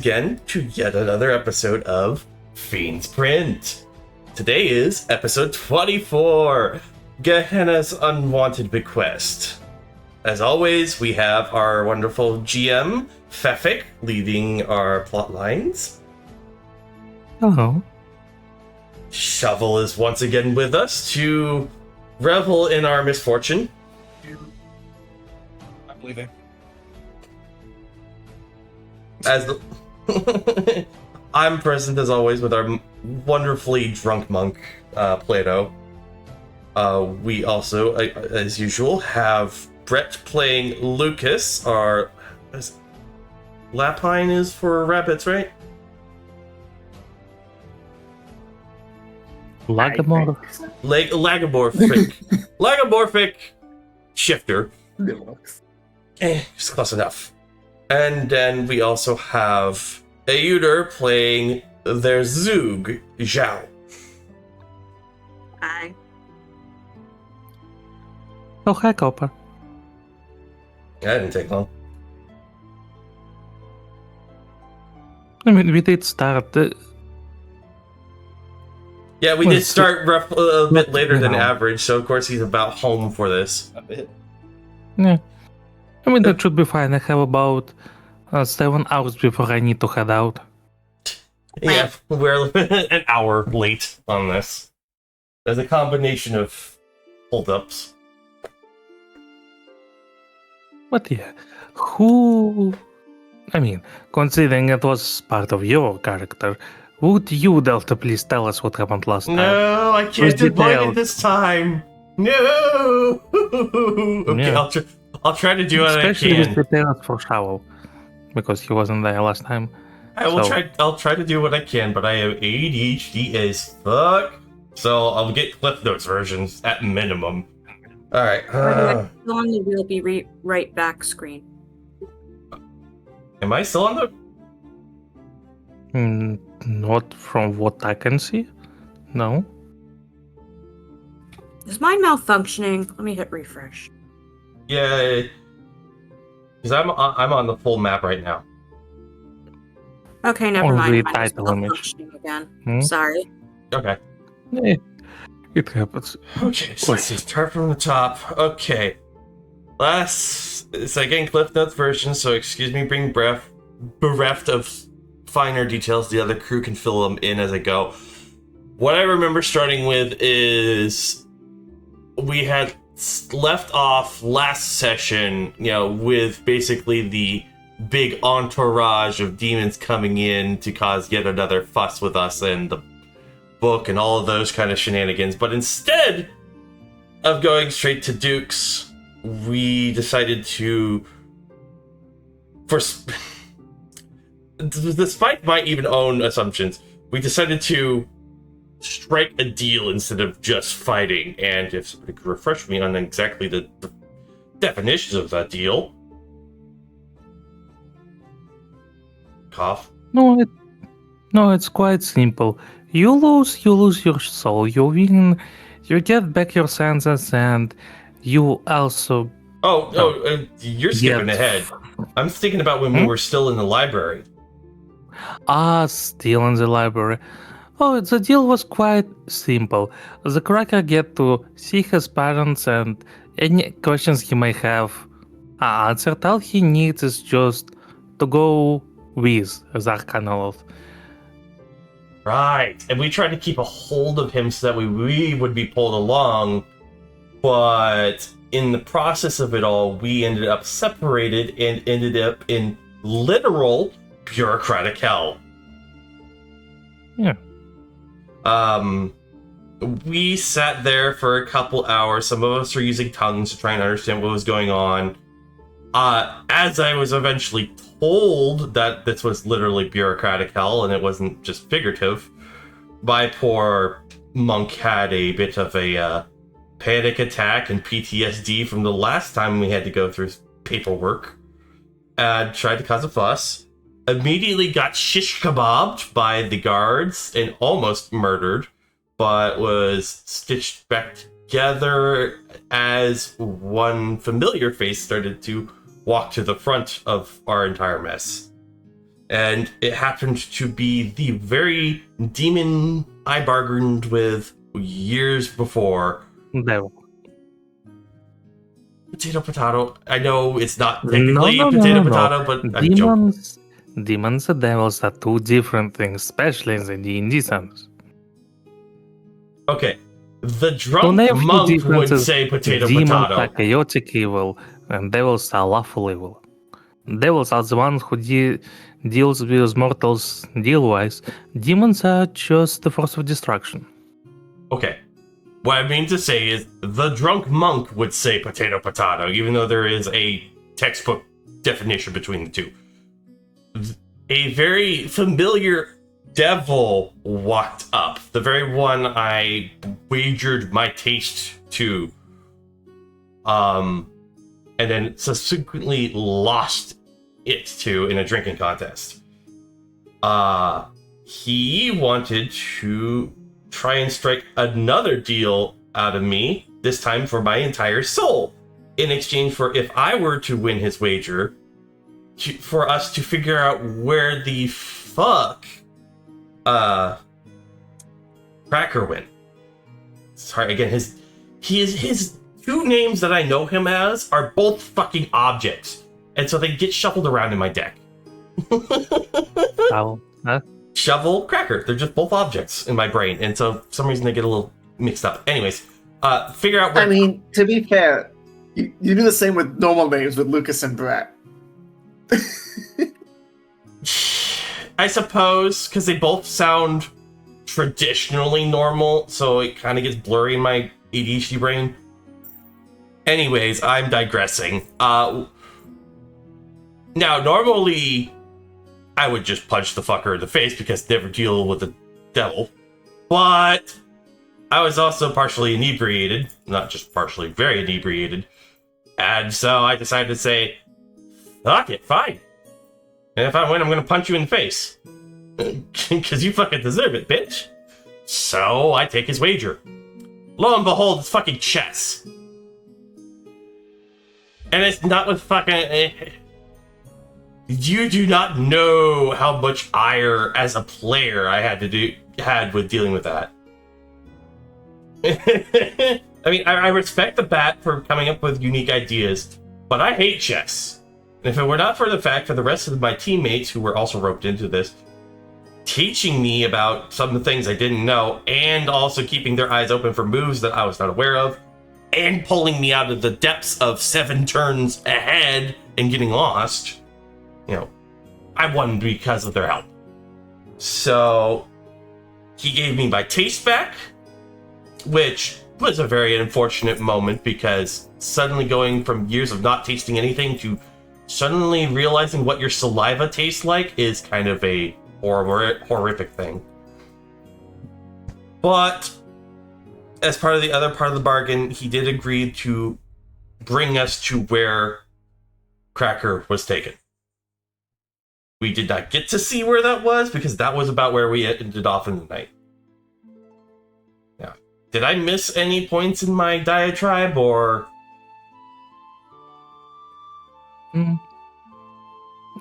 again to yet another episode of Fiend's Print. Today is episode 24, Gehenna's Unwanted Bequest. As always, we have our wonderful GM, Fefik, leading our plot lines. Hello. Shovel is once again with us to revel in our misfortune. I'm leaving. As the I'm present as always with our wonderfully drunk monk, Plato. We also, as usual, have Brett playing Lucas. Our Lapine is for rabbits, right? Lagomorphic. Lagomorphic shifter. Just close enough. And then we also have Euder playing their Zug, Zhao. Hi. Oh, hi, Copper. That didn't take long. I mean, we did start. Yeah, we Well, did start a bit later than you know. average, so of course he's about home for this. A bit. Yeah. I mean, that should be fine. I have about 7 hours before I need to head out. Yeah, we're an hour late on this. There's a combination of holdups. But yeah, who. I mean, considering it was part of your character, would you, Delta, please tell us what happened last time? No, I can't With divide it details. this time. No. Okay, Yeah. I'll try to do what I Especially can. with details for Shovel, because he wasn't there last time. I will So- try. I'll try to do what I can, but I have ADHD as fuck, so I'll get Cliff Notes versions at minimum. All right. On the will be right back screen. Am I still on the? Not from what I can see. No. Is mine malfunctioning? Let me hit refresh. Yeah, because I'm on the full map right now. Okay, never Only mind. Mine is title image. malfunctioning again. Hmm? Sorry. Okay. Eh, it happens. Okay. So let's see. Start from the top. Okay. It's again Cliff Notes version, so excuse me being bereft of finer details. The other crew can fill them in as I go. What I remember starting with is we had left off last session, with basically the big entourage of demons coming in to cause yet another fuss with us and the book and all of those kind of shenanigans. But instead of going straight to Duke's, we decided to, despite my even own assumptions, we decided to strike a deal instead of just fighting. And if somebody could refresh me on exactly the definitions of that deal. Cough. No, it's quite simple. You lose your soul. You win, you get back your senses, and you also. You're skipping Yes. ahead. I'm thinking about when we were still in the library. Still in the library. Oh, the deal was quite simple. The cracker get to see his parents, and any questions he may have are answered. All he needs is just to go with the Arcanoloth. Right. And we tried to keep a hold of him so that we would be pulled along, but in the process of it all, we ended up separated and ended up in literal bureaucratic hell. Yeah. We sat there for a couple hours. Some of us were using tongues to try and understand what was going on. As I was eventually told that this was literally bureaucratic hell and it wasn't just figurative, my poor monk had a bit of a panic attack and PTSD from the last time we had to go through paperwork and tried to cause a fuss. Immediately got shish kebabbed by the guards and almost murdered, but was stitched back together as one familiar face started to walk to the front of our entire mess. And it happened to be the very demon I bargained with years before. Devil. Potato. I know it's not No, technically no, no, potato, no, no. but I'm joking. Demons and devils are two different things, especially in the D&D sense. Okay. The To drunk name a few monk would differences, say potato. demons are chaotic evil, and devils are lawful evil. Devils are the ones who deals with mortals deal-wise. Demons are just the force of destruction. Okay. What I mean to say is the drunk monk would say potato, even though there is a textbook definition between the two. A very familiar devil walked up, the very one I wagered my taste to, and then subsequently lost it to in a drinking contest. He wanted to try and strike another deal out of me, this time for my entire soul, in exchange for if I were to win his wager, for us to figure out where the fuck Cracker went. Sorry, again, his two names that I know him as are both fucking objects, and so they get shuffled around in my deck. Shovel, Cracker. They're just both objects in my brain, and so for some reason they get a little mixed up. Anyways, figure out where... I mean, to be fair, you do the same with normal names with Lucas and Brett. I suppose, because they both sound traditionally normal, so it kind of gets blurry in my ADHD brain. Anyways, I'm digressing. Now, normally, I would just punch the fucker in the face because never deal with the devil. But I was also partially inebriated, not just partially, very inebriated. And so I decided to say, fuck it, fine. And if I win, I'm going to punch you in the face. Because you fucking deserve it, bitch. So I take his wager. Lo and behold, it's fucking chess. And it's not with fucking... You do not know how much ire as a player I had with dealing with that. I mean, I respect the bat for coming up with unique ideas, but I hate chess. And if it were not for the fact that the rest of my teammates, who were also roped into this, teaching me about some of the things I didn't know, and also keeping their eyes open for moves that I was not aware of, and pulling me out of the depths of 7 turns ahead and getting lost, you know, I won because of their help. So he gave me my taste back, which was a very unfortunate moment because suddenly going from years of not tasting anything to suddenly realizing what your saliva tastes like is kind of a horrific thing. But as part of the other part of the bargain, he did agree to bring us to where Cracker was taken. We did not get to see where that was because that was about where we ended off in the night. Now, did I miss any points in my diatribe, or...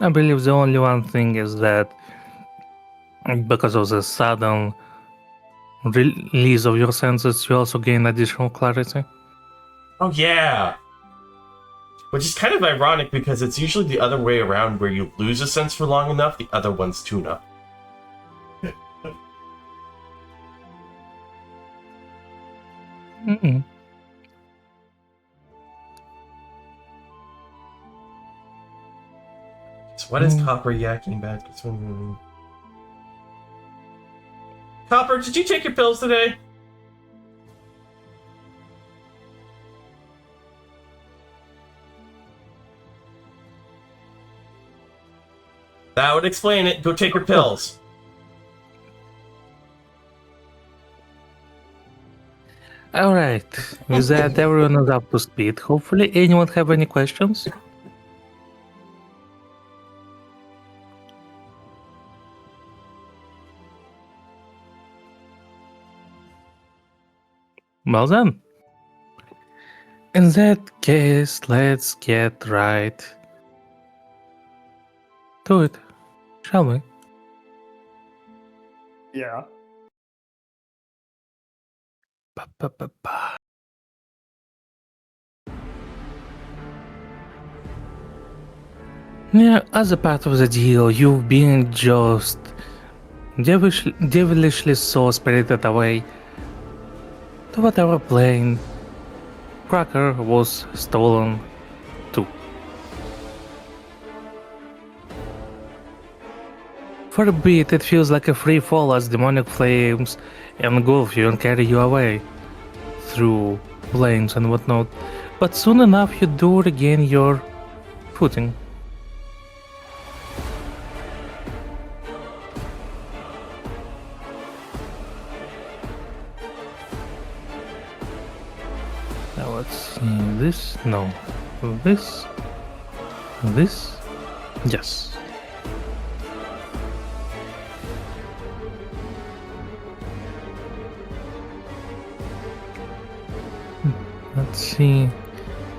I believe the only one thing is that because of the sudden release of your senses, you also gain additional clarity. Oh, yeah! Which is kind of ironic because it's usually the other way around where you lose a sense for long enough, the other ones tune up. So what is Copper yakking about? Copper, did you take your pills today? That would explain it. Go take your pills. Alright, with that everyone is up to speed. Hopefully, anyone have any questions? Well then. In that case, let's get right to it, Shall we? Yeah. Ba-ba-ba-ba. Yeah, as a part of the deal, you've been just devilishly so spirited away to whatever plane Cracker was stolen to. For a bit, it feels like a free fall as demonic flames engulf you and carry you away through planes and whatnot, but soon enough you do regain your footing. Now let's see, this, no, this, yes. Let's see.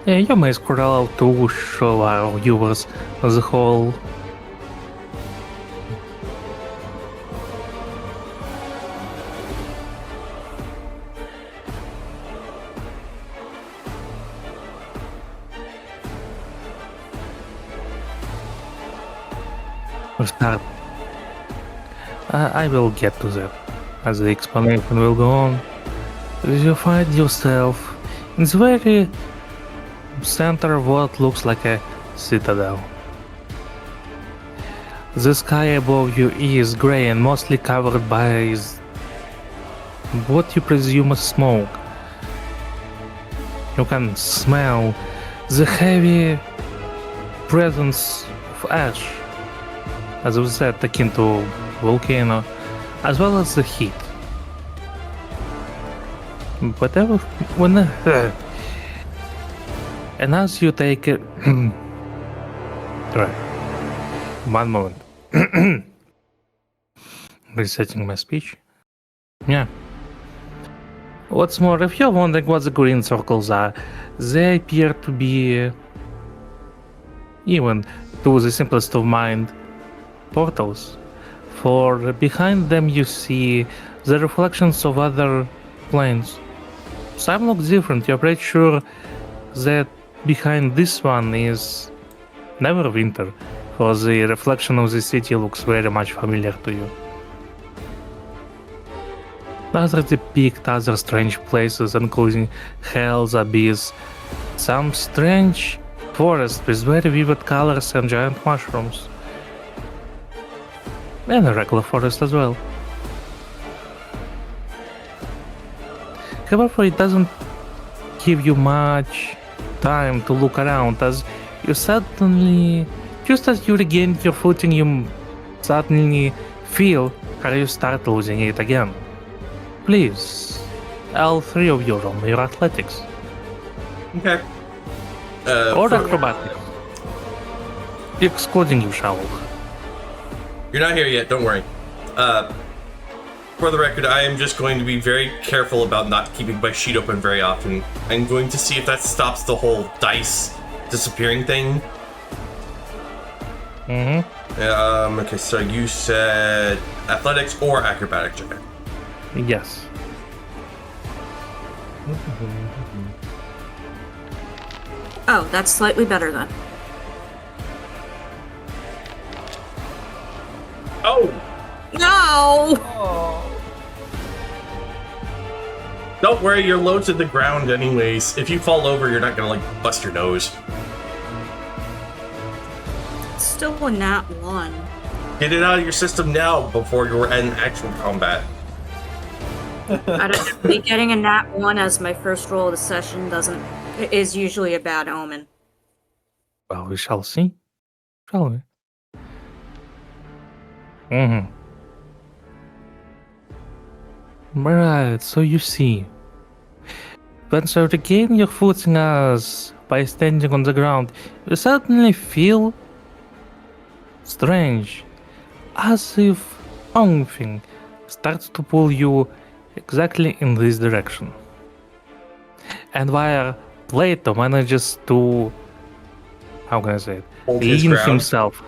Yeah, you may scroll out to show our viewers the whole. Start. I will get to that as the explanation will go on. You find yourself in the very center of what looks like a citadel. The sky above you is grey and mostly covered by what you presume is smoke. You can smell the heavy presence of ash, as we said, akin to volcano, as well as the heat. Whatever, when and as you take it, right, one moment, resetting my speech. Yeah. What's more, if you're wondering what the green circles are, they appear to be, even to the simplest of mind, portals. For behind them you see the reflections of other planes. Some look different. You're pretty sure that behind this one is Neverwinter, for the reflection of the city looks very much familiar to you. Others depict other strange places, including Hell's Abyss, some strange forest with very vivid colors and giant mushrooms, and a regular forest as well. However, it doesn't give you much time to look around, as you suddenly, just as you regain your footing, you suddenly feel how you start losing it again. Please, all three of you roll your athletics. Okay. Or for- acrobatics. Excluding you, Shaul. You're not here yet, don't worry. For the record, I am just going to be very careful about not keeping my sheet open very often. I'm going to see if that stops the whole dice disappearing thing. Okay, so you said athletics or acrobatics, okay. Yes. Oh, that's slightly better then. Oh! No! Don't worry, you're low to the ground anyways. If you fall over, you're not gonna, like, bust your nose. Still a nat 1. Get it out of your system now before you're in actual combat. I don't know, getting a nat 1 as my first roll of the session is usually a bad omen. Well, we shall see. Shall we? Right, so you see. Once you regain your footing as by standing on the ground, you suddenly feel strange, as if something starts to pull you exactly in this direction. And while Plato manages to, how can I say it, Hold his lean ground. himself.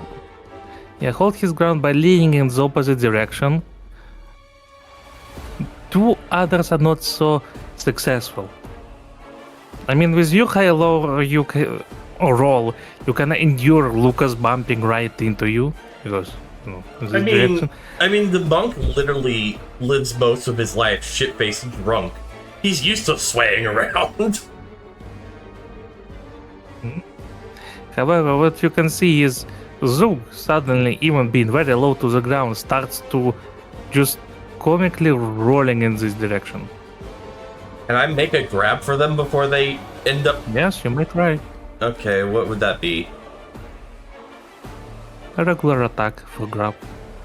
hold his ground by leaning in the opposite direction. 2 others are not so successful. I mean, with your high low you roll, you can endure Lucas bumping right into you because this direction. I mean, the monk literally lives most of his life shit-faced drunk. He's used to swaying around. However, what you can see is Zug suddenly, even being very low to the ground, starts to just comically rolling in this direction. Can I make a grab for them before they end up? Yes, you may try. Okay, what would that be? A regular attack for grab,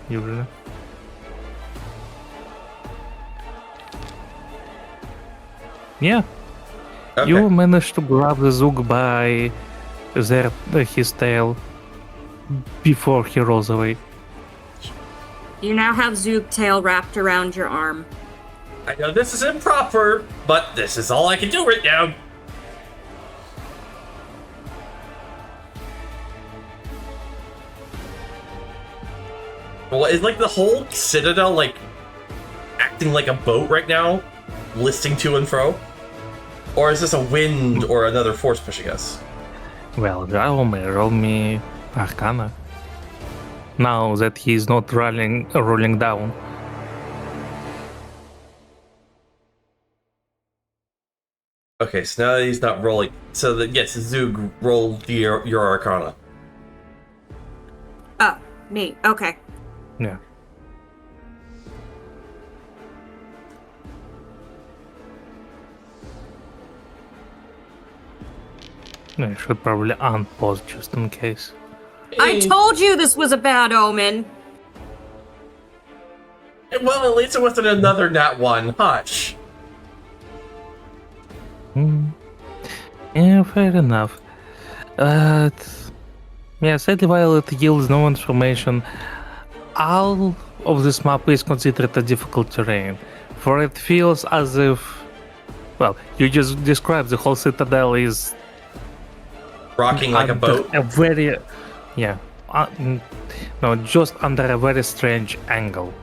usually. Yeah, Okay. you managed to grab the Zug by his tail before he rolls away. You now have Zoog tail wrapped around your arm. I know this is improper, but this is all I can do right now. Well, is like the whole citadel like acting like a boat right now, listing to and fro? Or is this a wind or another force pushing us? Well, roll me Arcana. Now that he's not rolling down. Okay, so now that he's not rolling, so that yes, Zug rolled your Arcana. Oh, me. Okay. Yeah. I should probably unpause just in case. I told you this was a bad omen. Well, at least it wasn't another nat one. Hush. Yeah, fair enough. Sadly, while it yields no information, all of this map is considered a difficult terrain, for it feels as if, well, you just described the whole citadel is Rocking like a boat. a very, just under a very strange angle,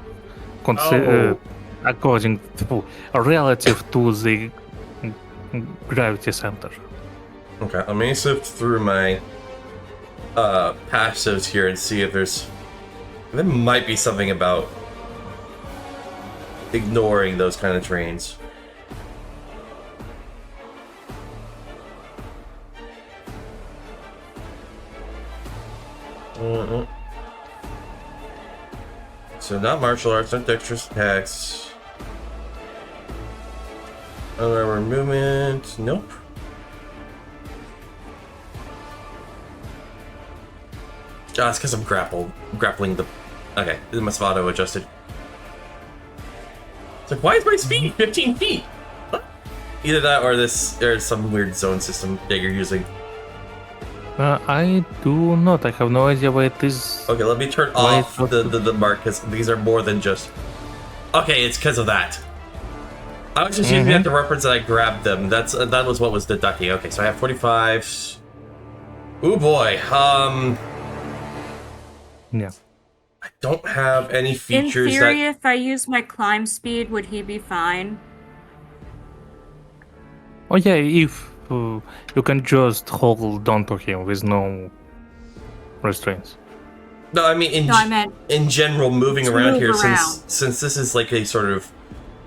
according to, relative to the gravity center. Okay, let me sift through my passives here and see if there might be something about ignoring those kind of terrains. So not martial arts, not dexterous attacks. Unarmored movement, nope. Ah, it's because I'm grappling the... Okay, it must have auto-adjusted. It's like, why is my speed 15 feet? What? Either that or some weird zone system that you're using. I do not. I have no idea what it is. Okay, let me turn off the mark, because these are more than just... Okay, it's because of that. I was just using that to reference that I grabbed them. That was what was deducting. Okay, so I have 45. Ooh boy. Yeah. I don't have any features In theory, if I use my climb speed, would he be fine? Oh yeah, if you can just hold on to him with no restraints. No, I mean I meant in general, moving around move here, around. since this is like a sort of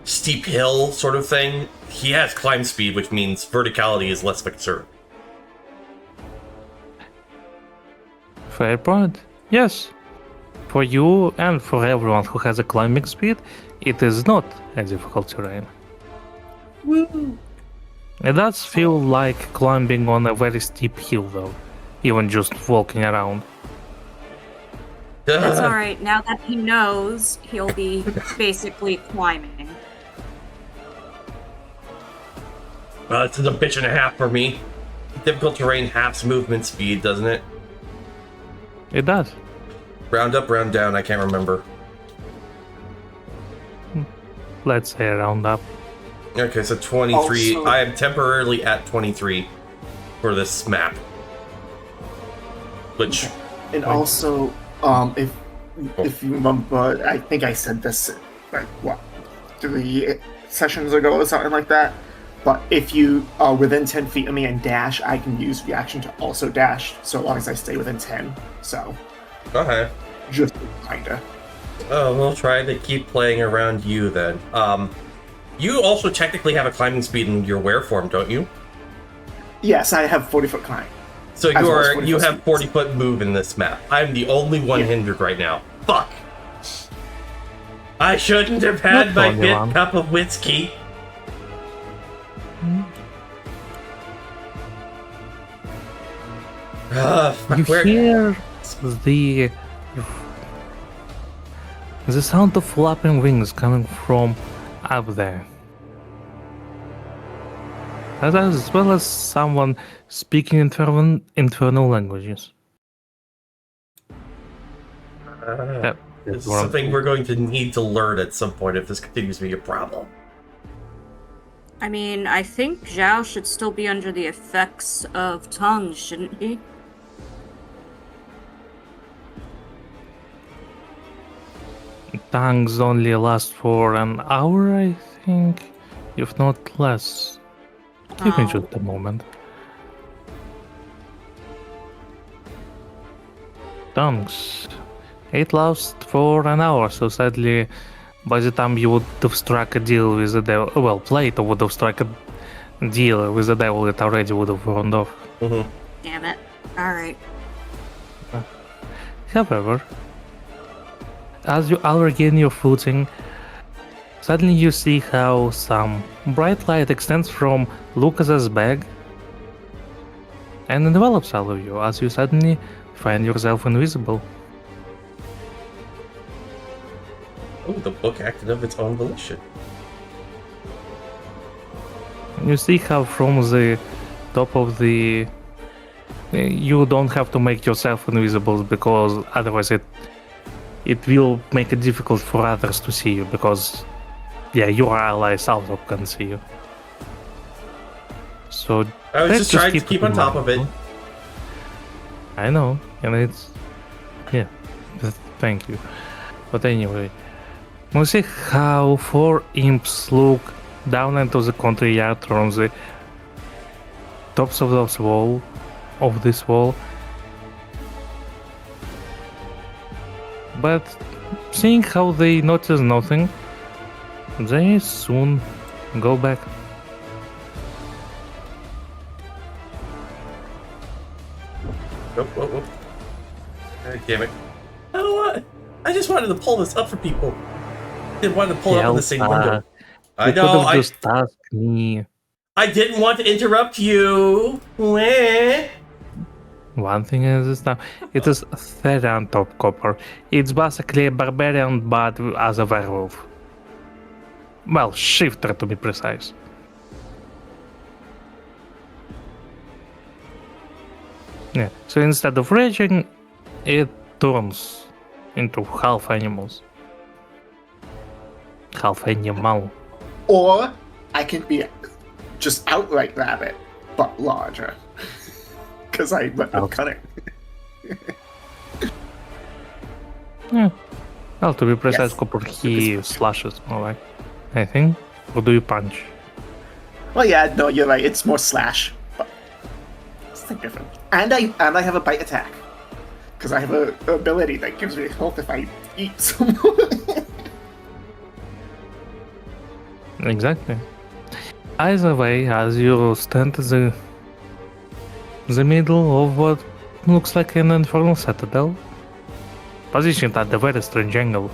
steep hill sort of thing, he has climb speed, which means verticality is less of a concern. Fair point. Yes. For you and for everyone who has a climbing speed, it is not a difficult terrain. Woo. It does feel like climbing on a very steep hill though, even just walking around. That's alright. Now that he knows, he'll be basically climbing. Well, it's a bitch and a half for me. Difficult terrain halves movement speed, doesn't it? It does. Round up, round down, I can't remember. Let's say round up. Okay, so 23. Also- I am temporarily at 23 for this map. Which, And also, if if you remember, I think I said this like what 3 sessions ago or something like that. But if you are within 10 feet of me and dash, I can use reaction to also dash, so long as I stay within 10. So, Okay. just kinda. Oh, we'll try to keep playing around you then. You also technically have a climbing speed in your were form, don't you? Yes, I have 40-foot climb. So As well as 40 you foot have speed. 40-foot move in this map. I'm the only one hindered right now. Fuck! I shouldn't have had Not my only bit one. cup of whiskey. You Fuck, where? hear the sound of flapping wings coming from up there. As well as someone speaking infernal languages. Yep. This is something we're going to need to learn at some point if this continues to be a problem. I mean, I think Zhao should still be under the effects of tongues, shouldn't he? Tongues only last for an hour, I think, if not less. Give me Oh. just a moment. Tongues. It lasts for an hour, so sadly, by the time you would have struck a deal with the devil, well, Plato would have struck a deal with the devil, it already would have run off. Mm-hmm. Damn it. Alright. However, as you all regain your footing, suddenly you see how some bright light extends from Lucas's bag and envelops all of you as you suddenly find yourself invisible. Oh, the book acted of its own volition. You see how from the top of the... You don't have to make yourself invisible because otherwise it will make it difficult for others to see you because, yeah, your allies also can see you. So I was let's just trying to it keep in on top of it. mind. I know, and it's... Yeah, thank you. But anyway, we see how 4 imps look down into the courtyard from the tops of this wall. But seeing how they notice nothing, they soon go back. Oh. God damn it. I don't want... I just wanted to pull this up for people. Didn't want to pull it up in the same window. I You could know, have just asked me. I didn't want to interrupt you. Wah. One thing is this now, it is Therian Top Copper. It's basically a barbarian but as a werewolf. Well, shifter to be precise. Yeah, so instead of raging, it turns into half animals. Half animal. Or I can be just outright rabbit, but larger. Because I'm cutting. Yeah. Well, to be precise, Yes. Copper, he slashes more like, I think. Or do you punch? Well, yeah, no, you're right. It's more slash, but it's something different. And I have a bite attack because I have a ability that gives me health if I eat someone. Exactly. Either way, as you stand in the middle of what looks like an infernal citadel, positioned at a very strange angle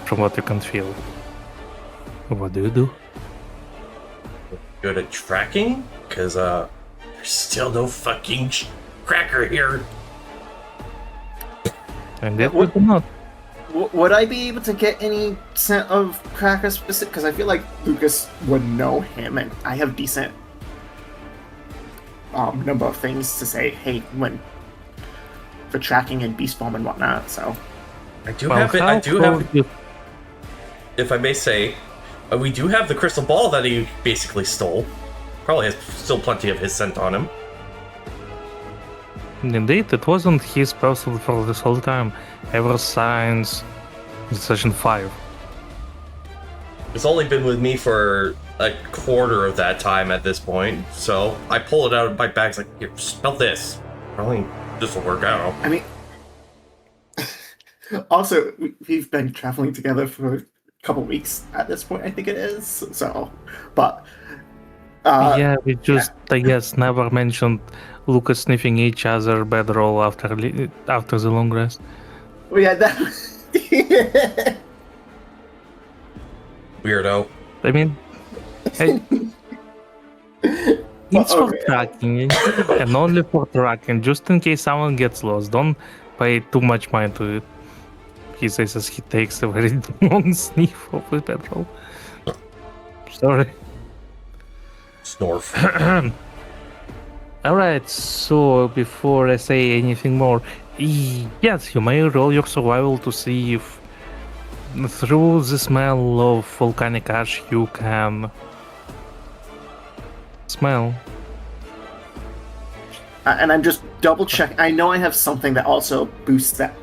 from what you can feel. What do you do? Good at tracking? Because, there's still no fucking cracker here. And that would not. Would I be able to get any scent of Cracker specific? Because I feel like Lucas would know him, and I have decent number of things to say. Hey, when for tracking and beast form and whatnot. So I do have it. I do have. You... If I may say, we do have the crystal ball that he basically stole. Probably has still plenty of his scent on him. Indeed, it wasn't his personal for this whole time, ever since Session 5. It's only been with me for a quarter of that time at this point, so I pull it out of my bag. It's like, here, smell this. Probably this will work out. I mean, also, we've been traveling together for a couple weeks at this point, I think it is. So, but Yeah, we just, I guess, never mentioned Lucas sniffing each other bedroll after the long rest. we had that. Weirdo. I mean, hey, it's for okay. tracking, and only for tracking, just in case someone gets lost. Don't pay too much mind to it. He says as he takes a very long sniff of the petrol. Sorry. Snorf. Alright, so before I say anything more, yes, you may roll your survival to see if through the smell of volcanic ash you can smell. And I'm just double checking. I know I have something that also boosts that.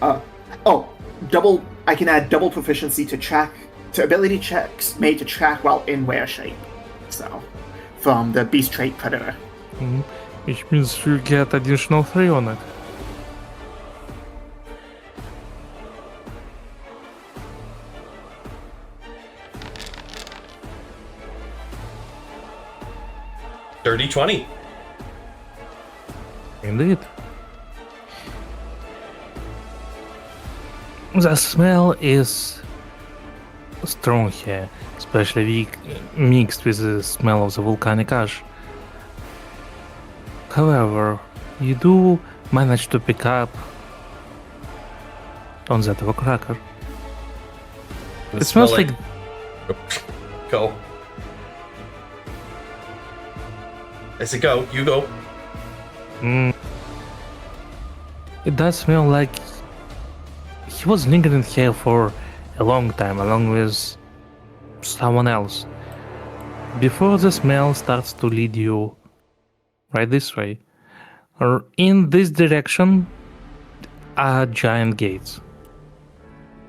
I can add double proficiency to ability checks made to track while in wear shape. So, from the beast trait predator. Which means you get additional 3 on it. Dirty 20. Indeed. The smell is strong here, especially mixed with the smell of the volcanic ash. However, you do manage to pick up on that of a cracker. It smells like Go. I said go. You go. it does smell like he was lingering here for a long time along with someone else. Before the smell starts to lead you right this way, or in this direction are giant gates.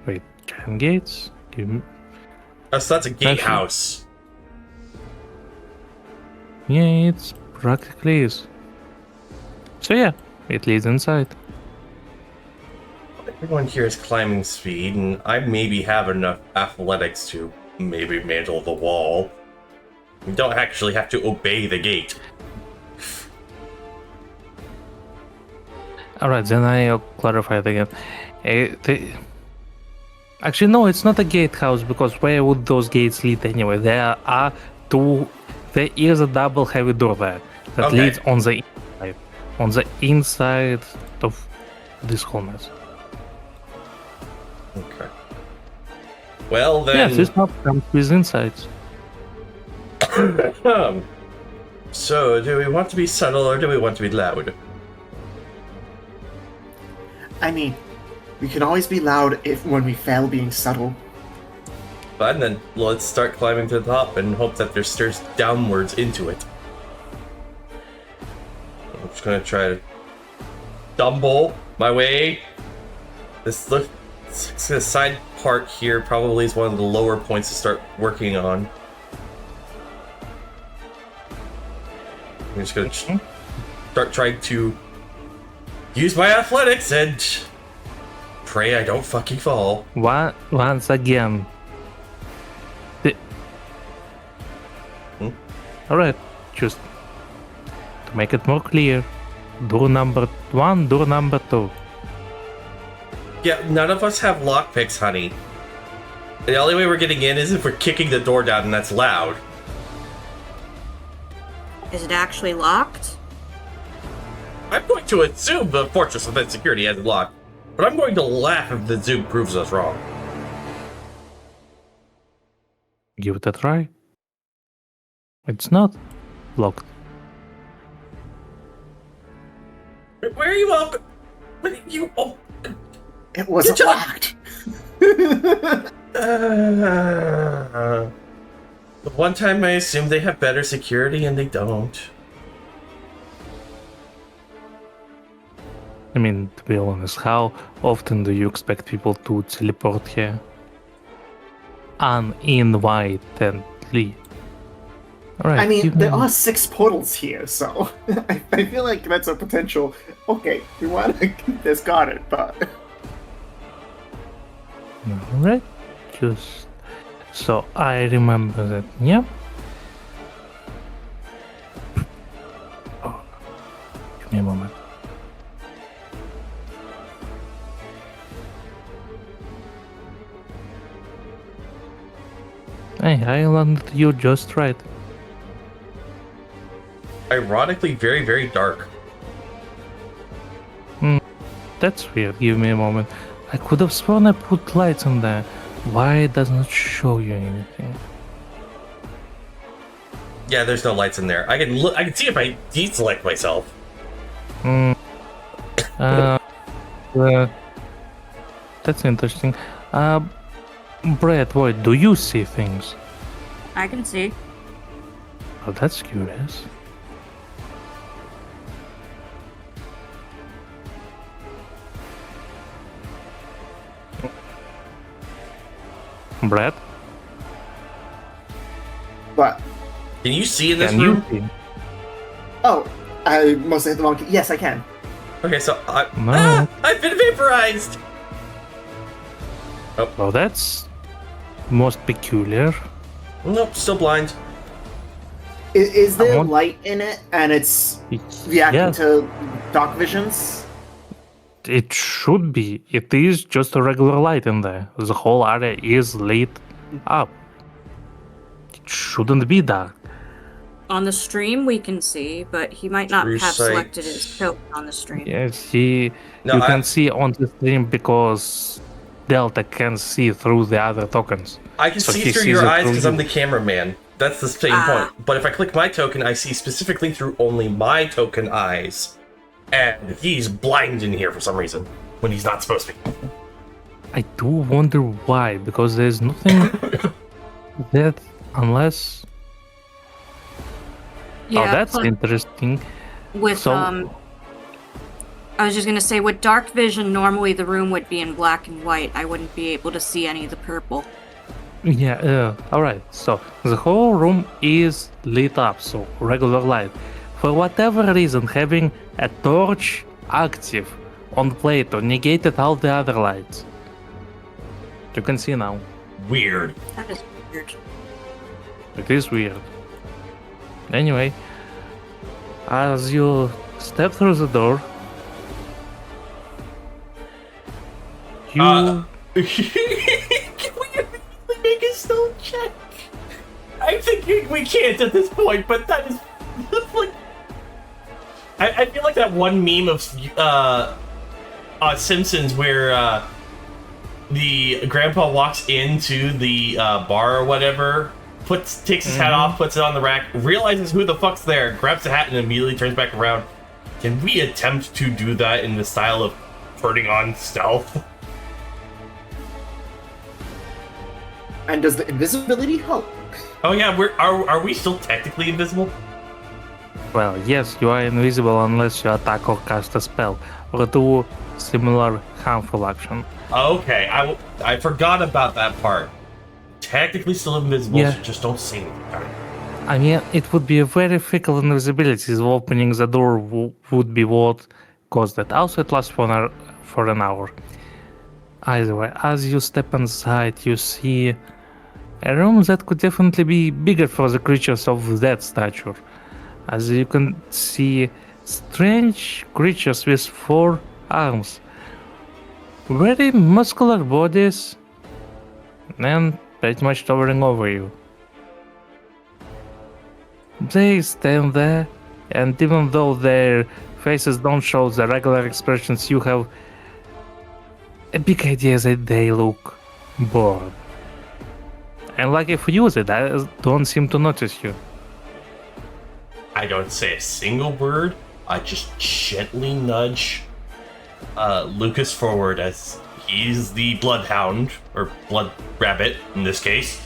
Wait, giant gates? So that's a gatehouse. Yeah, it's practically is. So yeah, it leads inside. Everyone here is climbing speed, and I maybe have enough athletics to maybe mantle the wall. You don't actually have to obey the gate. Alright, then I'll clarify it again. Actually, no, it's not a gatehouse, because where would those gates lead anyway? There is a double heavy door there that Okay. leads on the inside of this whole mess. Okay. Well then. Yes, this map comes with insides. So, do we want to be subtle or do we want to be loud? I mean, we can always be loud when we fail being subtle. Fine then, let's start climbing to the top and hope that there's stairs downwards into it. I'm just gonna try to stumble my way. This side part here probably is one of the lower points to start working on. I'm just gonna start trying to use my athletics and pray I don't fucking fall. Once again. Alright, just to make it more clear. Door number 1, door number 2. Yeah, none of us have lockpicks, honey. The only way we're getting in is if we're kicking the door down, and that's loud. Is it actually locked? I'm going to assume the Fortress of Security has it locked, but I'm going to laugh if the Zoom proves us wrong. Give it a try. It's not locked. Where are you all? What you? Oh. It wasn't Good job. locked. The one time I assumed they have better security, and they don't. I mean, to be honest, how often do you expect people to teleport here? Uninvitedly. Alright, I mean, give me there are 6 portals here, so I feel like that's a potential. Okay, we want to keep this guarded, but Alright, just so I remember that, yeah. Oh, give me a moment. Hey, I landed you just right. Ironically, very, very dark. That's weird, give me a moment. I could have sworn I put lights on there. Why it does not show you anything? Yeah, there's no lights in there. I can look. I can see if I deselect myself. Uh, that's interesting. Brett, what, do you see things? I can see. Oh, that's curious. Brett, but Can you see in this can room? you see? oh, I must have hit the wrong key. Yes, I can. Okay, so No. I've been vaporized. Well, that's most peculiar. Nope, still blind. Is there want- light in it, and it's reacting Yeah, to dark visions? it should be. It is just a regular light in there. The whole area is lit up. It shouldn't be dark. On the stream, we can see, but he might not True have sight. selected his token on the stream. Yes, No, you I- can see on the stream because Delta can see through the other tokens. I can So see he through sees your it eyes through because you. I'm the cameraman. That's the same point. But if I click my token, I see specifically through only my token eyes. And he's blind in here for some reason when he's not supposed to be. I do wonder why, because there's nothing that unless Yeah, oh, that's plus interesting. with so- I was just gonna say, with dark vision, normally the room would be in black and white. I wouldn't be able to see any of the purple. Yeah, alright. So the whole room is lit up, so regular light. For whatever reason, having a torch active on Plato negated all the other lights. You can see now. Weird. That is weird. It is weird. Anyway, as you step through the door, you Can we immediately make a stone check? I think we can't at this point, but that is like. I feel like that one meme of Simpsons where the grandpa walks into the bar or whatever, takes his hat off, puts it on the rack, realizes who the fuck's there, grabs the hat, and immediately turns back around. Can we attempt to do that in the style of turning on stealth? And does the invisibility help? Oh yeah, are we still technically invisible? well, yes, you are invisible unless you attack or cast a spell or do similar harmful action. Okay, I forgot about that part. Technically still invisible, Yeah. so just don't say anything about it. I mean, it would be a very fickle invisibility. So opening the door would be what caused that. Also, it lasts for an hour. Either way, as you step inside, you see a room that could definitely be bigger for the creatures of that stature. As you can see, strange creatures with 4 arms, very muscular bodies, and pretty much towering over you. They stand there, and even though their faces don't show the regular expressions, you have a big idea that they look bored. And lucky for you, they don't seem to notice you. I don't say a single word. I just gently nudge Lucas forward as he's the bloodhound, or blood rabbit in this case.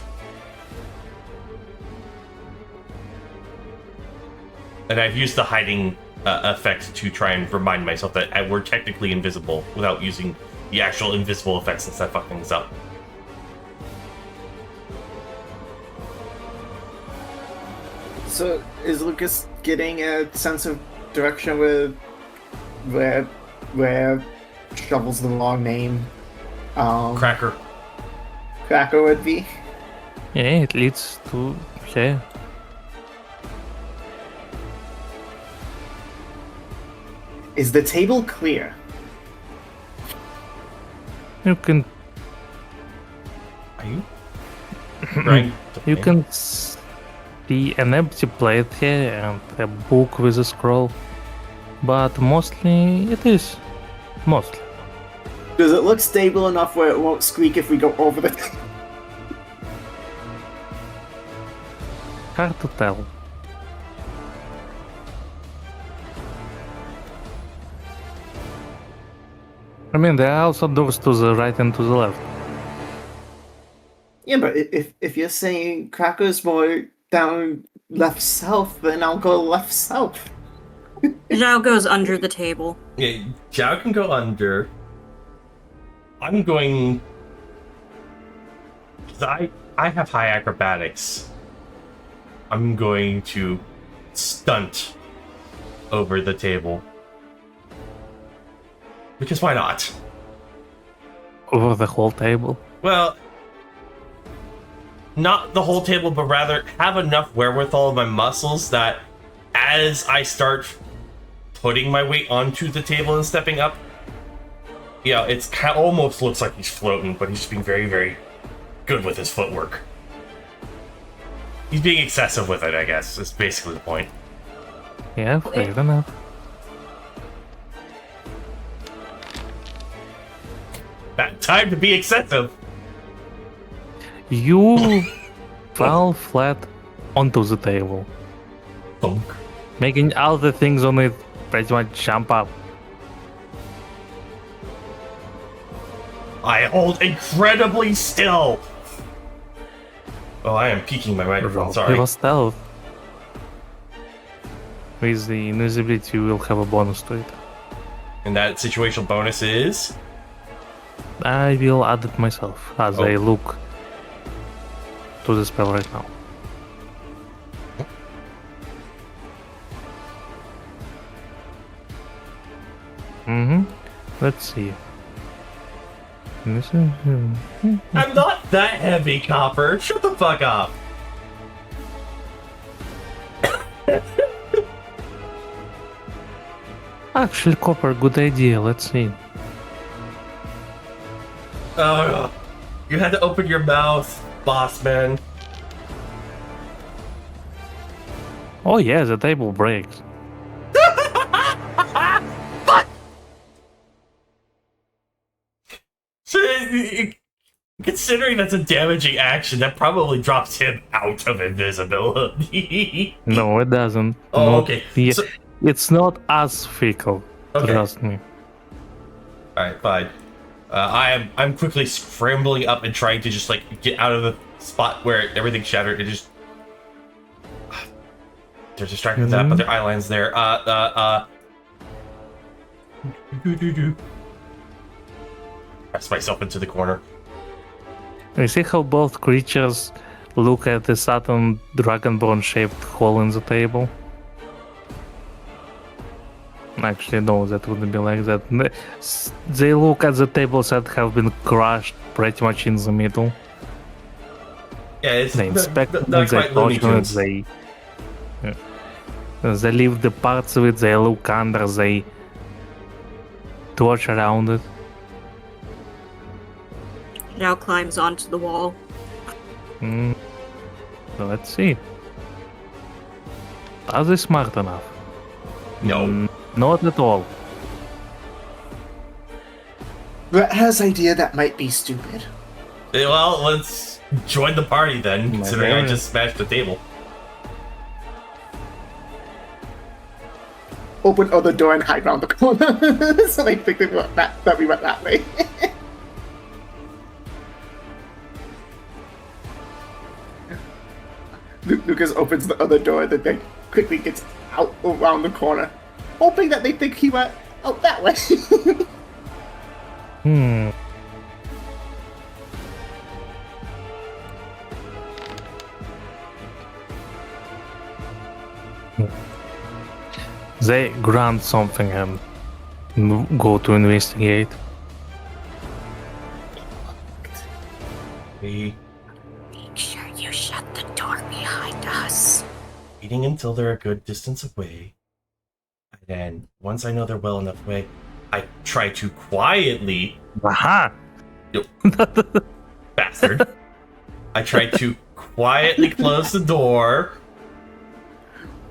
And I've used the hiding effect to try and remind myself that we're technically invisible without using the actual invisible effect since that fucking things up. So is Lucas getting a sense of direction with where Shovel's the wrong name? Cracker. Cracker would be. Yeah, it leads to here. Is the table clear? You can Are you? Right. you can see an empty plate here and a book with a scroll, but mostly it is. Mostly. Does it look stable enough where it won't squeak if we go over the table? Hard to tell. I mean, there are also doors to the right and to the left. Yeah, but if you're saying Cracker's more down left south, then I'll go left south. Zhao goes under the table. Yeah, Zhao can go I'm going... 'cause I have high acrobatics. I'm going to stunt over the table. Because why not? Over the whole table. Well, not the whole table, but rather have enough wherewithal of my muscles that as I start putting my weight onto the table and stepping up, yeah, it's almost looks like he's floating, but he's just being very, very good with his footwork. He's being excessive with it, I guess. That's basically the point. Yeah, fair enough. Bad time to be excessive. You fell flat onto the table, Thunk. making all the things on it pretty much jump up. I hold incredibly still. Oh, I am peeking my microphone, sorry. Your stealth. With the invisibility, you will have a bonus to it. And that situational bonus is... I will add it myself as I look to the spell right now. Let's see. I'm not that heavy, Copper. Shut the fuck up. Actually, Copper, good idea. Let's see. Oh, you had to open your mouth, boss man. Oh yeah, the table breaks. So, considering that's a damaging action, that probably drops him out of invisibility. No, it doesn't. Oh, Not okay. yet. So- It's not as fickle. Okay. Trust me. Alright, fine. I'm quickly scrambling up and trying to just like get out of the spot where everything's shattered and just... They're distracted with that, but their eye line's there. Press myself into the corner. You see how both creatures look at the Saturn Dragonborn shaped hole in the table? Actually, no, that wouldn't be like that. They look at the tables that have been crushed pretty much in the middle. Yeah, it's They inspect it, not they quite Looney touch on it, Tunes. they leave the parts of it, they look under, they torch around it. Zhao climbs onto the wall. So let's see. Are they smart enough? No. Not at all. Brett has idea that might be stupid. Well, let's join the party then, considering I just smashed the table. Open other door and hide around the corner. So they think that we went that way. Lucas opens the other door, then quickly gets out around the corner. hoping that they think he went out that way. Hmm. They grant something and go to investigate. We Make sure you shut the door behind us. waiting until they're a good distance away. And then once I know they're well enough away, I try to quietly Aha! bastard. I try to quietly close the door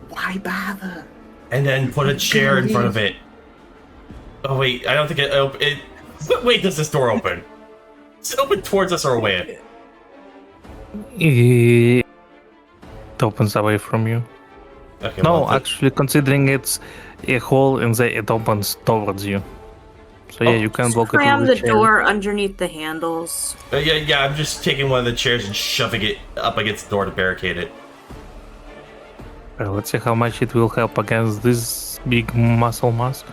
Why bother? and then put a chair in front of it. Oh wait, I don't think it. What way does this door open? Is it open towards us or away? It opens away from you. Okay. No, well, actually, considering it's a hole and it opens towards you. So yeah, Oh, you can block it Cram with the a chair. door underneath the handles. yeah. I'm just taking one of the chairs and shoving it up against the door to barricade it. Well, let's see how much it will help against this big muscle mass.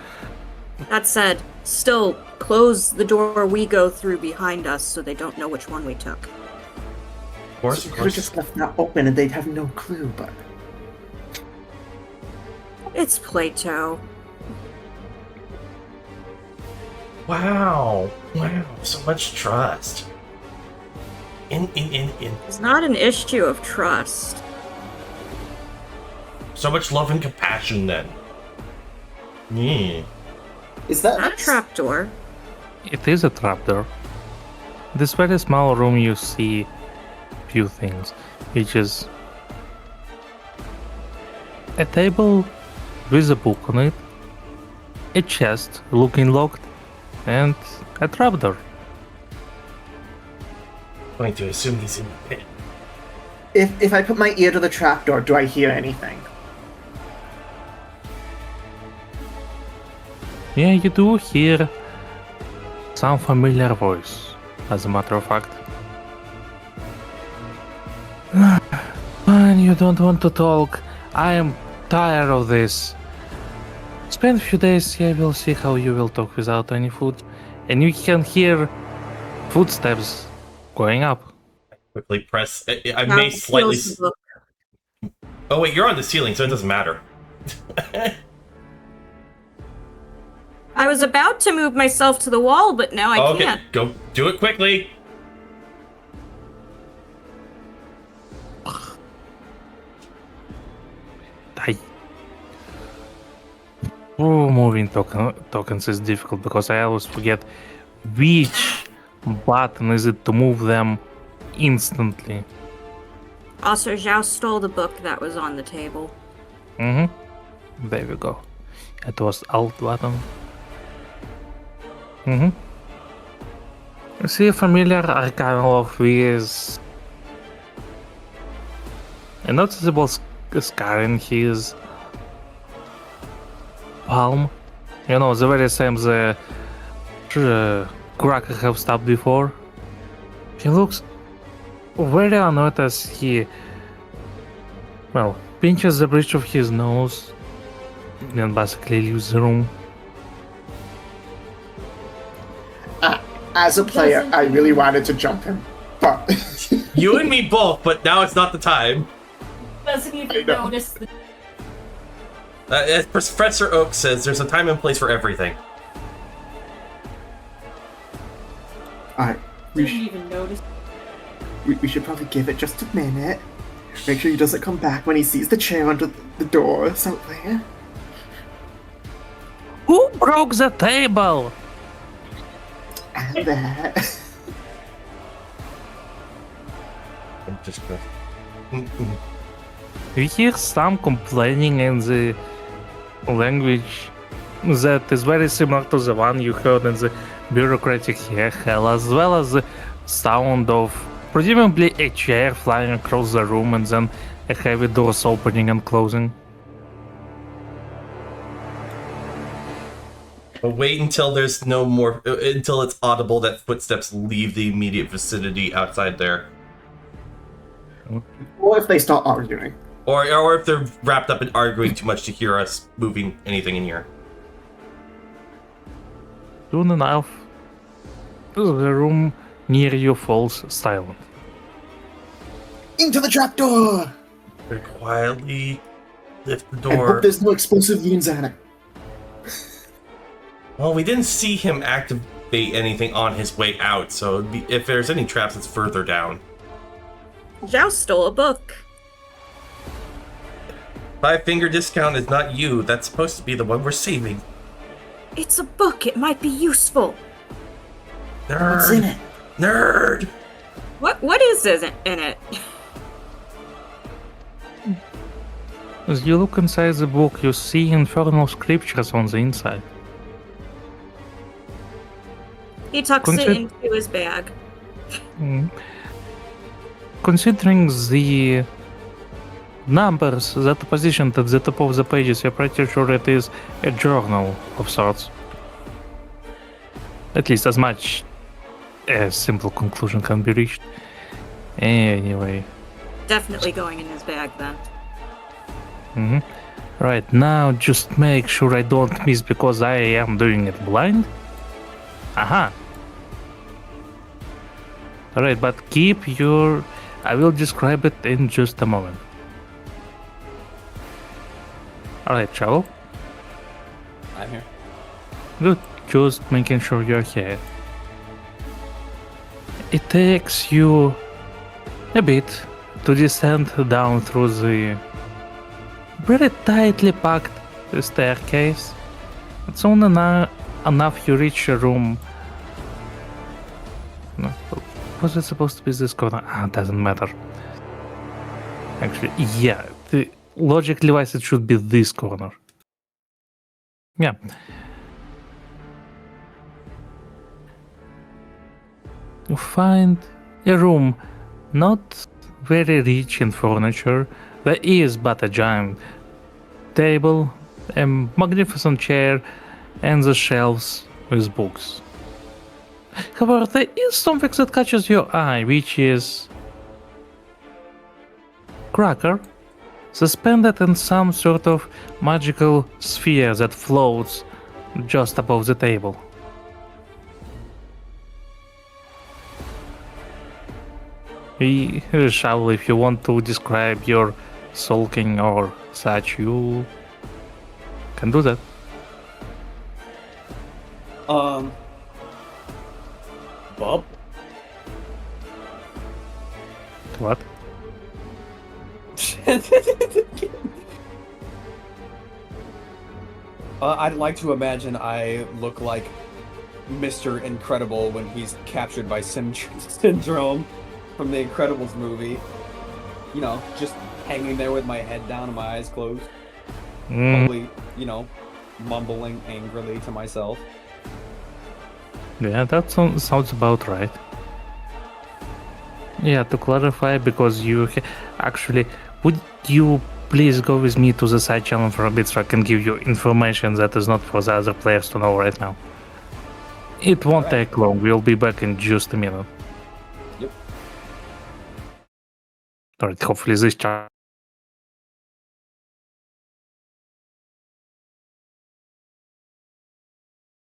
That said, still close the door we go through behind us so they don't know which one we took. Of course, You of could have course. just left that open and they'd have no clue, but It's Plato. Wow. So much trust. In. It's not an issue of trust. So much love and compassion then. Yeah. is that Not a trapdoor. It is a trapdoor. This very small room you see few things, which is a table with a book on it, a chest looking locked, and a trapdoor. Going to assume he's in the pit. If I put my ear to the trapdoor, do I hear anything? Yeah, you do hear some familiar voice, as a matter of fact. Fine, you don't want to talk. I am tired of this. Spend a few days here, we'll see how you will talk without any food. And you can hear footsteps going up. Quickly press. I Now may close slightly. the book. Oh wait, you're on the ceiling, so it doesn't matter. I was about to move myself to the wall, but now I Okay, can't. go do it quickly. I... Oh, moving tokens is difficult because I always forget which button is it to move them instantly. Also, Zhao stole the book that was on the table. Mm-hmm. There we go. It was Alt button. Mm-hmm. You see a familiar arcanal with a noticeable scar in his palm. You know, the very same the Cracker have stopped before. He looks very annoyed as he, well, pinches the bridge of his nose and basically leaves the room. As a player, I really wanted to jump him, but You and me both, but now it's not the time. Doesn't even I know. notice the As Professor Oak says, there's a time and place for everything. alright, didn't even notice. we should probably give it just a minute. Make sure he doesn't come back when he sees the chair under the door or something. Who broke the table? And that. I'm just gonna. We hear some complaining in the language that is very similar to the one you heard in the bureaucratic hell, as well as the sound of presumably a chair flying across the room and then a heavy doors opening and closing. But wait until there's no more. Until it's audible that footsteps leave the immediate vicinity outside there. Or if they start arguing. Or if they're wrapped up in arguing too much to hear us moving anything in here. Soon enough, the room near you falls silent. Into the trapdoor! Very quietly lift the And hope door. there's no explosive wounds on it. Well, we didn't see him activate anything on his way out, so if there's any traps, it's further down. Zhao stole a book. 5-finger discount is not you. That's supposed to be the one we're saving. It's a book. It might be useful. Nerd. What's in it? Nerd. What is in it? As you look inside the book, you see infernal scriptures on the inside. He tucks it Consider- into his bag. Considering the numbers that are positioned at the top of the pages, you're pretty sure it is a journal of sorts. At least as much a simple conclusion can be reached. Anyway. Definitely going in his bag then. Right, now just make sure I don't miss because I am doing it blind. Aha. Alright, but keep your... I will describe it in just a moment. Alright, Shadow. I'm here. Good, just making sure you're here. It takes you a bit to descend down through the very tightly packed staircase. It's only enough you reach a room. No, was it supposed to be this corner? Doesn't matter. Actually, yeah, logically wise, it should be this corner. Yeah. You find a room not very rich in furniture. There is but a giant table, a magnificent chair, and the shelves with books. However, there is something that catches your eye, which is Cracker, suspended in some sort of magical sphere that floats just above the table. Shaul, if you want to describe your sulking or such, you can do that. Bob? What? I'd like to imagine I look like Mr. Incredible when he's captured by Syndrome from the Incredibles movie. You know, just hanging there with my head down and my eyes closed. Probably, you know, mumbling angrily to myself. Yeah, that sounds about right. Yeah, to clarify, because you actually, would you please go with me to the side channel for a bit so I can give you information that is not for the other players to know right now? It won't Alright. take long, we'll be back in just a minute. Yep. Alright, hopefully this chat.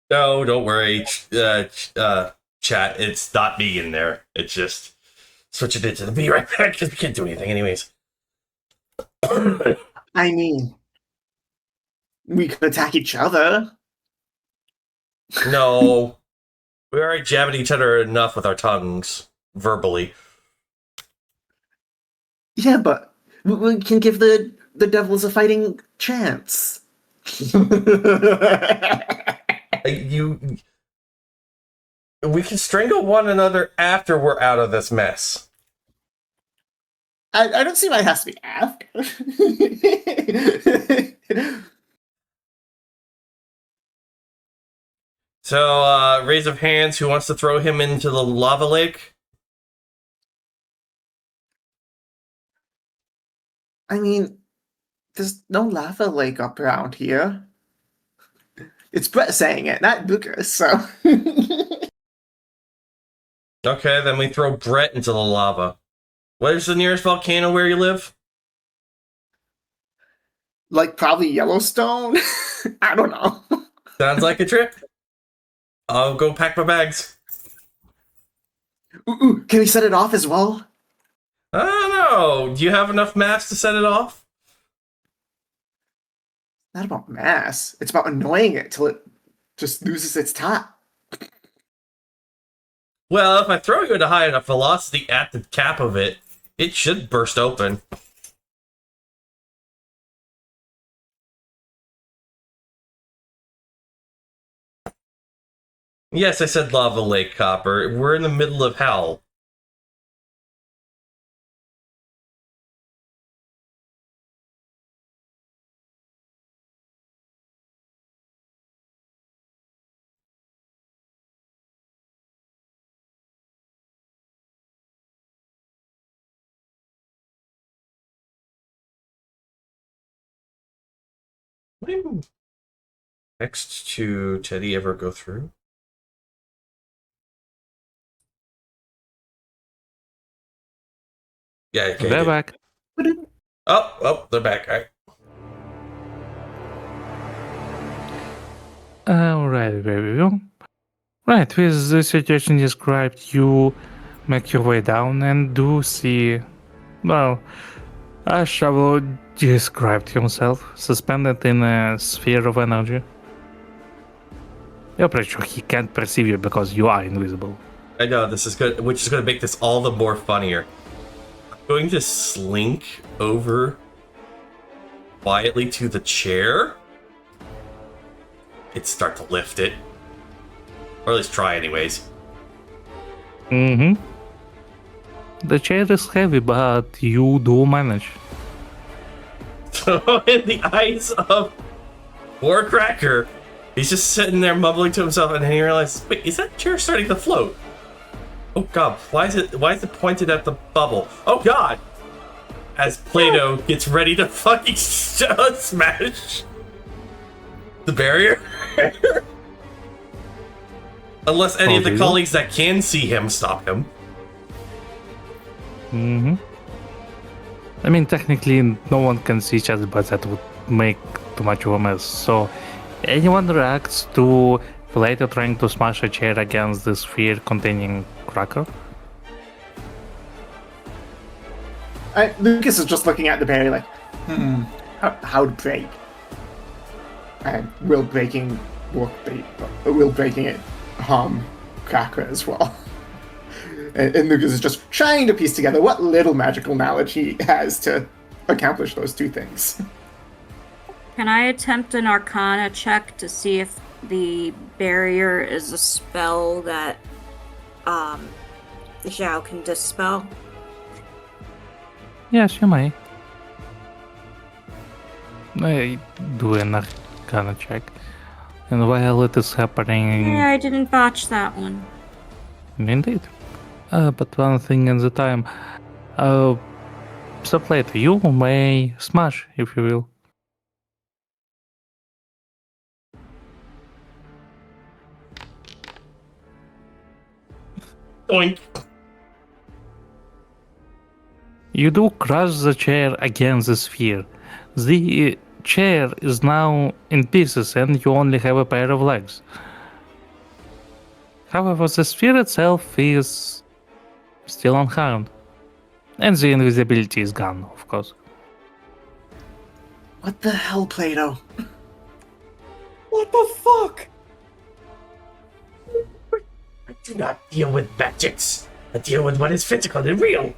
No, don't worry. Chat, it's not me in there. It's just switch it into the be right back because we can't do anything anyways. I mean, we could attack each other. No. We already jabbing each other enough with our tongues, verbally. Yeah, but we can give the devils a fighting chance. We can strangle one another after we're out of this mess. I don't see why it has to be after. So, raise of hands, who wants to throw him into the lava lake? I mean, there's no lava lake up around here. It's Brett saying it, not Lucas, so. Okay, then we throw Brett into the lava. Where's the nearest volcano where you live? Like probably Yellowstone. I don't know. Sounds like a trip. I'll go pack my bags. Ooh, can we set it off as well? I don't know. Do you have enough mass to set it off? Not about mass. It's about annoying it till it just loses its top. Well, if I throw you at a high enough velocity at the cap of it, it should burst open. Yes, I said lava lake, Copper. We're in the middle of hell. What do you mean? Next to Teddy ever go through? Yeah, okay. They're back. Oh, they're back. All right. Alright, very well. Right, with the situation described, you make your way down and do see, well, as Shovel described himself, suspended in a sphere of energy. You're pretty sure he can't perceive you because you are invisible. I know, this is good, which is going to make this all the more funnier. I'm going to slink over quietly to the chair. It's start to lift it. Or at least try anyways. Mm-hmm. The chair is heavy, but you do manage. So in the eyes of poor Cracker, he's just sitting there mumbling to himself, and then he realizes, wait, is that chair starting to float? Oh god, why is it pointed at the bubble? Oh god! As Plato gets ready to fucking smash the barrier. Unless any of the colleagues that can see him stop him. Mm-hmm. I mean, technically, no one can see each other, but that would make too much of a mess. So, anyone reacts to Plato trying to smash a chair against the sphere containing Cracker? Lucas is just looking at the barrier like, how to break? And will breaking it harm Cracker as well? And Lucas is just trying to piece together what little magical knowledge he has to accomplish those two things. Can I attempt an Arcana check to see if the barrier is a spell that Zhao can dispel? Yes, you may. I do an Arcana check. And while it is happening... Yeah, I didn't botch that one. Indeed. But one thing at a time. So Plato, you may smash, if you will. Oink. You do crush the chair against the sphere. The chair is now in pieces and you only have a pair of legs. However, the sphere itself is still unharmed. And the invisibility is gone, of course. What the hell, Plato? What the fuck? I do not deal with magics. I deal with what is physical and real.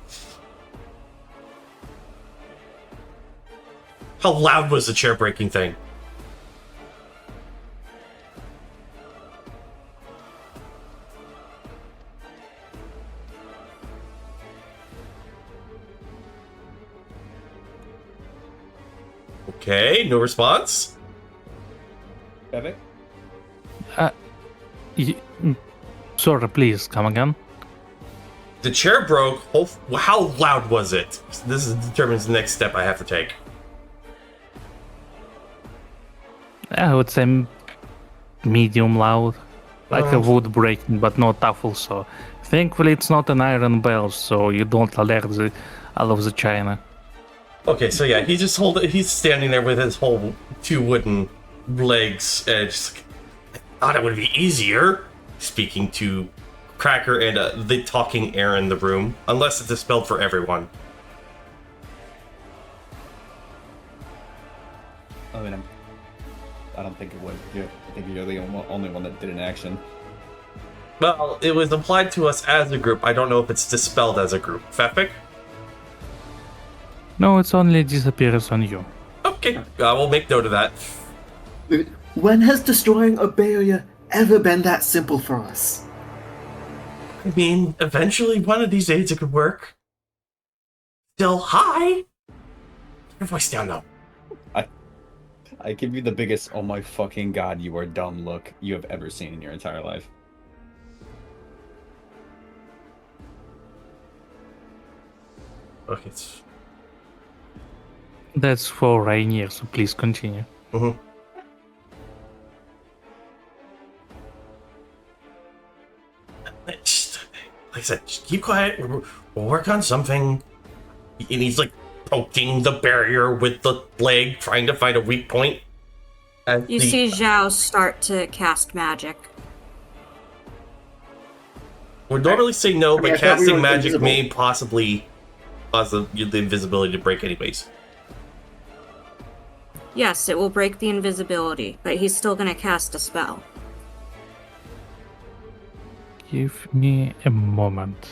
How loud was the chair breaking thing? Okay, no response. Bebe? Sorry, please, come again. The chair broke. How loud was it? This determines the next step I have to take. I would say medium loud. Like a wood breaking, but not awful so. Thankfully, it's not an iron bell, so you don't alert all of the china. Okay, so yeah, he's standing there with his whole 2 wooden legs, and just like, I thought it would be easier. Speaking to Cracker and the talking air in the room, unless it's dispelled for everyone. I mean, I don't think it would. I think you're the only one that did an action. Well, it was applied to us as a group. I don't know if it's dispelled as a group. Fefik? No, it's only disappears on you. Okay, we'll make note of that. When has destroying a barrier ever been that simple for us? I mean, eventually one of these days it could work. Still, hi! Your voice down, though. I give you the biggest, oh my fucking god, you are dumb look you have ever seen in your entire life. Okay, That's for Rainier, so please continue. Mm-hmm. Just, like I said, just keep quiet. We'll work on something. And he's like poking the barrier with the leg, trying to find a weak point. You see Zhao start to cast magic. Would normally say no, I but thought we casting were magic invisible. may possibly cause the invisibility to break anyways. Yes, it will break the invisibility, but he's still gonna cast a spell. Give me a moment.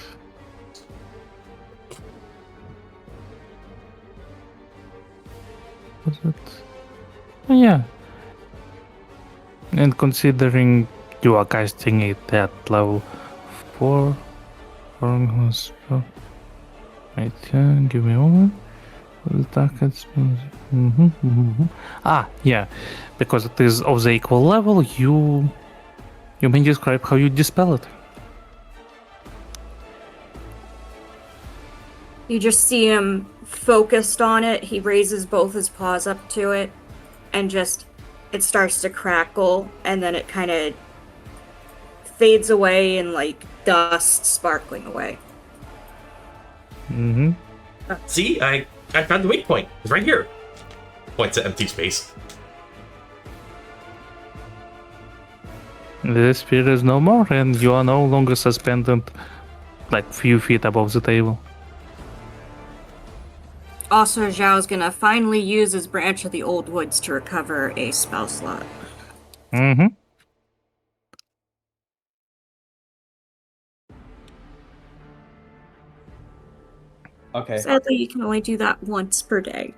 Was it? Oh, yeah. And considering you are casting it at level 4, spell. Right, give me a moment. The target spells. Ah, yeah. Because it is of the equal level, you may describe how you dispel it. You just see him focused on it. He raises both his paws up to it, and just it starts to crackle, and then it kind of fades away in like dust sparkling away. Mm-hmm. See, I found the weak point. It's right here. Points at empty space. The spear is no more, and you are no longer suspended like few feet above the table. Also, Zhao's gonna finally use his Branch of the Old Woods to recover a spell slot. Mm-hmm. Okay. Sadly, you can only do that once per day.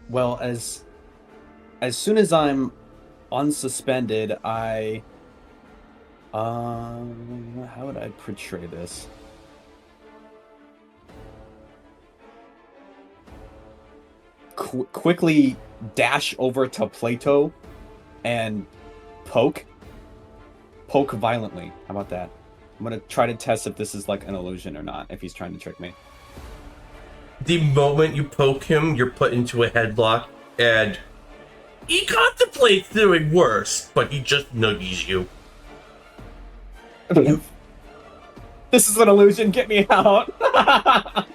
Well, as soon as I'm unsuspended, how would I portray this? Quickly dash over to Plato and poke violently. How about that? I'm gonna try to test if this is like an illusion or not, if he's trying to trick me. The moment you poke him, you're put into a headlock, and he contemplates doing worse, but he just nuggies you. This is an illusion, get me out!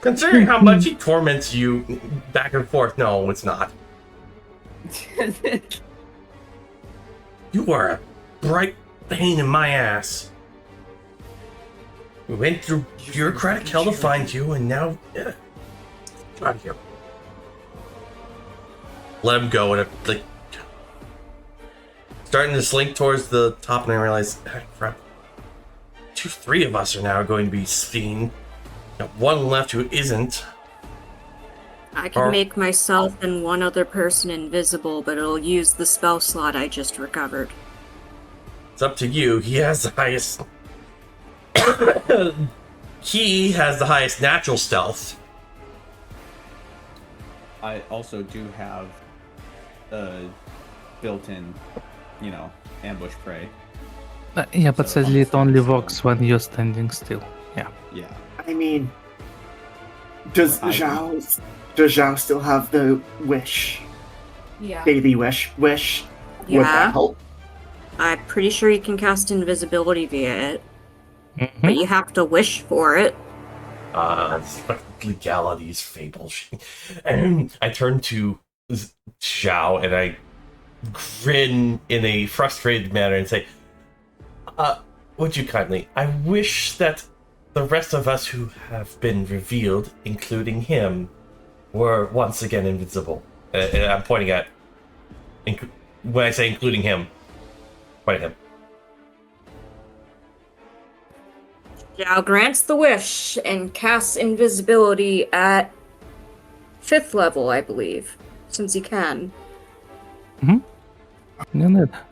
Considering how much he torments you back and forth, no, it's not. You are a bright pain in my ass. We went through bureaucratic hell to find you, and now... get out of here. Let him go, and like... starting to slink towards the top, and I realize, crap. 3 of us are now going to be Fiend. Got one left who isn't. I can make myself and one other person invisible, but it'll use the spell slot I just recovered. It's up to you. He has the highest... he has the highest natural stealth. I also do have built-in, ambush prey. Yeah, but So, sadly it only so- works when you're standing still. Yeah. Yeah. I mean, does Zhao still have the wish? Yeah. Daily wish? Would Yeah. that help? I'm pretty sure you can cast invisibility via it, Mhm. but you have to wish for it. Legalities, fable. And I turn to Xiao and I grin in a frustrated manner and say, would you kindly, I wish that the rest of us who have been revealed, including him, were once again invisible. And I'm pointing at, when I say including him, point at him. Zhao grants the wish and casts invisibility at 5th level, I believe, since he can. In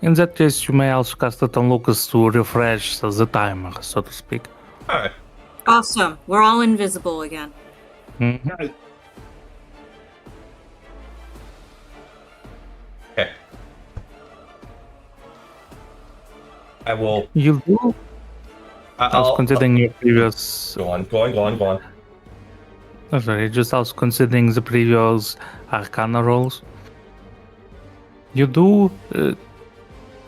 that case, you may also cast it on Lucas to refresh the timer, so to speak. Alright. Awesome. We're all invisible again. Mhm. Okay. I will. You do? I was considering your previous. Go on. Oh, sorry, just I was considering the previous Arcana rolls. You do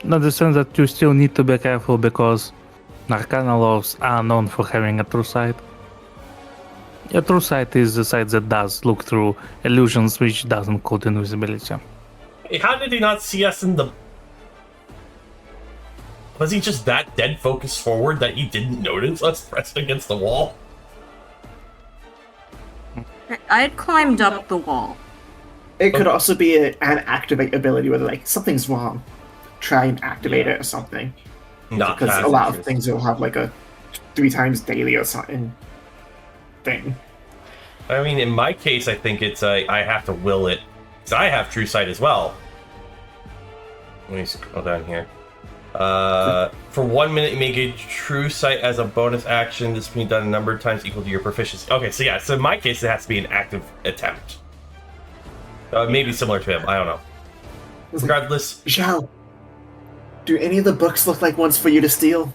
understand that you still need to be careful because Arcana rolls are known for having a true sight. A true sight is the sight that does look through illusions which doesn't code invisibility. Hey, how did he not see us in the... Was he just that dead focused forward that he didn't notice us pressed against the wall? I had climbed up the wall. It could also be an activate ability where like something's wrong. Try and activate it or something. Not Because that a lot of interesting. things will have like a 3 times daily or something thing. I mean, in my case, I think it's I have to will it. Because I have true sight as well. Let me scroll down here. For 1 minute, make a true sight as a bonus action. This can be done a number of times equal to your proficiency. Okay, so yeah, so in my case, it has to be an active attempt. Maybe similar to him, I don't know. Regardless, Zhao, do any of the books look like ones for you to steal?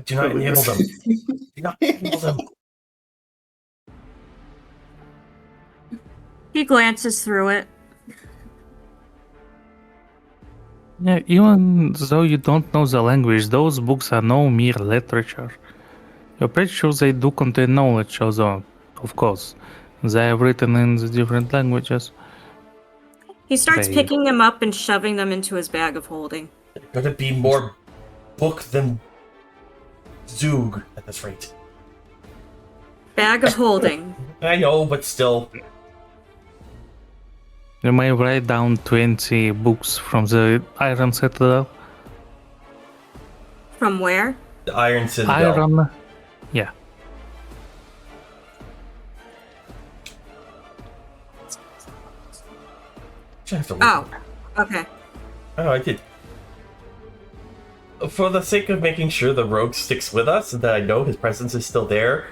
do not enable them. Do not enable them. He glances through it. Yeah, even though you don't know the language, those books are no mere literature. You're pretty sure they do contain knowledge, although, of course, they are written in the different languages. He starts They- picking them up and shoving them into his bag of holding. Gonna be more book than Zug at this rate. Bag of holding. I know, but still. You may write down 20 books from the Iron Citadel. From where? The Iron Citadel. Iron. Yeah. I have to look. Oh, okay. Oh, I did. For the sake of making sure the rogue sticks with us and that I know his presence is still there,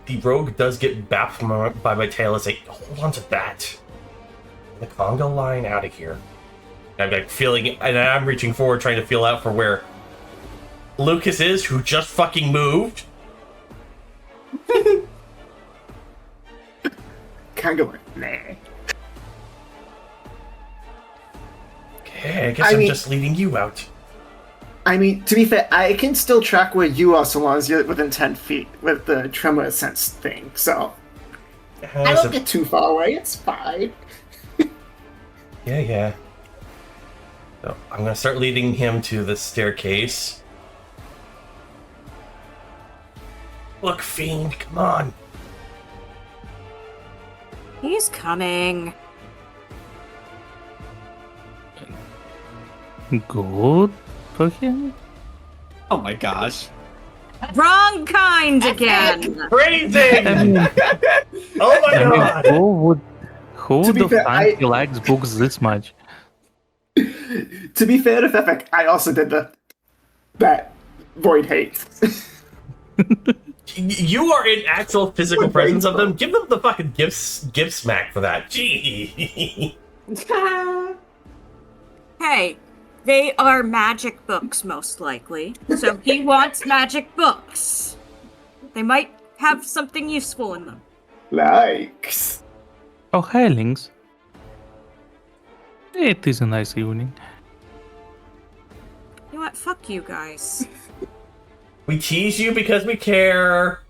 the rogue does get bapped by my tail and say, hold on to that. The Congo line out of here. I'm like feeling, and I'm reaching forward trying to feel out for where Lucas is, who just fucking moved. Can't go like, nah. Okay, I guess I'm mean- just leading you out. I mean, to be fair, I can still track where you are so long as you're within 10 feet with the tremor sense thing, so I don't get too far away, it's fine. Yeah. So I'm gonna start leading him to the staircase. Look, Fiend, come on. He's coming. Good for him. Oh my gosh. Wrong kind again. Freezing! I mean, Oh my I mean, god! who To be would fair, find he likes books this much? To be fair to Fefek, I also did that Void Hate. You are in actual physical presence of them. Give them the fucking gift smack for that. Gee. Hey, they are magic books, most likely. So he wants magic books. They might have something useful in them. Likes. Oh, hailings. It is a nice evening. You know what? Fuck you guys. We tease you because we care.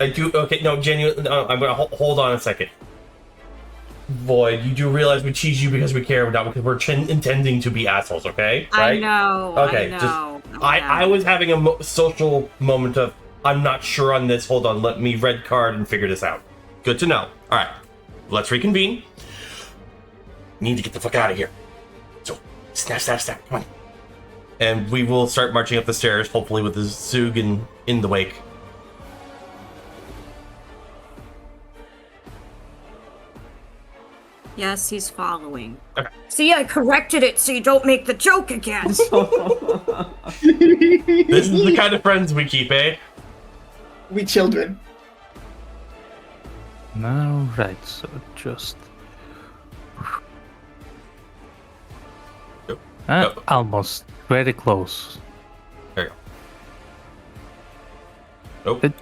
I do. Okay, no, genuine. No, I'm gonna hold on a second. Void, you do realize we tease you because we care, not because we're intending to be assholes, okay? Right? I know. Okay, I just know. I was having a social moment of I'm not sure on this. Hold on, let me red card and figure this out. Good to know. All right, let's reconvene. Need to get the fuck out of here. So snap, snap, snap. Come on. And we will start marching up the stairs, hopefully with the Zug in the wake. Yes, he's following. Okay. See, I corrected it so you don't make the joke again. This is the kind of friends we keep, eh? We children. No, right, so just... Nope. Nope. Almost. Very close. There you go. Nope.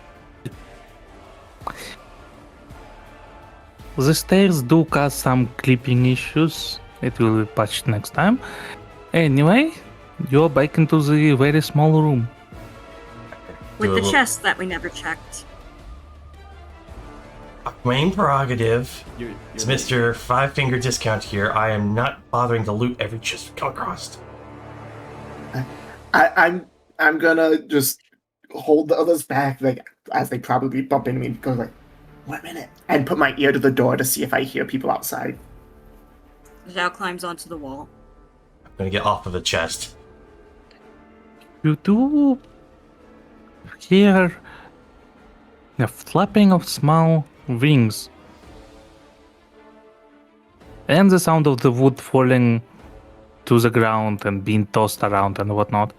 The stairs do cause some clipping issues. It will be patched next time. Anyway, you're back into the very small room. With Do a the little- chest that we never checked. Main prerogative. You're It's Mr. Five-Finger Discount here. I am not bothering to loot every chest we come across. I'm gonna just hold the others back, like as they probably bump into me, and go like, "1 minute," and put my ear to the door to see if I hear people outside. Zhao climbs onto the wall. I'm gonna get off of the chest. You do hear the flapping of small wings and the sound of the wood falling to the ground and being tossed around and whatnot.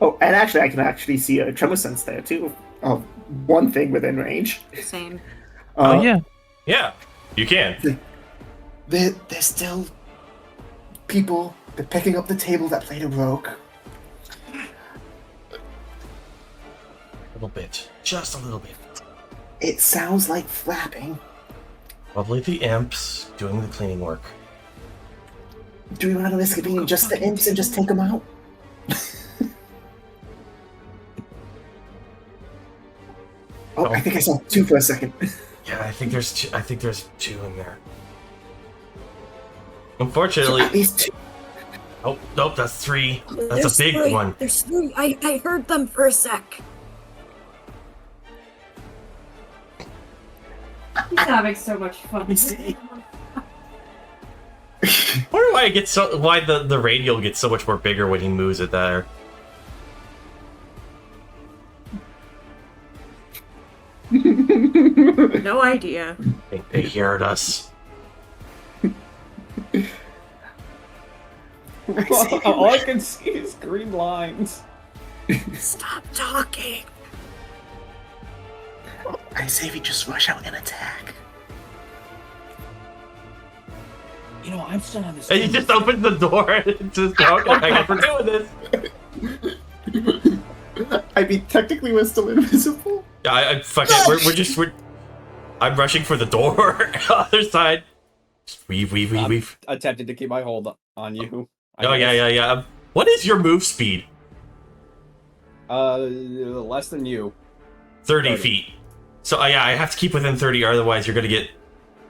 Oh, and actually, I can actually see a tremor sense there too. Of one thing within range. Same. Oh yeah, Yeah, you can. There's still people. They're picking up the table that Plato broke. A little bit. Just a little bit. It sounds like flapping. Probably the imps doing the cleaning work. Do we want to risk it being just the imps and just take them out? Oh, I think I saw 2 for a second. Yeah, I think there's two in there. So Unfortunately, at least 2. oh nope, that's 3. That's There's a big 3. one. There's 3. I heard them for a sec. He's having so much fun. See. I wonder why it gets so why the radial gets so much more bigger when he moves it there. No idea. I think they heard us. All I can see is green lines. Stop talking. I say we just rush out and attack. You know, I'm still on this. And he just opens the door and just okay, I guess we're doing this. I mean, technically we're still invisible. Yeah, I fuck it. We're I'm rushing for the door. Other side. Weave. Attempted to keep my hold on you. Oh yeah. What is your move speed? Less than you. 30 feet. So yeah, I have to keep within 30, or otherwise you're gonna get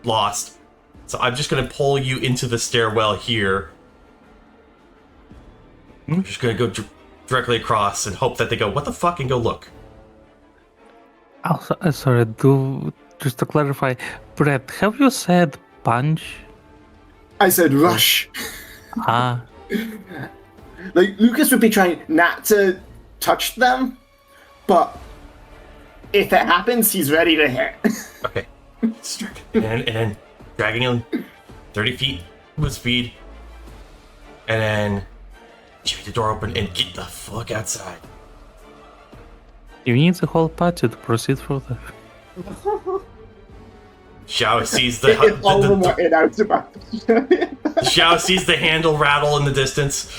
lost. So I'm just gonna pull you into the stairwell here. I'm just gonna go directly across and hope that they go, "What the fuck?" and go look. also, sorry, just to clarify, Brett, have you said punch? I said rush. Ah, Like, Lucas would be trying not to touch them, but if it happens, he's ready to hit. Okay. And then dragging him 30 feet with speed. And then keep the door open and get the fuck outside. you need the whole party to proceed further. Xiao sees the, If all of them were in, I was about to Xiao sees the handle rattle in the distance.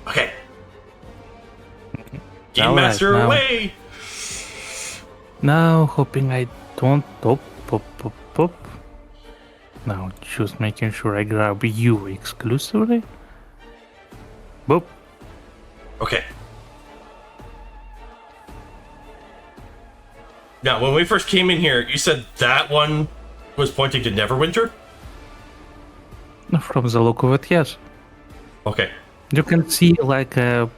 Okay. Game Alright, Master now- away! Now, hoping I don't pop. Now, just making sure I grab you exclusively. Boop. Okay. Now, when we first came in here, you said that one was pointing to Neverwinter? From the look of it, yes. Okay. You can see like a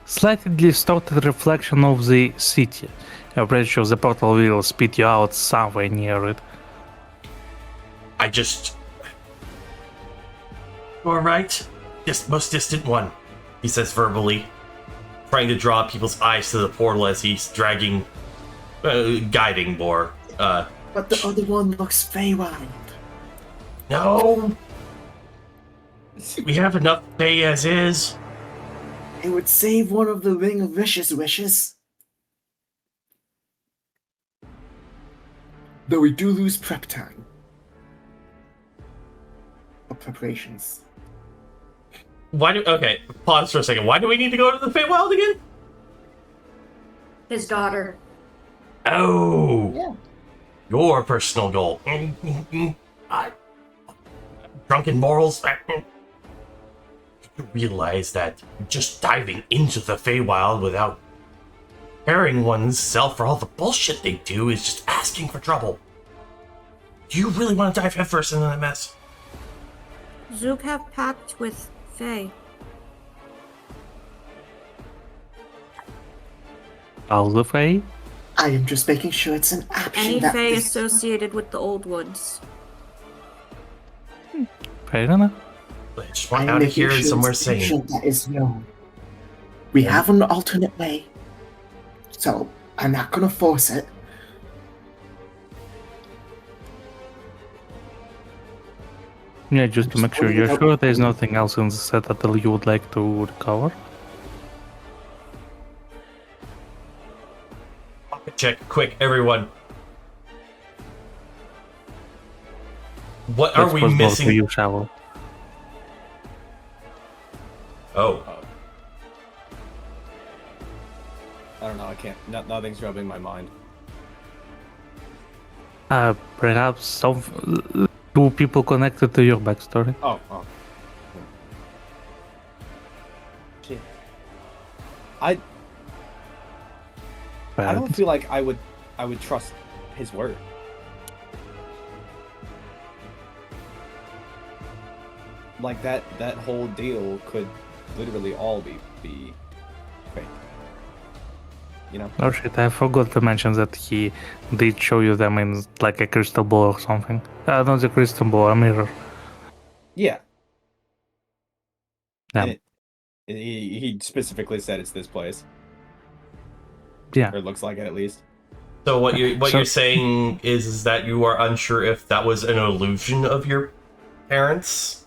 slightly distorted reflection of the city. I'm pretty sure the portal will spit you out somewhere near it. I just... Alright. This most distant one, he says verbally, trying to draw people's eyes to the portal as he's dragging... guiding more. But the other one looks Feywild. No! We have enough pay as is. It would save one of the Ring of Vicious wishes. Though we do lose prep time. Or preparations. Why do... Okay, pause for a second. Why do we need to go to the Feywild again? His daughter. Oh! Yeah. Your personal goal. Drunken morals. You realize that just diving into the Feywild without preparing oneself for all the bullshit they do is just asking for trouble. Do you really want to dive headfirst into that mess? Zook have pact with Faye. All the way? I am just making sure it's an option Any that Fae is- associated with the Old Woods. Fair enough. I just I want am out of making here sure somewhere it's an sane. option that is known. We have an alternate way. So, I'm not gonna force it. Yeah, just to Just make sure pulling you're it up. sure there's nothing else in the set that you would like to recover. Check, quick, everyone. What are That we was both missing? for you, Shovel. Oh, I don't know. I can't. Nothing's rubbing my mind. Perhaps some two people connected to your backstory. Oh. Shit. I Bad. don't feel like I would trust his word. Like that whole deal could literally all be fake. You know? Oh shit, I forgot to mention that he did show you them in like a crystal ball or something. Not a crystal ball, a mirror. Yeah. Yeah. And he specifically said it's this place. Yeah. Or it looks like it at least. so what So- you're saying is that you are unsure if that was an illusion of your parents?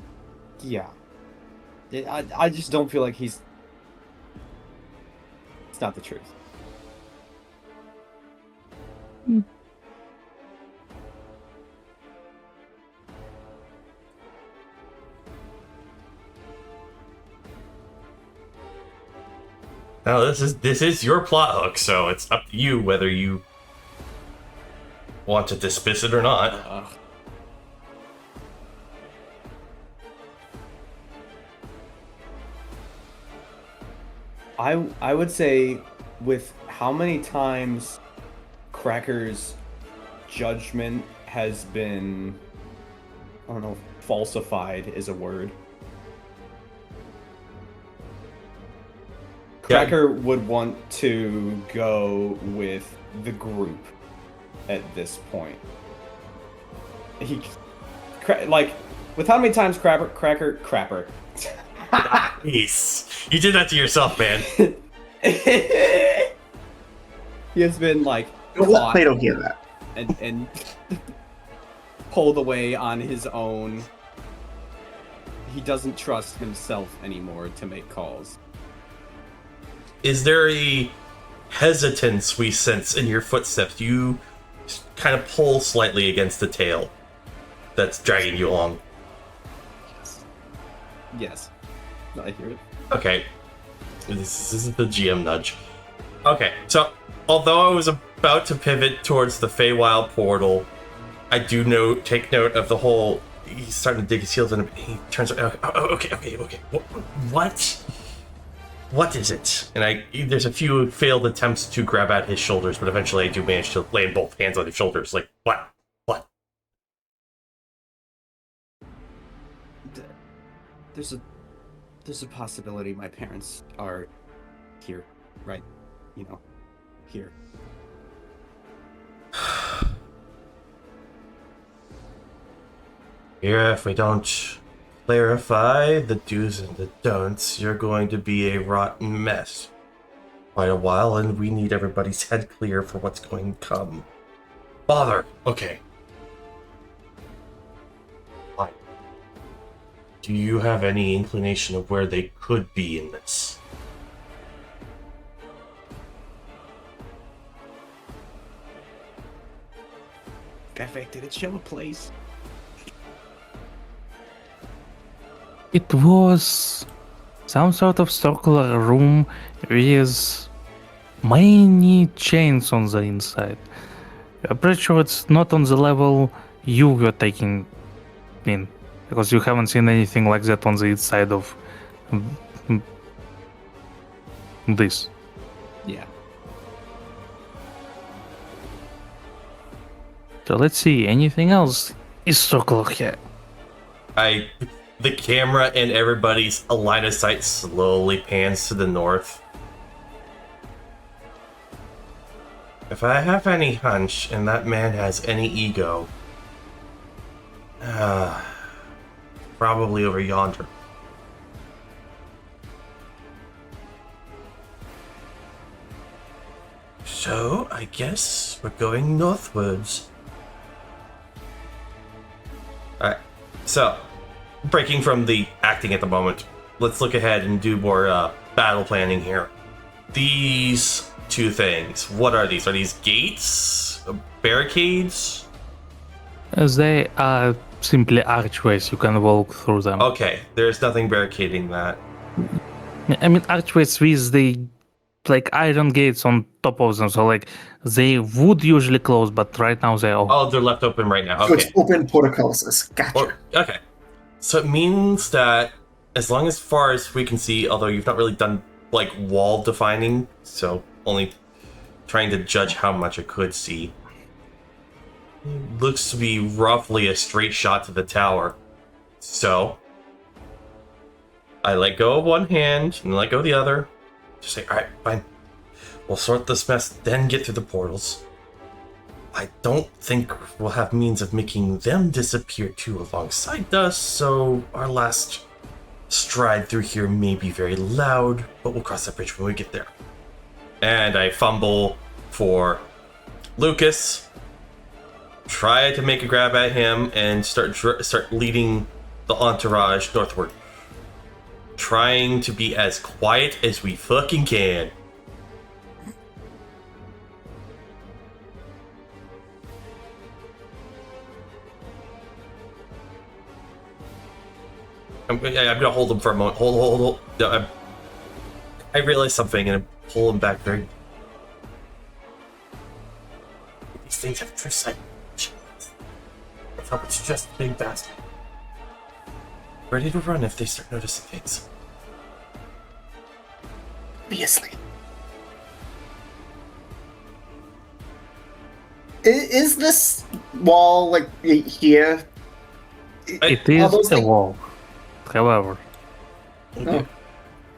Yeah. I just don't feel like it's not the truth. Now this is your plot hook, so it's up to you whether you want to dismiss it or not. I would say with how many times Cracker's judgment has been, I don't know if falsified is a word. Yeah. Cracker would want to go with the group at this point. Like, with how many times Crapper. Nice. You did that to yourself, man. He has been like Don't let caught Plato hear that. and pulled away on his own. He doesn't trust himself anymore to make calls. Is there a hesitance we sense in your footsteps? You kind of pull slightly against the tail that's dragging you along. Yes. I hear it. Okay. This is the GM nudge. Okay, so although I was about to pivot towards the Feywild portal, I do take note of the whole. He's starting to dig his heels in, and he turns. Okay. What? What is it? And there's a few failed attempts to grab at his shoulders, but eventually I do manage to land both hands on his shoulders. Like, what? What? There's a possibility my parents are here, right? You know, here. Here, if we don't clarify the do's and the don'ts, you're going to be a rotten mess. Quite a while, and we need everybody's head clear for what's going to come. Bother. Okay. Fine. Do you have any inclination of where they could be in this? Perfect. Did it show a place? It was some sort of circular room with many chains on the inside. I'm pretty sure it's not on the level you were taking in, because you haven't seen anything like that on the inside of this. Yeah. So let's see, anything else is circular here. The camera and everybody's line of sight slowly pans to the north. If I have any hunch and that man has any ego, probably over yonder. So, I guess we're going northwards. Alright, so, breaking from the acting at the moment, let's look ahead and do more battle planning here. These two things, what are these? Are these gates? Barricades? They are simply archways, you can walk through them. Okay, there's nothing barricading that. I mean, archways with the like iron gates on top of them, so like they would usually close, but right now they are. Oh, they're left open right now. So Okay. it's open portcullises. Gotcha. Okay. So it means that as long as far as we can see, although you've not really done like wall defining, so only trying to judge how much I could see. Looks to be roughly a straight shot to the tower. So I let go of one hand and let go of the other. Just say, alright, fine. We'll sort this mess, then get through the portals. I don't think we'll have means of making them disappear too alongside us, so our last stride through here may be very loud, but we'll cross that bridge when we get there. And I fumble for Lucas, try to make a grab at him, and start leading the entourage northward. Trying to be as quiet as we fucking can. I'm gonna hold him for a moment. Hold. No, I realized something and I pull him back very. These things have true sight. That's how it's just being fast. Ready to run if they start noticing things. Obviously. Is this wall like here? It Are is those a things- wall, however. Oh.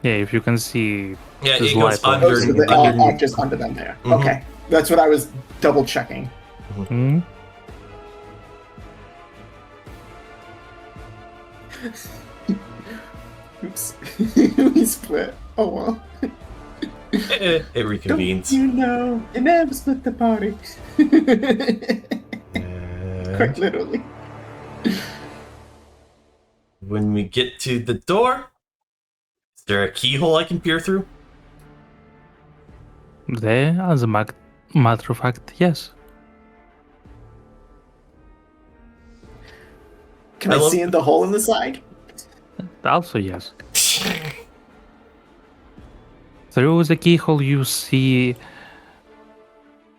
Yeah, if you can see. Yeah, there's it goes light on Oh, so they underneath. are just under them there. Mhm. Okay. That's what I was double checking. Hmm? Oops. We split. Oh well. It reconvenes. Don't you know? You never split the party. Quite literally. When we get to the door, is there a keyhole I can peer through? There, as a matter of fact, yes. Can I I love- see in the hole in the side? Also, yes. Through the keyhole, you see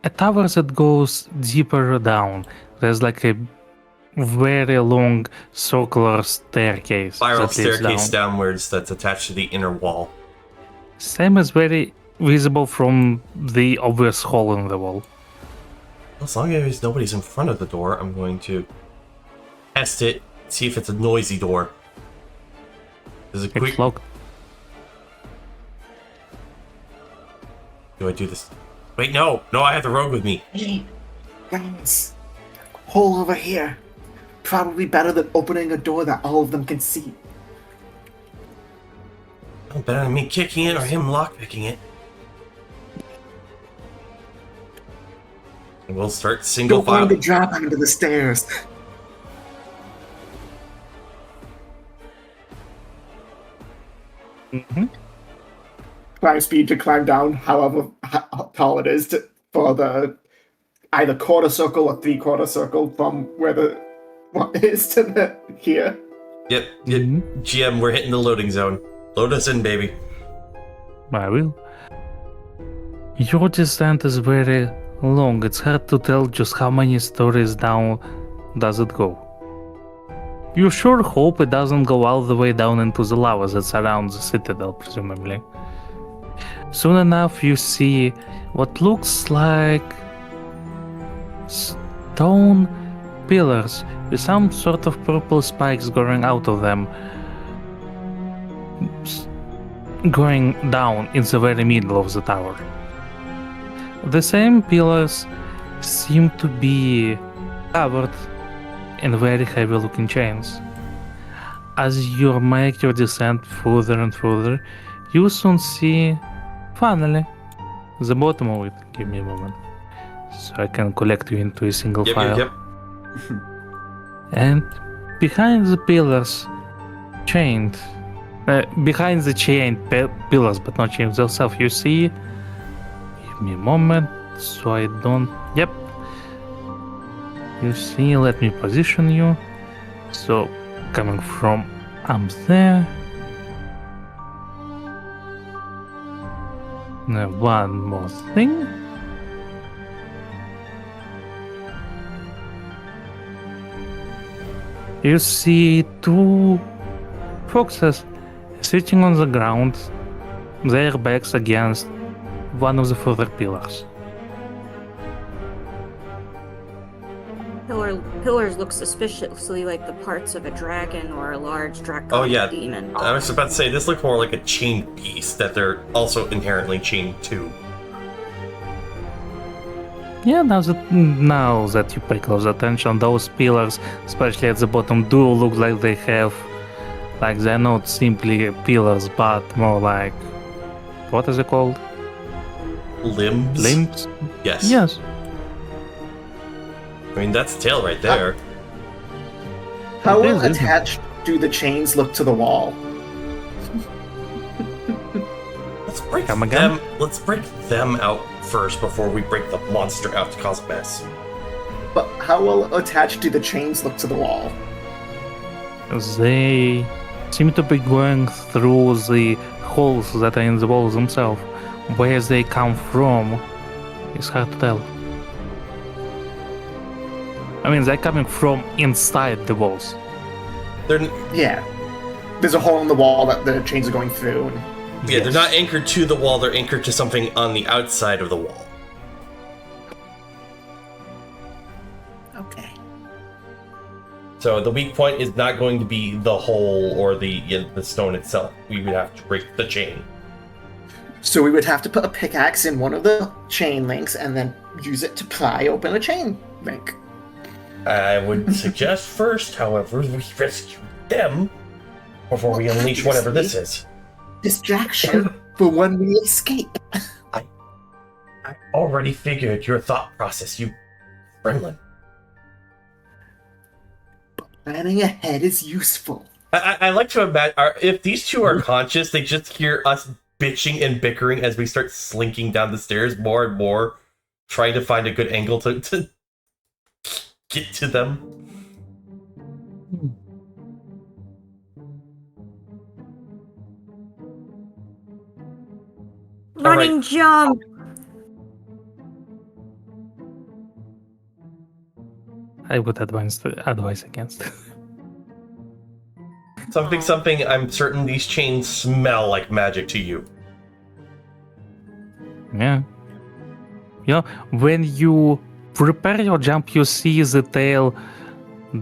a tower that goes deeper down. There's like a very long circular staircase Spiral that leads staircase down. downwards that's attached to the inner wall. Same is very visible from the obvious hole in the wall. As long as nobody's in front of the door, I'm going to test it, see if it's a noisy door. Is it quick? It's locked. Do I do this? Wait, no! No, I have the rogue with me. Hey, guys, hole over here. Probably better than opening a door that all of them can see. Oh, better than me kicking it or him lockpicking it. And we'll start single Don't find file. the drop under the stairs. Mm-hmm. Climb speed to climb down, however how tall it is, for the either quarter circle or 3/4 circle from where the what is to the here. Yep, Mhm. GM, we're hitting the loading zone. Load us in, baby. I will. Your descent is very long. It's hard to tell just how many stories down does it go. You sure hope it doesn't go all the way down into the lava that surrounds the citadel, presumably. Soon enough, you see what looks like stone pillars with some sort of purple spikes growing out of them, going down in the very middle of the tower. The same pillars seem to be covered in very heavy looking chains. As you make your descent further and further, you soon see, finally, the bottom of it. Give me a moment, so I can collect you into a single file. Yep. And behind the pillars, chained, behind the chained pillars, but not chained themselves, you see. Give me a moment, so I don't. Yep. You see, let me position you. So, coming from up there. Now, one more thing. You see two foxes sitting on the ground, their backs against one of the further pillars. Pillars look suspiciously like the parts of a dragon or a large draconic Oh, yeah. demon. I was about to say, this looked more like a chained beast that they're also inherently chained to. Yeah, now that you pay close attention, those pillars, especially at the bottom, do look like they have, like they're not simply pillars, but more like, what is it called? Limbs? Limbs? Yes. Yes. I mean, that's tail right there. How It is, isn't it? attached do the chains look to the wall? Let's break Come again? them. Let's break them out first before we break the monster out to cause a mess. But how well attached do the chains look to the wall? They seem to be going through the holes that are in the walls themselves. Where they come from, it's hard to tell. I mean, they're coming from inside the walls. They're Yeah. There's a hole in the wall that the chains are going through. And yeah, they're not anchored to the wall. They're anchored to something on the outside of the wall. okay. So the weak point is not going to be the hole or the stone itself. We would have to break the chain. So we would have to put a pickaxe in one of the chain links and then use it to pry open a chain link. I would suggest first, however, we rescue them before we unleash whatever this is. Distraction for when we escape. I already figured your thought process, you gremlin. Planning ahead is useful. I like to imagine if these two are conscious, they just hear us bitching and bickering as we start slinking down the stairs more and more, trying to find a good angle to get to them. Running jump! I would advise against. Something, I'm certain these chains smell like magic to you. Yeah. You know, when you prepare your jump, you see the tail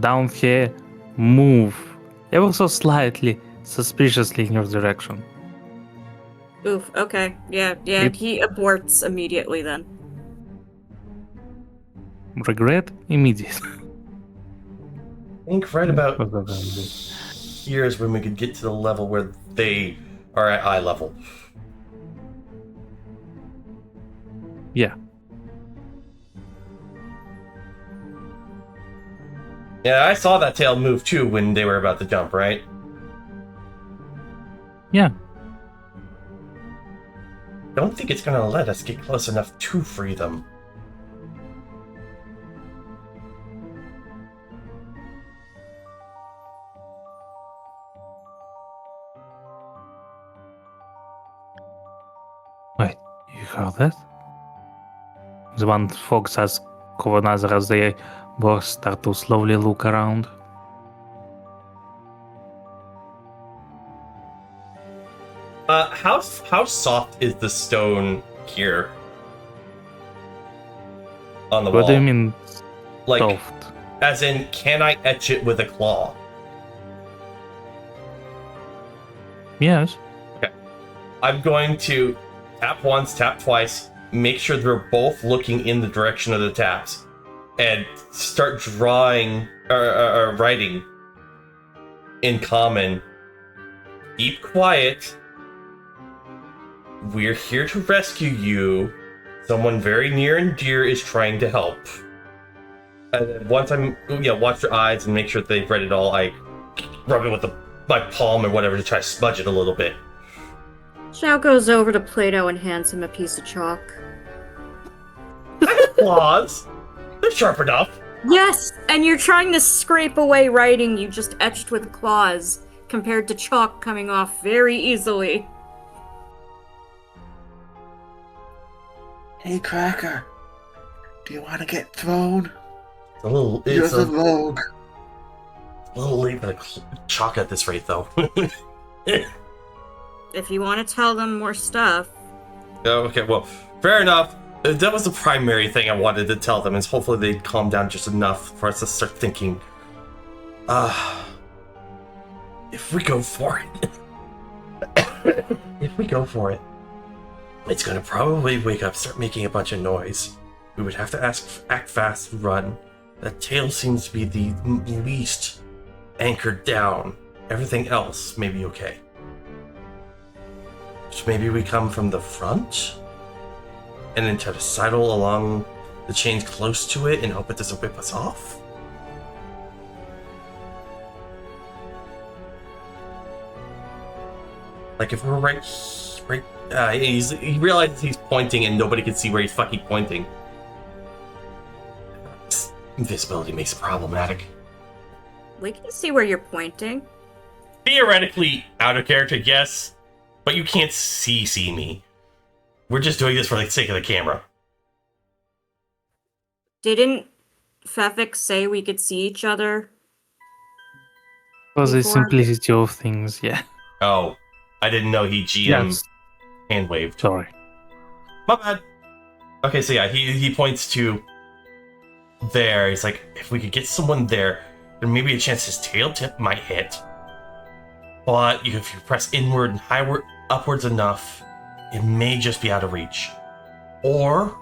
down here move ever so slightly, suspiciously in your direction. Oof, okay. Yeah, he aborts immediately then. Regret immediate. I think right about here is when we could get to the level where they are at eye level. Yeah. Yeah, I saw that tail move too when they were about to jump, right? Yeah. Don't think it's gonna let us get close enough to free them. Wait, you heard that? The one fox asks of another as they both start to slowly look around. How soft is the stone here on the wall? What do you mean Like, soft? as in, can I etch it with a claw? Yes. I'm going to tap once, tap twice, make sure they're both looking in the direction of the taps, and start drawing or writing in common. Keep quiet. We're here to rescue you. Someone very near and dear is trying to help. And then once I'm, watch their eyes and make sure that they've read it all, I rub it with my palm or whatever to try to smudge it a little bit. Xiao goes over to Plato and hands him a piece of chalk. Claws. They're sharp enough. Yes, and you're trying to scrape away writing you just etched with claws, compared to chalk coming off very easily. Hey, Cracker. Do you want to get thrown? It's a little. You're It's the a rogue. little late for the chalk at this rate, though. If you want to tell them more stuff. Oh, okay, well, fair enough. That was the primary thing I wanted to tell them, is hopefully they'd calm down just enough for us to start thinking, if we go for it, it's gonna probably wake up, start making a bunch of noise. We would have to act fast, run. That tail seems to be the least anchored down. Everything else may be okay. So maybe we come from the front? And then try to sidle along the chains close to it and hope it doesn't whip us off? Like if we're he realizes he's pointing and nobody can see where he's fucking pointing. Invisibility makes it problematic. We can see where you're pointing. Theoretically, out of character, yes, but you can't see me. We're just doing this for the sake of the camera. Didn't Fefik say we could see each other? For the Before? simplicity of things, yeah. Oh, I didn't know he GM Yes. hand waved. Sorry. My bad. Okay, so yeah, he points to there. He's like, if we could get someone there, there may be a chance his tail tip might hit. But if you press inward and upwards enough, it may just be out of reach. Or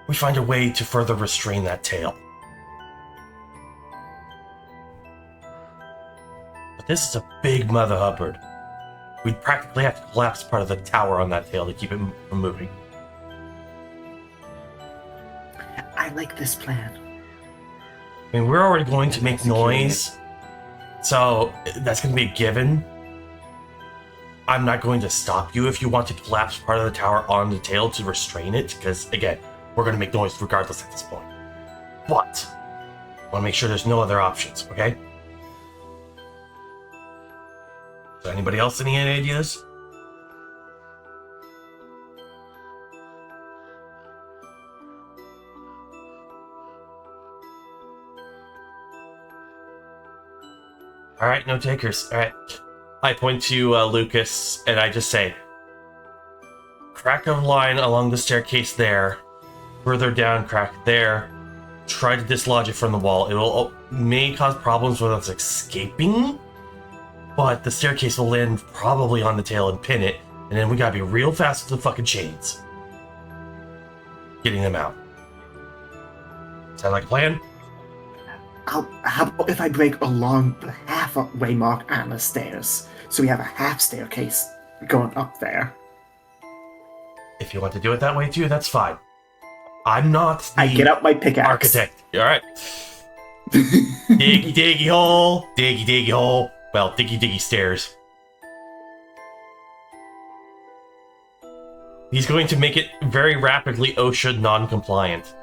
we find a way to further restrain that tail. But this is a big mother hubbard. We'd practically have to collapse part of the tower on that tail to keep it from moving. I like this plan. I mean, we're already going to make noise, so that's going to be a given. I'm not going to stop you if you want to collapse part of the tower on the tail to restrain it, because, again, we're going to make noise regardless at this point. But, I want to make sure there's no other options, okay? So anybody else any ideas? Alright, no takers. Alright. I point to Lucas and I just say, crack a line along the staircase there. Further down, crack there. Try to dislodge it from the wall. May cause problems with us escaping, but the staircase will land probably on the tail and pin it, and then we gotta be real fast with the fucking chains. Getting them out. Sound like a plan? How about if I break along the halfway mark on the stairs, so we have a half staircase going up there? If you want to do it that way too, that's fine. I'm not the I get out my pickaxe. architect. Alright. Diggy diggy hole. Diggy diggy hole. Well, diggy diggy stairs. He's going to make it very rapidly OSHA non-compliant.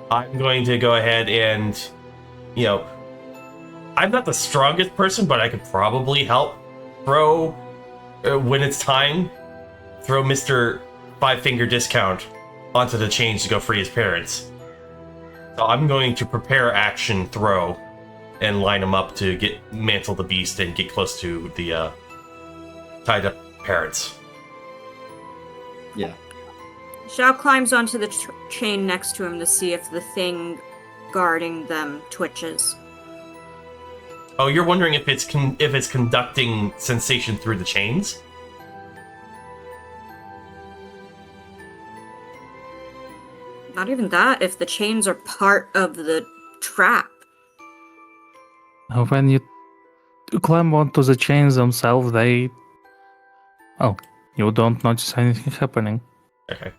I'm going to go ahead and, I'm not the strongest person, but I could probably help throw, when it's time, throw Mr. Five Finger Discount onto the chains to go free his parents. So I'm going to prepare action throw and line him up to mantle the beast and get close to the tied up parents. Yeah. Zhao climbs onto the chain next to him to see if the thing guarding them twitches. Oh, you're wondering if it's conducting sensation through the chains? Not even that, if the chains are part of the trap. When you climb onto the chains themselves, you don't notice anything happening. Okay.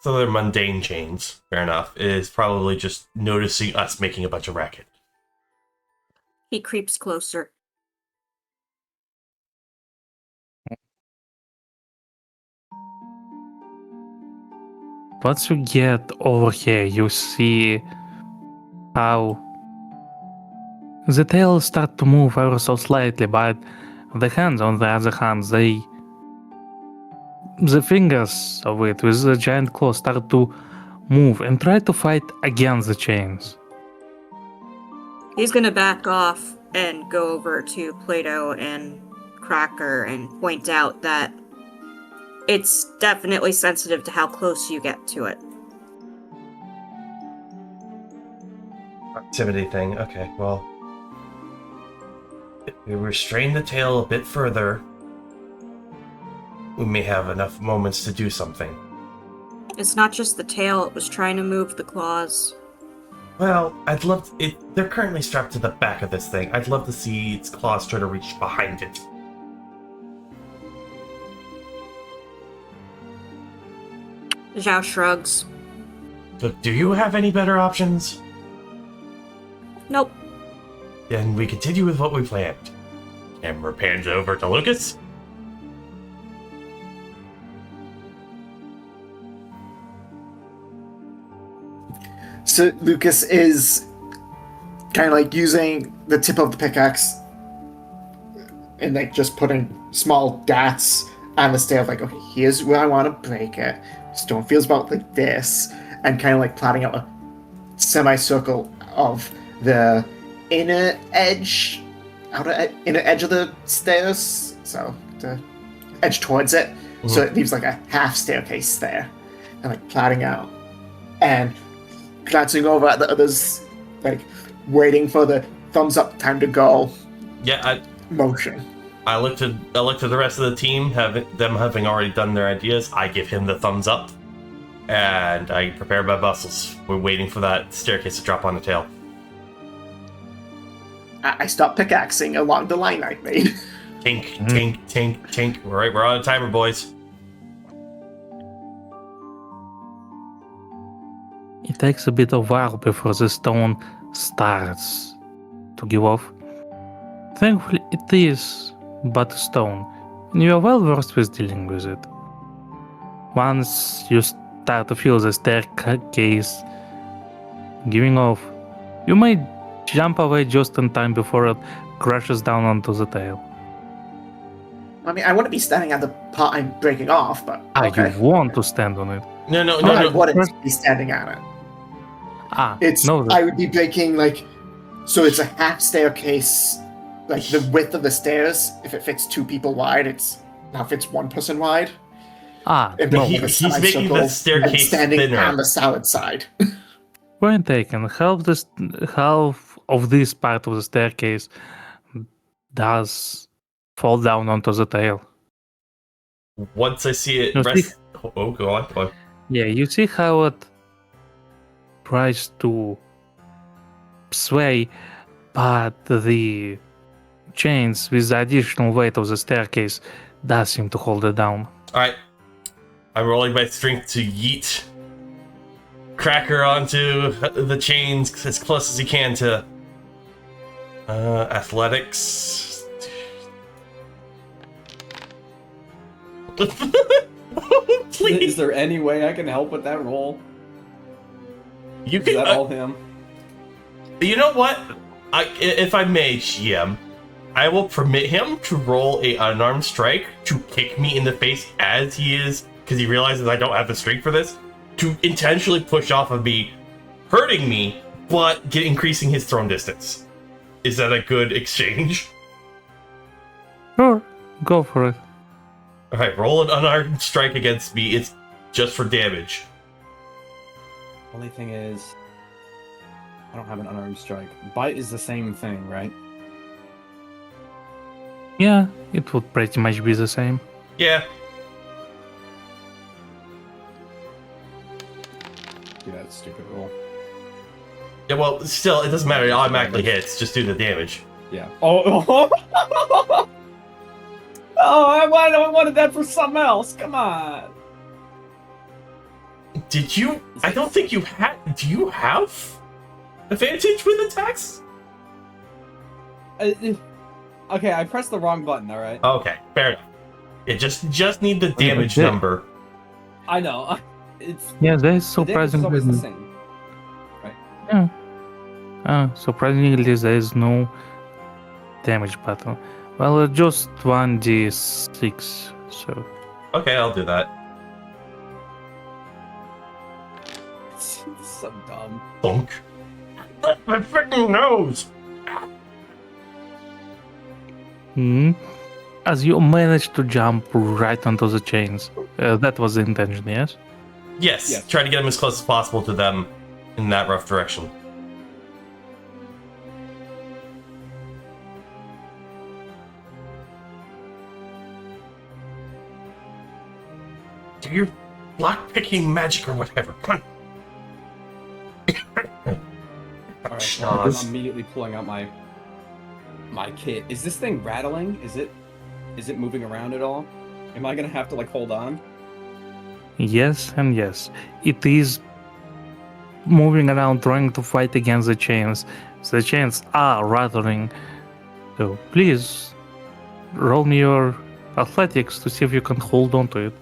So they're mundane chains, fair enough. It is probably just noticing us making a bunch of racket. He creeps closer. Once you get over here, you see how the tail start to move ever so slightly, but the hands, on the other hand, the fingers of it with the giant claws start to move and try to fight against the chains. He's gonna back off and go over to Plato and Cracker and point out that it's definitely sensitive to how close you get to it. Proximity thing. Okay, well. If we restrain the tail a bit further, we may have enough moments to do something. It's not just the tail, it was trying to move the claws. Well, I'd love they're currently strapped to the back of this thing. I'd love to see its claws try to reach behind it. Zhao shrugs. So, do you have any better options? Nope. Then we continue with what we planned. Camera pans over to Lucas. So Lucas is kind of like using the tip of the pickaxe and like just putting small dots on the stair, like, okay, here's where I want to break it. Stone feels about like this, and kind of like plotting out a semicircle of the inner edge of the stairs, so the edge towards it. Mm-hmm. So it leaves like a half staircase there, and like plotting out, and glancing over at the others, like waiting for the thumbs up, time to go. Yeah, motion. I look to the rest of the team, having already done their ideas. I give him the thumbs up, and I prepare my muscles. We're waiting for that staircase to drop on the tail. I stop pickaxing along the line I made. Tink, tink, tink, tink. We're on a timer, boys. It takes a bit of while before the stone starts to give off. Thankfully, it is but a stone, and you are well versed with dealing with it. Once you start to feel the staircase giving off, you may jump away just in time before it crashes down onto the tail. I mean, I wouldn't be standing at the part I'm breaking off, but okay. You want to stand on it. No. I wouldn't be standing on it. I would be breaking, like, so it's a half staircase like the width of the stairs. If it fits 2 people wide, it's now fits 1 person wide. And No. with a He's side making the circle and staircase standing thinner. on the solid side. Point taken. Half of this part of the staircase does fall down onto the tail. Once I see it No, rest. Oh, go on. Go on. Yeah, you see how it tries to sway, but the chains with the additional weight of the staircase does seem to hold it down. Alright. I'm rolling my strength to yeet Cracker onto the chains as close as he can to athletics. Please. Is there any way I can help with that roll? You Is can. that all him? You know what? If I may, GM, I will permit him to roll a unarmed strike to kick me in the face as he is, because he realizes I don't have the strength for this, to intentionally push off of me, hurting me, but increasing his thrown distance. Is that a good exchange? Sure, go for it. Alright, roll an unarmed strike against me. It's just for damage. Only thing is, I don't have an unarmed strike. Bite is the same thing, right? Yeah, it would pretty much be the same. Yeah. Do that stupid roll. Yeah, well, still, it doesn't matter. It automatically hits. Just do the damage. Yeah. Oh, I wanted that for something else. Come on. Did you? I don't think you had. Do you have advantage with attacks? Okay, I pressed the wrong button. All right. Okay, fair enough. It just need the damage yeah. number. I know. It's Yeah, that is the damage is always surprisingly. the same. Yeah. Surprisingly, there is no damage button. Well, just 1d6, so. Okay, I'll do that. It's so dumb. Bonk. My freaking nose. As you manage to jump right onto the chains. That was the intention, yes? Yes, try to get him as close as possible to them in that rough direction. Do your lockpicking magic or whatever. Come on. All right, Schnoz. I'm immediately pulling out my kit. Is this thing rattling? Is it moving around at all? Am I gonna have to like hold on? Yes and yes. It is moving around trying to fight against the chains. The chains are rattling. So please roll me your athletics to see if you can hold on to it.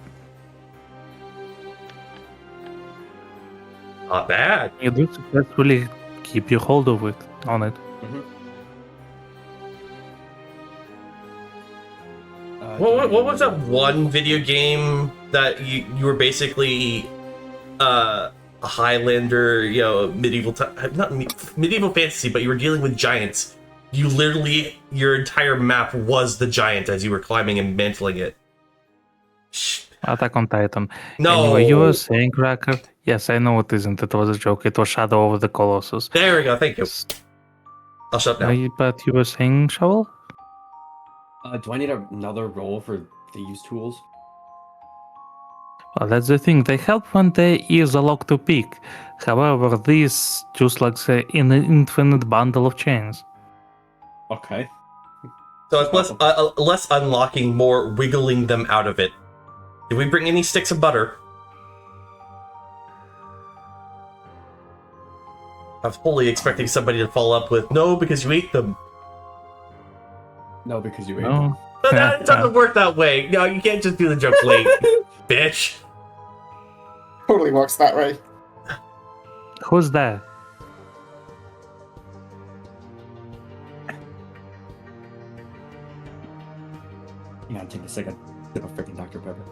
Not bad. You do successfully keep your hold of it on it. What was that one video game that you were basically a Highlander, you know, medieval fantasy, but you were dealing with giants. You literally, your entire map was the giant as you were climbing and mantling it. Attack on Titan. No. Anyway, you were saying, Cracker? Yes, I know it isn't. It was a joke. It was Shadow over the Colossus. There we go. Thank you. I'll shut up now. But you were saying, Shovel? Do I need another roll for these tools? Well, that's the thing. They help when there is a lock to pick. However, this just like in an infinite bundle of chains. Okay. So it's less unlocking, more wiggling them out of it. Did we bring any sticks of butter? I was fully expecting somebody to follow up with, no, because you ate them. No, because you ate them. No. But that doesn't work that way. No, you can't just do the joke late, bitch. Totally works that way. Who's that? You gotta take a second sip of freaking Dr. Pepper.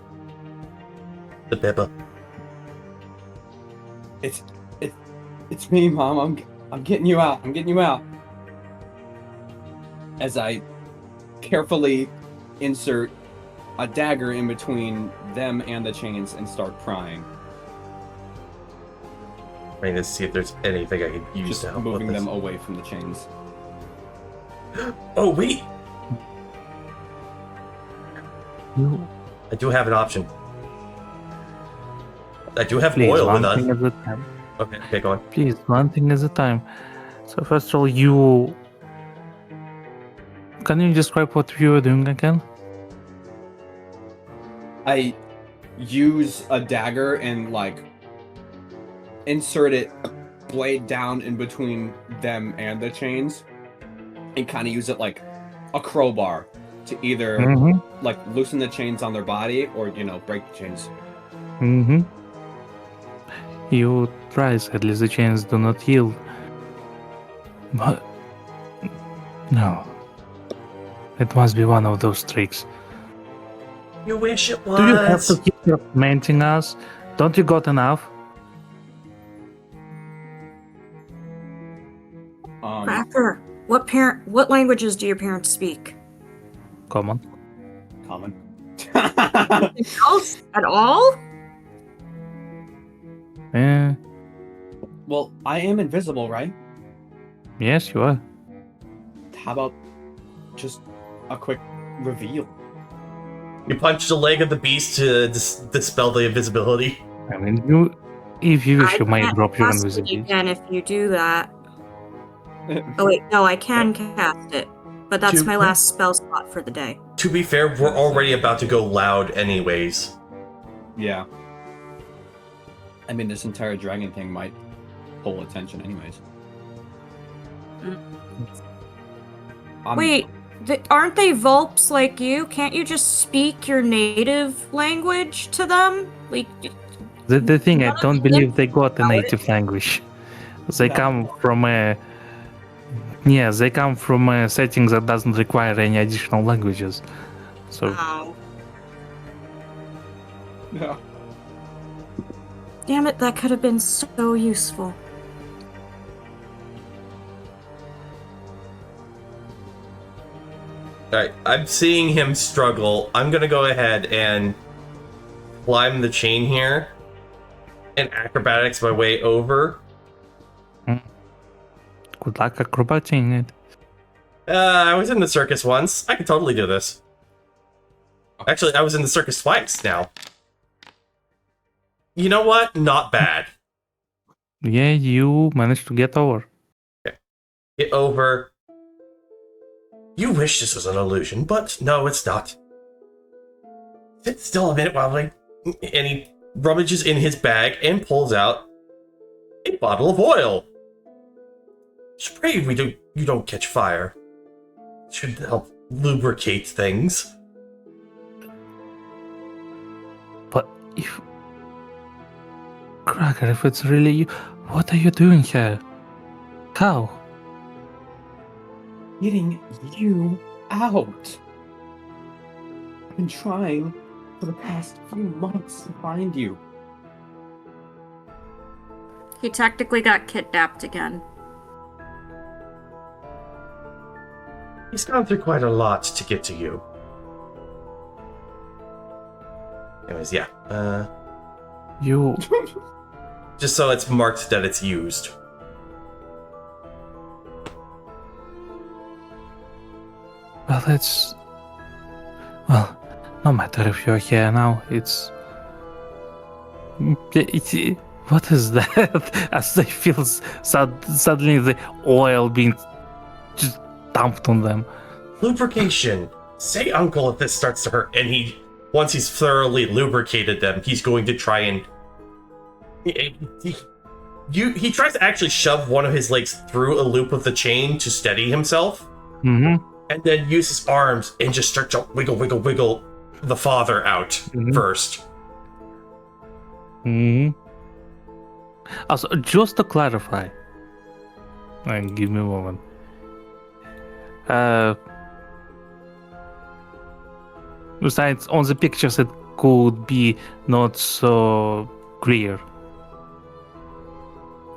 The Beba. It's me, Mom. I'm getting you out. I'm getting you out. as I carefully insert a dagger in between them and the chains and start prying. Trying to see if there's anything I could use Just to help moving with this. them away from the chains. Oh, wait! You I do have an option. I do have please, oil one with us. thing at a time. Okay, go on. Please, one thing at a time. So first of all, you can you describe what you were doing again? I use a dagger and like insert it blade down in between them and the chains and kind of use it like a crowbar to either Mm-hmm. like loosen the chains on their body or, you know, break the chains. Mm-hmm. You try, sadly the chains do not yield. But no. It must be one of those tricks. You wish it was. Do you have to keep tormenting us? Don't you got enough? Cracker, what languages do your parents speak? Common. Common. Anything else at all? Eh, Well, I am invisible, right? yes, you are. How about just a quick reveal? You punched a leg of the beast to dispel the invisibility. I mean, if you wish, you might can't drop your cast it invisibility. again if you do that. Oh wait, no, I can cast it, but that's Two- my last spell slot for the day. To be fair, we're already about to go loud anyways. Yeah. I mean, this entire dragon thing might pull attention anyways. Wait, aren't they Vulps like you? Can't you just speak your native language to them? Like, The thing, I None of don't them believe they got a know it. native language. They No. come from a... Yeah, they come from a setting that doesn't require any additional languages. So, wow. Yeah. Damn it, that could have been so useful. Alright, I'm seeing him struggle. I'm gonna go ahead and climb the chain here and acrobatics my way over. good luck acrobating it. I was in the circus once. I can totally do this. Actually, I was in the circus twice now. You know what? Not bad. Yeah, you managed to get over. Get over. You wish this was an illusion, but no, it's not. Sit still a minute while and he rummages in his bag and pulls out a bottle of oil. Spray you don't catch fire. Should help lubricate things. But if... Cracker, if it's really you, what are you doing here? How? Getting you out. I've been trying for the past few months to find you. He technically got kidnapped again. He's gone through quite a lot to get to you. Anyways, yeah. You... Just so it's marked that it's used. Well, it's... Well, no matter if you're here now, it's... What is that? As they feel suddenly the oil being just dumped on them. Lubrication. Say uncle if this starts to hurt. And once he's thoroughly lubricated them, he's going to try and... He tries to actually shove one of his legs through a loop of the chain to steady himself. Mm-hmm. And then use his arms and just start to wiggle the father out first. Mm-hmm. Also, just to clarify, and give me a moment. Besides, on the pictures, it could be not so clear.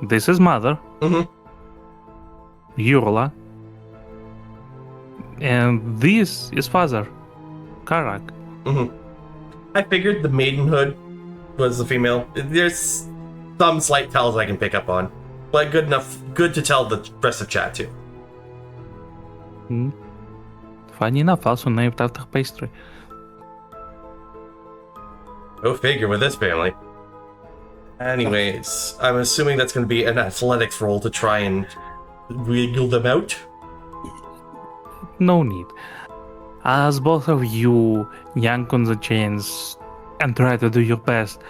This is mother. Mhm. Yurla. And this is father, Karak. I figured the maidenhood was the female. There's some slight tells I can pick up on, but good to tell the rest of chat too. Funny enough, also named after pastry. Go figure with this family. Anyways, I'm assuming that's going to be an athletics roll to try and wiggle them out. No need. As both of you yank on the chains and try to do your best,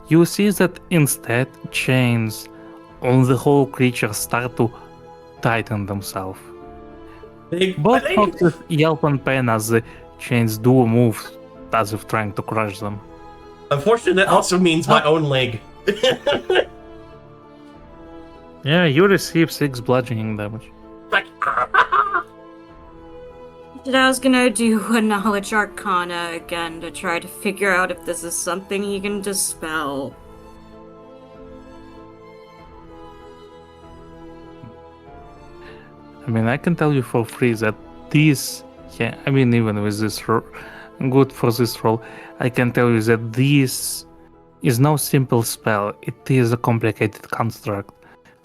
you see that instead chains on the whole creature start to tighten themselves. Both foxes yelp in pain as the chains do move as if trying to crush them. Unfortunately, that also means my own leg. Yeah, you receive 6 bludgeoning damage. I was gonna do a knowledge arcana again to try to figure out if this is something he can dispel. I mean, I can tell you for free that this, yeah, I mean, even with this good for this roll, I can tell you that this is no simple spell. It is a complicated construct.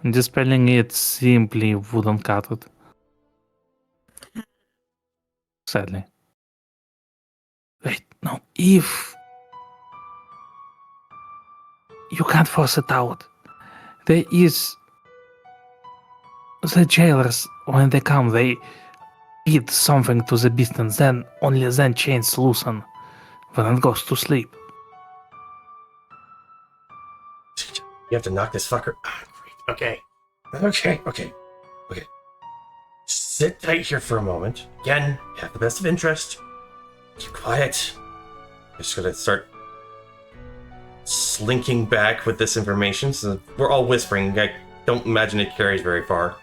And dispelling it simply wouldn't cut it. Sadly. Wait, no, if you can't force it out, there is the jailers, when they come, they feed something to the beast and then, only then chains loosen when it goes to sleep. You have to knock this fucker. Great. Okay. Sit tight here for a moment. Again, have the best of interest. Keep quiet. Just gonna start slinking back with this information. So we're all whispering. I don't imagine it carries very far.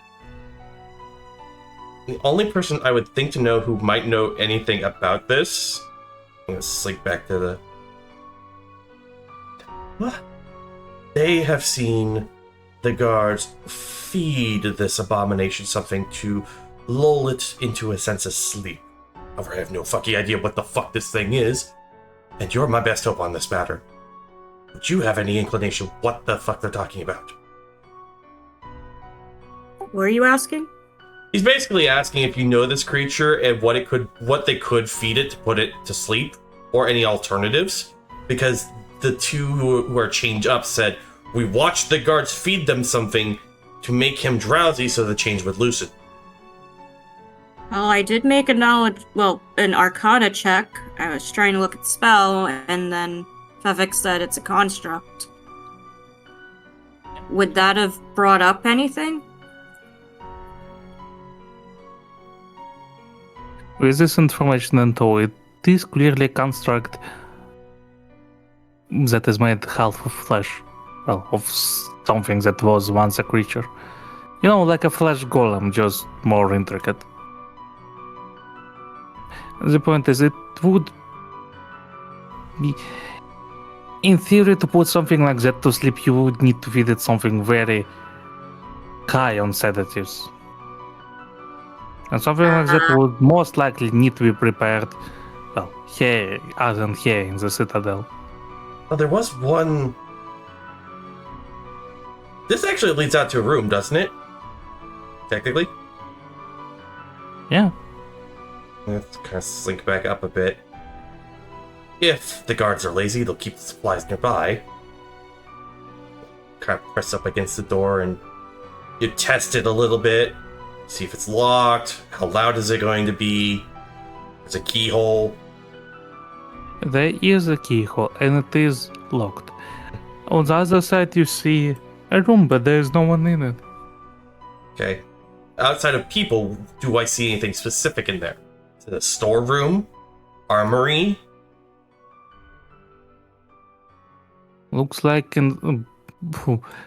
The only person I would think to know who might know anything about this. I'm gonna slink back to the. What? They have seen the guards feed this abomination something to lull it into a sense of sleep. However, I have no fucking idea what the fuck this thing is, and you're my best hope on this matter. Would you have any inclination what the fuck they're talking about? What are you asking? He's basically asking if you know this creature and what they could feed it to put it to sleep, or any alternatives, because the two who are chained up said, we watched the guards feed them something to make him drowsy so the chains would loosen. Well, I did make an arcana check. I was trying to look at the spell, and then Fevix said it's a construct. Would that have brought up anything? With this information in tow, it is clearly a construct that is made half of flesh. Well, of something that was once a creature. You know, like a flesh golem, just more intricate. The point is, it would be... In theory, to put something like that to sleep, you would need to feed it something very high on sedatives. And something like that would most likely need to be prepared, well, here, other than here in the Citadel. Well, there was one... This actually leads out to a room, doesn't it? Technically? Yeah. Let's kind of slink back up a bit. If the guards are lazy, they'll keep the supplies nearby. Kind of press up against the door and you test it a little bit. See if it's locked. How loud is it going to be? There's a keyhole. There is a keyhole and it is locked. On the other side you see a room, but there is no one in it. Okay. Outside of people, do I see anything specific in there? Is it a storeroom? Armory? Looks like in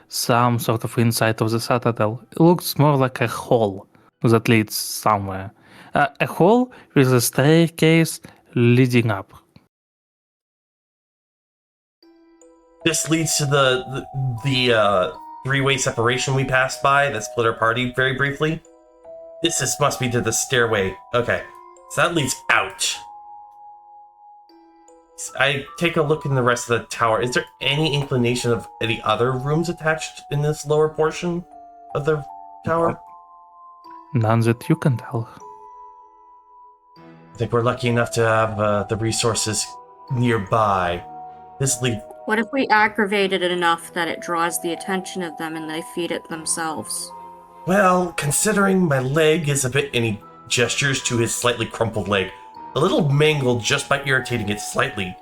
some sort of inside of the Citadel. It looks more like a hall that leads somewhere. A hall with a staircase leading up. This leads to the three-way separation we passed by that split our party very briefly. Must be to the stairway. Okay. So that leads out. I take a look in the rest of the tower. Is there any inclination of any other rooms attached in this lower portion of the tower? None that you can tell. I think we're lucky enough to have the resources nearby. This leads. What if we aggravate it enough that it draws the attention of them and they feed it themselves? Well, considering my leg is a bit, and he gestures to his slightly crumpled leg, a little mangled just by irritating it slightly.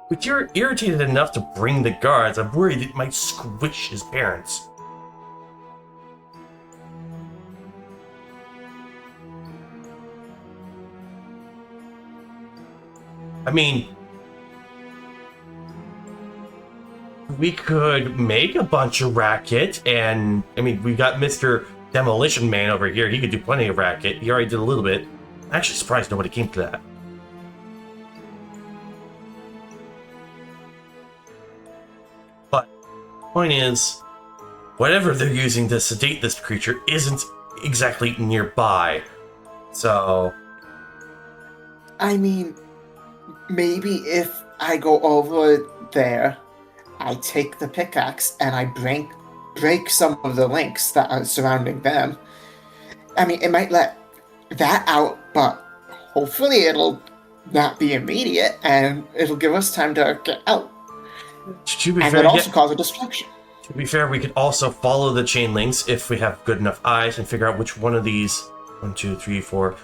But you're irritated enough to bring the guards. I'm worried it might squish his parents. I mean, we could make a bunch of racket, and I mean, we got Mr. Demolition Man over here. He could do plenty of racket. He already did a little bit. I'm actually surprised nobody came to that. But point is, whatever they're using to sedate this creature isn't exactly nearby. So, I mean, maybe if I go over there, I take the pickaxe and I break some of the links that are surrounding them. I mean, it might let that out, but hopefully it'll not be immediate and it'll give us time to get out. to be And fair, it'll also cause a destruction. to be fair, we could also follow the chain links if we have good enough eyes and figure out which one of these 1, 2, 3, 4,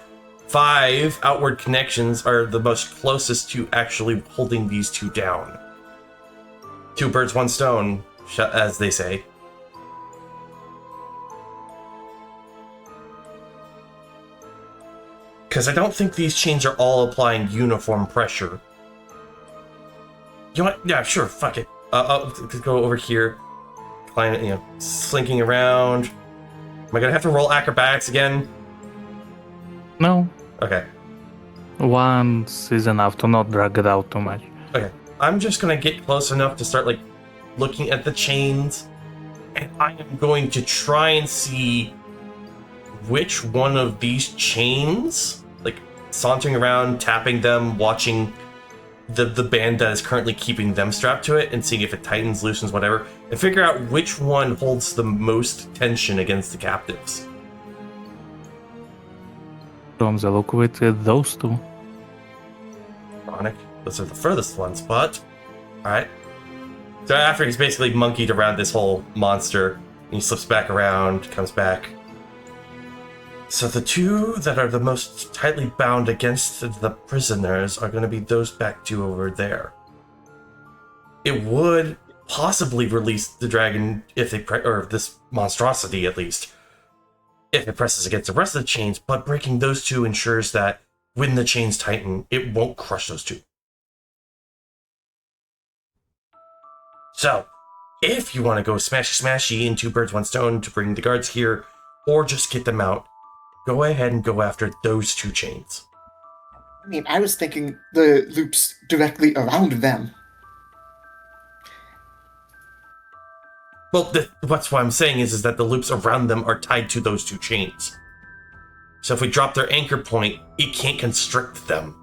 5 outward connections are the most closest to actually holding these two down. Two birds, one stone, as they say. Because I don't think these chains are all applying uniform pressure. You know what? Yeah, sure, fuck it. I'll go over here. Climb, slinking around. Am I gonna have to roll acrobatics again? No, Okay. once is enough to not drag it out too much. Okay. I'm just gonna get close enough to start, looking at the chains. And I am going to try and see which one of these chains, sauntering around, tapping them, watching the band that is currently keeping them strapped to it, and seeing if it tightens, loosens, whatever, and figure out which one holds the most tension against the captives. From the look of it, those two. Ironic. Those are the furthest ones, but... Alright. So after he's basically monkeyed around this whole monster, he slips back around, comes back. So the two that are the most tightly bound against the prisoners are going to be those back two over there. It would possibly release the dragon if they or this monstrosity at least, if it presses against the rest of the chains, but breaking those two ensures that when the chains tighten, it won't crush those two. So, if you want to go smashy in 2 birds, 1 stone to bring the guards here, or just get them out, go ahead and go after those 2 chains. I mean, I was thinking the loops directly around them. Well, that's what I'm saying is that the loops around them are tied to those 2 chains. So if we drop their anchor point, it can't constrict them.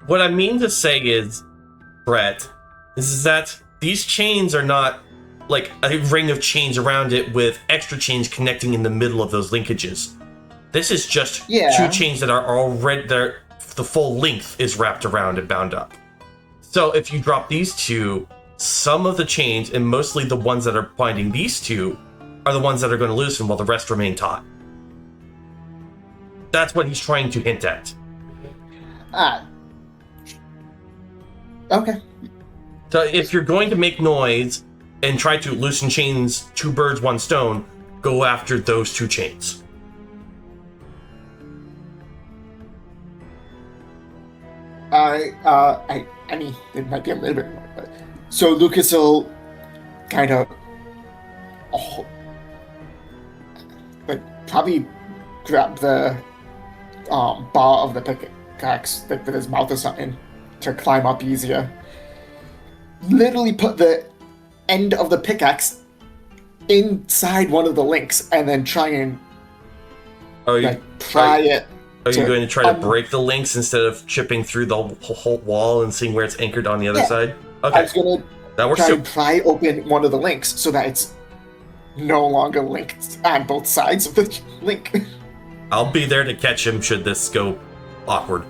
What I mean to say is, Brett, is that these chains are not like a ring of chains around it with extra chains connecting in the middle of those linkages. This is just 2 chains that are already there. The full length is wrapped around and bound up. So if you drop these 2, some of the chains, and mostly the ones that are binding these 2, are the ones that are going to loosen while the rest remain taut. That's what he's trying to hint at. Okay. So if you're going to make noise and try to loosen chains 2 birds, 1 stone, go after those 2 chains. I mean, it might be a little bit more, but... So Lucas will kind of... probably grab the bar of the pickaxe with his mouth or something to climb up easier. Literally put the end of the pickaxe inside one of the links and then try and pry it. Are you going to try to break the links instead of chipping through the whole wall and seeing where it's anchored on the other side? Okay, I was gonna that works try too. and pry open one of the links so that it's no longer linked on both sides of the link. I'll be there to catch him should this go awkward.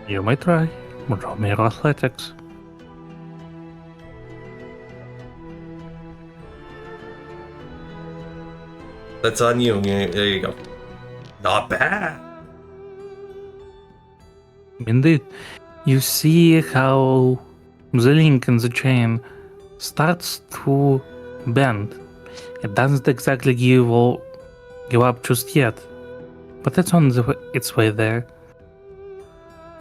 You may try. Roll me your athletics. That's on you. There you go. Not bad. Indeed. You see how the link in the chain starts to bend. It doesn't exactly give up just yet, but it's on its way there.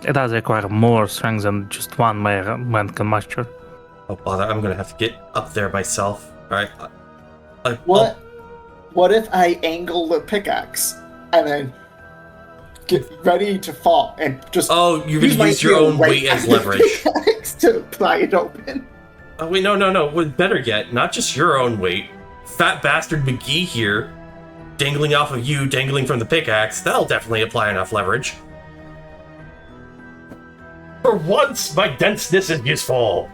It does require more strength than just one man can muster. Oh bother! I'm gonna have to get up there myself. All right. What if I angle the pickaxe and then get ready to fall and just you're gonna use your own weight as leverage to pry it open? Oh wait, no. Better yet, not just your own weight. Fat bastard McGee here, dangling off of you, dangling from the pickaxe. That'll definitely apply enough leverage. For once, my denseness is useful.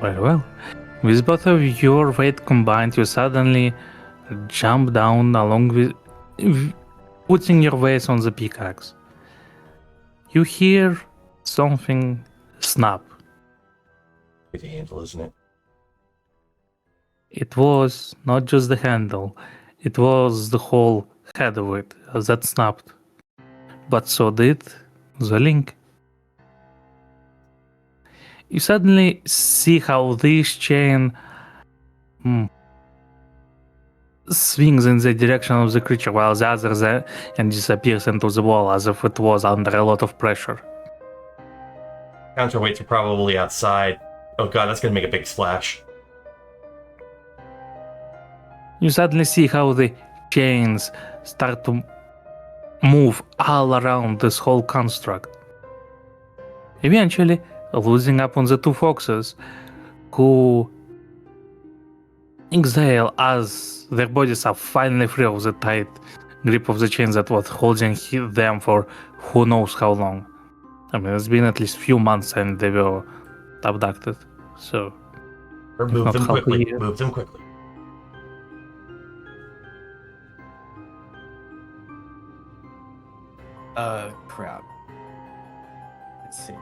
Very well. With both of your weight combined, you suddenly jump down along with putting your weight on the pickaxe. You hear something snap. Good handle, isn't it? It was not just the handle, it was the whole head of it that snapped. But so did the link. You suddenly see how this chain swings in the direction of the creature while the other and disappears into the wall as if it was under a lot of pressure. Counterweights are probably outside. Oh god, that's gonna make a big splash. You suddenly see how the chains start to move all around this whole construct. Eventually, losing up on the two foxes, who exhale as their bodies are finally free of the tight grip of the chain that was holding them for who knows how long. I mean, it's been at least few months and they were abducted, so... Or move not them half a quickly. year. Move them quickly. Crap. Let's see.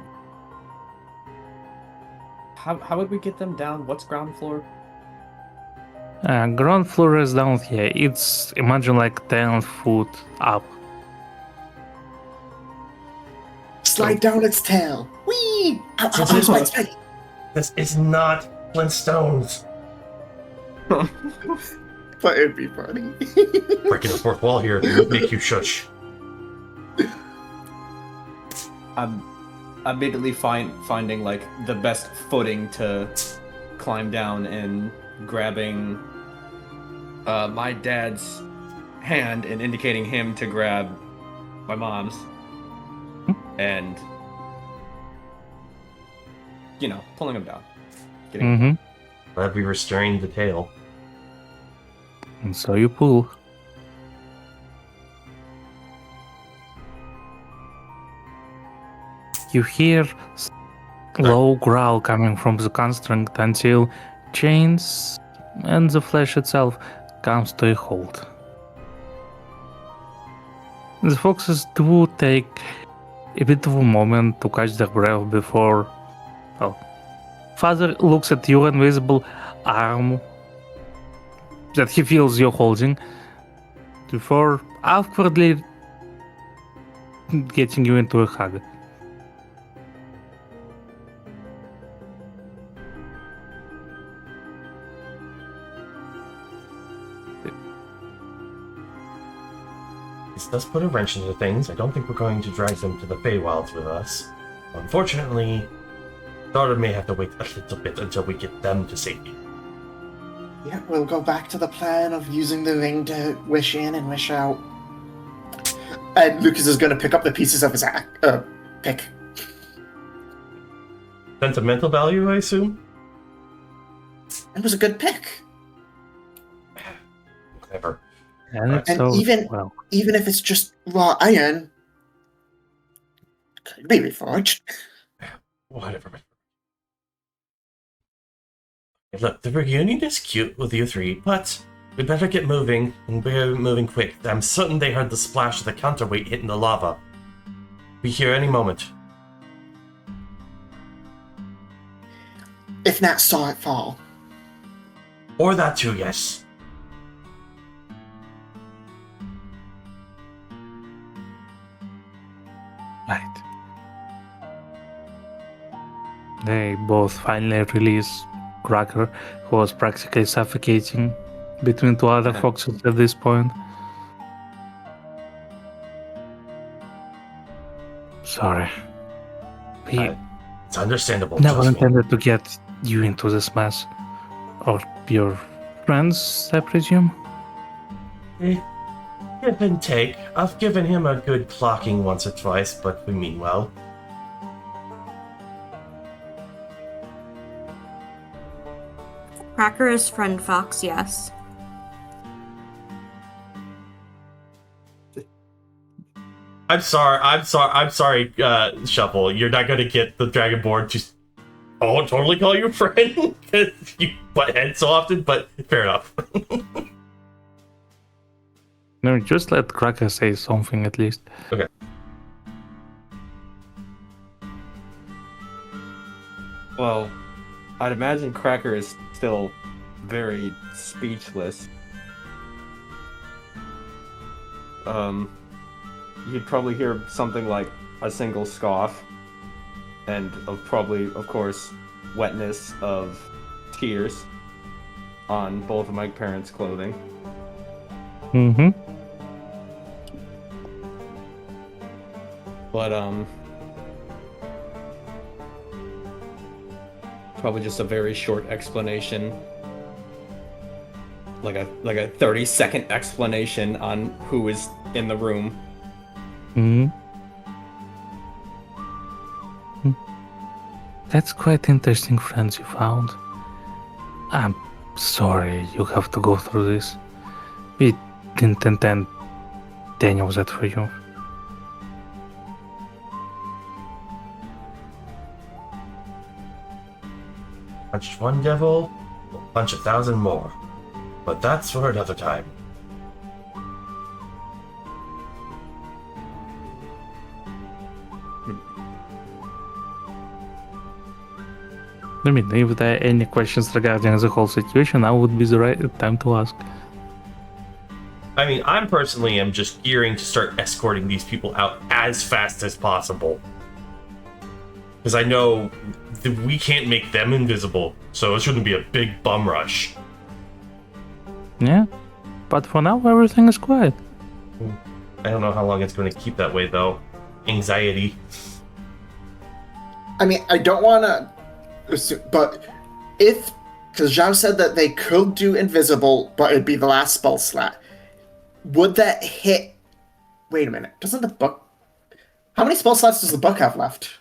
How would we get them down? What's ground floor? Ground floor is down here. It's, imagine, like 10 foot up. Slide down its tail. Whee! Ow, my spaghetti. This is not Flintstones. But it'd be funny. Breaking the fourth wall here would make you shush. I'm immediately finding like the best footing to climb down and grabbing my dad's hand and indicating him to grab my mom's and pulling him down. Getting him. Glad we restrained the tail. And so you pull. You hear low growl coming from the construct until chains and the flesh itself comes to a halt. The foxes do take a bit of a moment to catch their breath before... Well, Father looks at your invisible arm that he feels you're holding before awkwardly getting you into a hug. This does put a wrench into things. I don't think we're going to drag them to the Feywilds with us. Unfortunately, daughter may have to wait a little bit until we get them to safety. Yeah, we'll go back to the plan of using the ring to wish in and wish out. And Lucas is going to pick up the pieces of his pick. Sentimental value, I assume? It was a good pick. Whatever. And it's And so even- well. Even if it's just raw iron, could be reforged. Whatever. Look, the reunion is cute with you three, but we better get moving, and we're moving quick. I'm certain they heard the splash of the counterweight hitting the lava. Be here any moment. If Nat saw it fall. Or that too, yes. Right. They both finally release Cracker, who was practically suffocating between two other foxes at this point. Sorry. We It's understandable. never trust me. intended to get you into this mess. Or your friends, I presume? Give and take. I've given him a good clocking once or twice, but we mean well. Cracker is friend Fox, yes. I'm sorry, Shuffle. You're not gonna get the Dragonborn to totally call you a friend because you butt heads so often, but fair enough. No, just let Cracker say something at least. Okay. Well, I'd imagine Cracker is still very speechless. You'd probably hear something like a single scoff, and of course, wetness of tears on both of my parents' clothing. Mm-hmm. But probably just a very short explanation, like a 30-second explanation on who is in the room. Mm-hmm. That's quite interesting friends you found. I'm sorry you have to go through this. We didn't intend any of that for you. Punched one devil, we'll punch 1,000 more. But that's for another time. I mean, if there are any questions regarding the whole situation, now would be the right time to ask. I mean, I'm personally am just gearing to start escorting these people out as fast as possible. Because I know that we can't make them invisible, so it shouldn't be a big bum rush. Yeah, but for now everything is quiet. I don't know how long it's going to keep that way, though. Anxiety. I mean, I don't want to assume, but because Zhao said that they could do invisible, but it'd be the last spell slot. Would that hit? Wait a minute. Doesn't the book? How many spell slots does the book have left?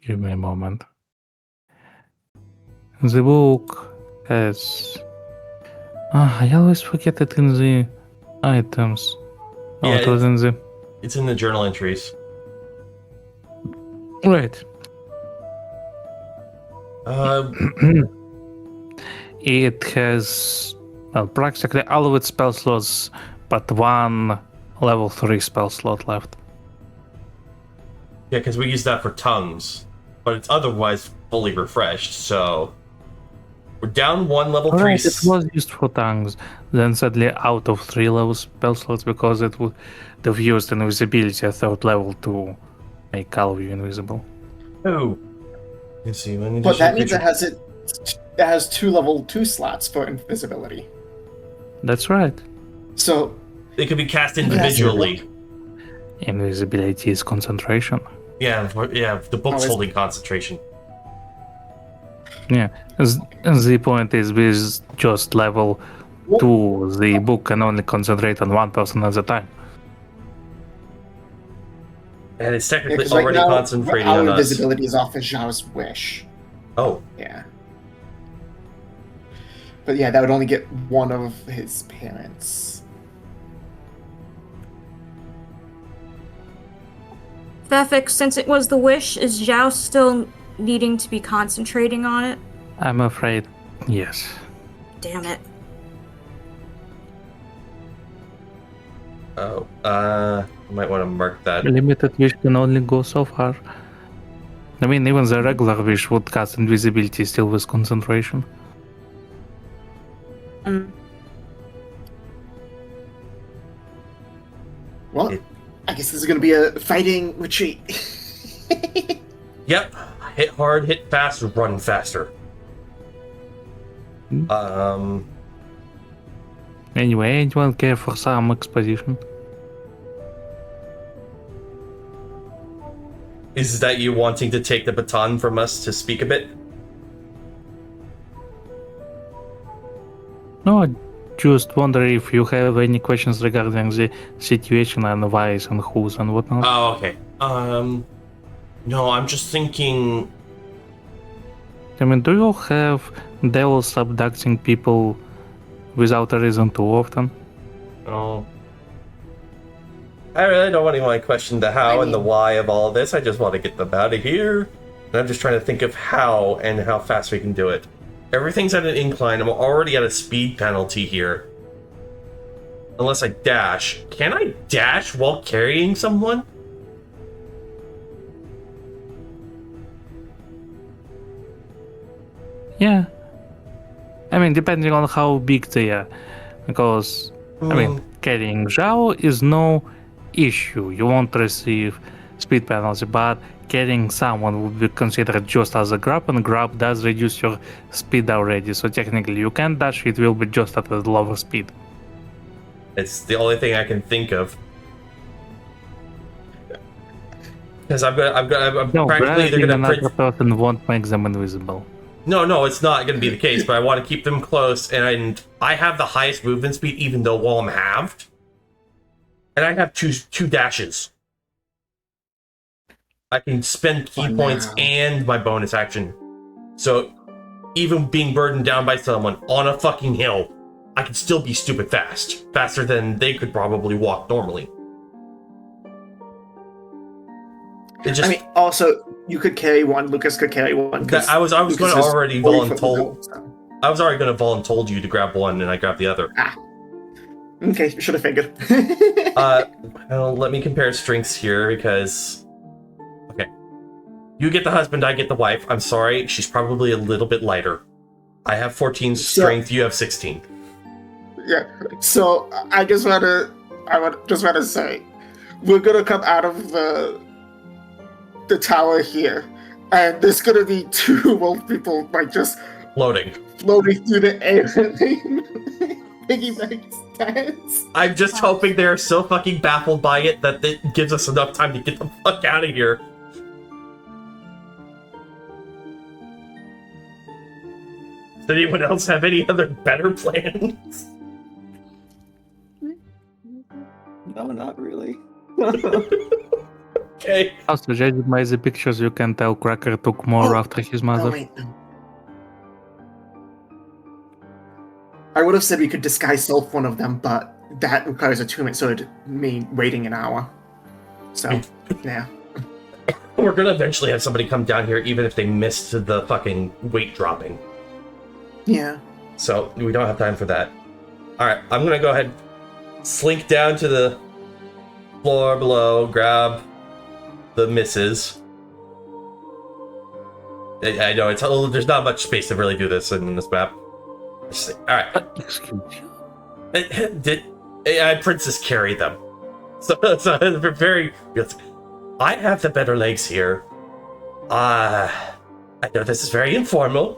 Give me a moment. The book has... I always forget it in the items. Oh, Yeah, it was in the... It's in the journal entries. Right. It has practically all of its spell slots, but one level 3 spell slot left. Yeah, because we use that for tongues, but it's otherwise fully refreshed, so... We're down one level 3... Right, it was used for tongues, then suddenly out of 3 level spell slots because it would have used invisibility at 3rd level to make all of you invisible. Oh. Let's see, when But that means it has 2 level 2 slots for invisibility. That's right. So They could be cast individually. Invisibility is concentration. Yeah, the book's is- holding concentration. Yeah, the point is with just level 2, the book can only concentrate on one person at a time. And it's technically because right already now, concentrating our on us. invisibility is off as Zhao's wish. Oh, Yeah. But yeah, that would only get one of his parents. Fefik, since it was the wish, is Zhao still needing to be concentrating on it? I'm afraid, yes. Damn it. oh. You might want to mark that. Limited wish can only go so far. I mean, even the regular wish would cast invisibility still with concentration. Well, I guess this is going to be a fighting retreat. Yep. Hit hard, hit fast, run faster. Anyway, anyone care for some exposition? Is that you wanting to take the baton from us to speak a bit? No, I just wonder if you have any questions regarding the situation and whys and who's and whatnot. Oh, okay. No, I'm just thinking. I mean, do you have devils abducting people without a reason too often? Oh. I really don't want anyone to question the how and the why of all of this. I just want to get them out of here. And I'm just trying to think of how and how fast we can do it. Everything's at an incline. I'm already at a speed penalty here. Unless I dash. Can I dash while carrying someone? Yeah. I mean, depending on how big they are. Because, I mean, carrying Zhao is no issue. You won't receive speed penalty, but carrying someone would be considered just as a grab, and grab does reduce your speed already. So technically, you can dash, it will be just at a lower speed. It's the only thing I can think of. Because I'm No, practically either grabbing gonna another print. person won't make them invisible. No, it's not going to be the case, but I want to keep them close, and I have the highest movement speed, even though while I'm halved. And I have two dashes. I can spend key points and my bonus action. So, even being burdened down by someone on a fucking hill, I can still be stupid fast. Faster than they could probably walk normally. I mean, also, you could carry one. Lucas could carry one. I was going to already voluntold. So. I was already going to voluntold you to grab one, and I grabbed the other. Okay, should have figured. Well, let me compare strengths here because. Okay, you get the husband, I get the wife. I'm sorry, she's probably a little bit lighter. I have 14 strength. You have 16. Yeah. So I just want to say, we're gonna come out of the tower here, and there's gonna be two wolf people like just Floating through the air and they piggyback stance. I'm just hoping they're so fucking baffled by it that it gives us enough time to get the fuck out of here. Does anyone else have any other better plans? No, not really. Okay. Also, judging by the pictures, you can tell Cracker took more after his mother. Oh, wait. I would have said we could disguise self one of them, but that requires attunement, so it'd mean waiting an hour. So, yeah. We're gonna eventually have somebody come down here even if they missed the fucking weight dropping. Yeah. So, we don't have time for that. Alright, I'm gonna go ahead, slink down to the floor below, grab the misses. I know, there's not much space to really do this in this map. Alright. Excuse you. Did Princess carry them? So very. I have the better legs here. I know this is very informal,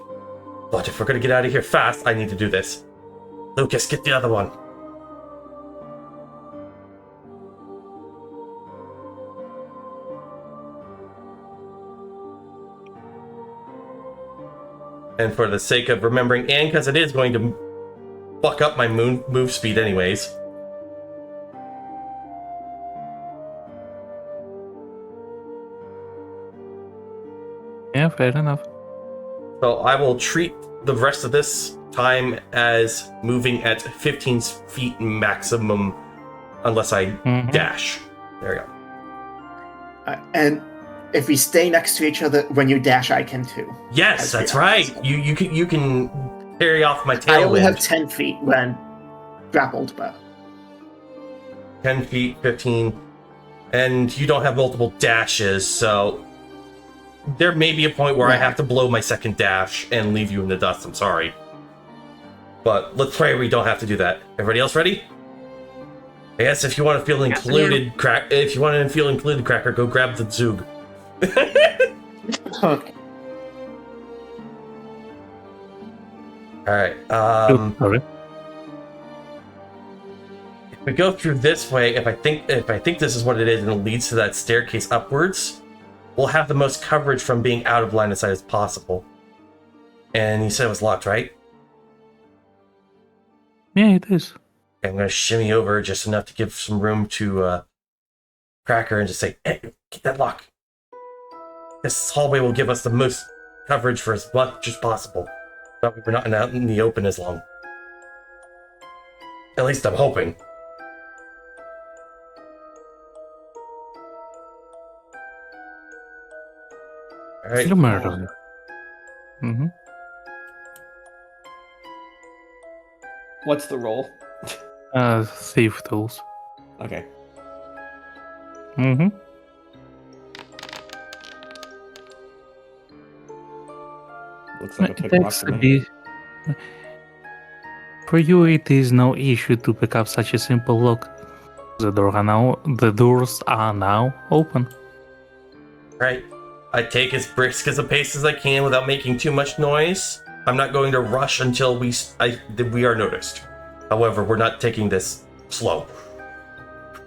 but if we're gonna get out of here fast, I need to do this. Lucas, get the other one. And for the sake of remembering, and because it is going to fuck up my move speed anyways. Yeah, fair enough. So I will treat the rest of this time as moving at 15 feet maximum, unless I dash. There we go. And if we stay next to each other, when you dash, I can too. Yes, that's right. You can carry off my tailwind. I only have 10 feet when grappled, but 10 feet, 15, and you don't have multiple dashes, so there may be a point where I have to blow my second dash and leave you in the dust. I'm sorry. But let's pray we don't have to do that. Everybody else ready? I guess if you want to feel included, if you want to feel included, Cracker, go grab the Zug. okay. Alright, Sorry. if we go through this way, if I think this is what it is and it leads to that staircase upwards, we'll have the most coverage from being out of line of sight as possible. And you said it was locked, right? Yeah, it is. Okay, I'm gonna shimmy over just enough to give some room to Cracker and just say, hey, keep that lock. This hallway will give us the most coverage for as much as possible. But we're not out in the open as long. At least I'm hoping. Alright. You murdered me. Mm-hmm. What's the roll? Thief tools. Okay. Mm-hmm. Looks like a It pick rock takes for a me. bit. For you, it is no issue to pick up such a simple lock. The doors are now open. Right. I take as brisk as a pace as I can without making too much noise. I'm not going to rush until we are noticed. However, we're not taking this slow.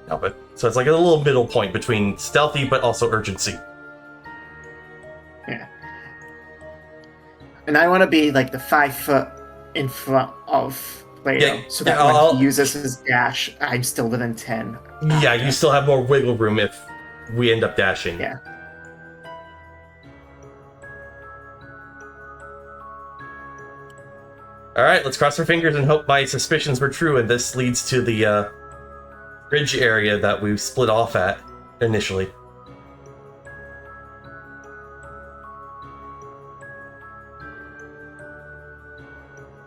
No, but so it's like a little middle point between stealthy but also urgency. Yeah. And I want to be like the 5 foot in front of Plato, so that when he uses his dash, I'm still within 10. Yeah, you still have more wiggle room if we end up dashing. Yeah. Alright, let's cross our fingers and hope my suspicions were true and this leads to the bridge area that we split off at initially.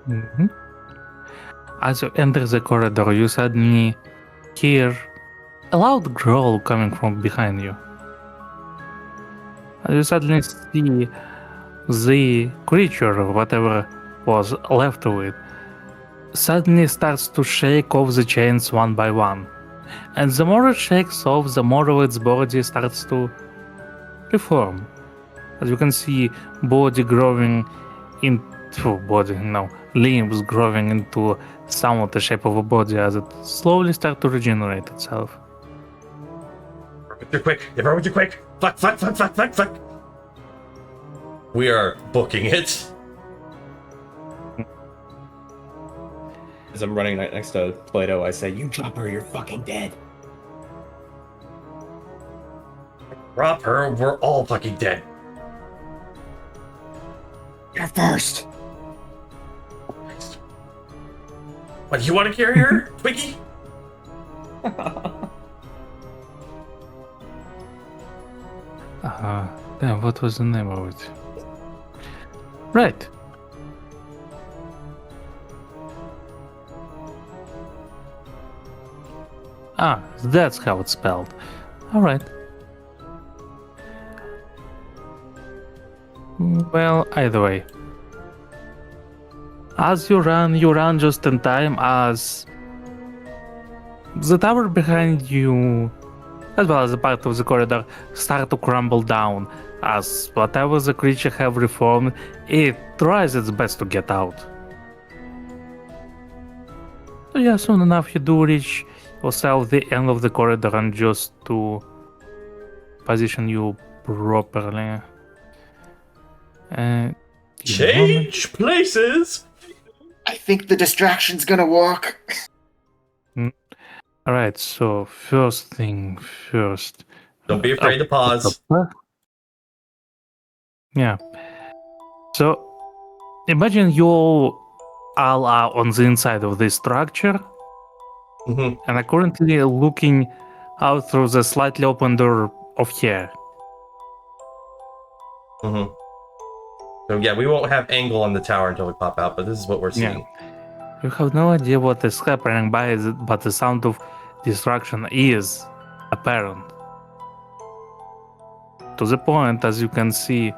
Mm-hmm. As you enter the corridor, you suddenly hear a loud growl coming from behind you. You suddenly see the creature, or whatever was left of it, suddenly starts to shake off the chains one by one. And the more it shakes off, the more of its body starts to reform. As you can see, limbs growing into somewhat the shape of a body as it slowly starts to regenerate itself. You're quick! You're quick! Fuck, fuck, fuck, fuck, fuck, fuck! We are booking it. As I'm running right next to Plato, I say, "You drop her, you're fucking dead." Drop her, we're all fucking dead. You're first. What, you want to carry her, Twiggy? Damn, what was the name of it? Right. Ah, that's how it's spelled. Alright. Well, either way. As you run just in time as the tower behind you, as well as the part of the corridor, start to crumble down, as whatever the creature have reformed, it tries its best to get out. So yeah, soon enough you do reach yourself the end of the corridor and just to position you properly. Change places! I think the distraction's gonna work. Alright, so first thing first. Don't be afraid to pause. Yeah. So imagine you all are on the inside of this structure, Mm-hmm. and are currently looking out through the slightly open door of here. Mm-hmm. So yeah, we won't have angle on the tower until we pop out, but this is what we're Yeah. seeing. You have no idea what is happening but the sound of destruction is apparent. To the point, as you can see,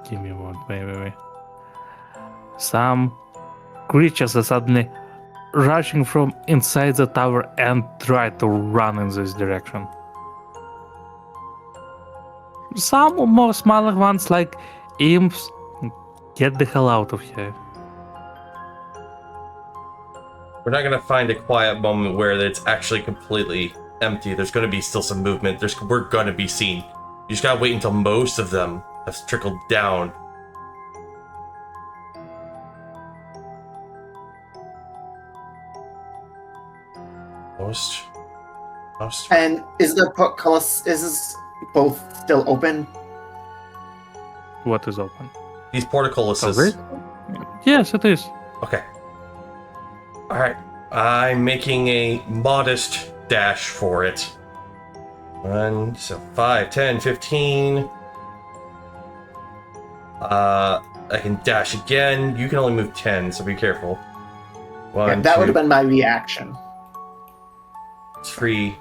give me one, wait. Some creatures are suddenly rushing from inside the tower and try to run in this direction. Some more smaller ones, like imps, get the hell out of here. We're not gonna find a quiet moment where it's actually completely empty. There's gonna be still some movement. We're gonna be seen. You just gotta wait until most of them have trickled down. Most. And is the portcullis is this both still open? What is open? These portcullises. Really? Yes, it is. Okay. Alright. I'm making a modest dash for it. 5, 10, 15. I can dash again. You can only move 10, so be careful. Yeah, that would have been my reaction. 3.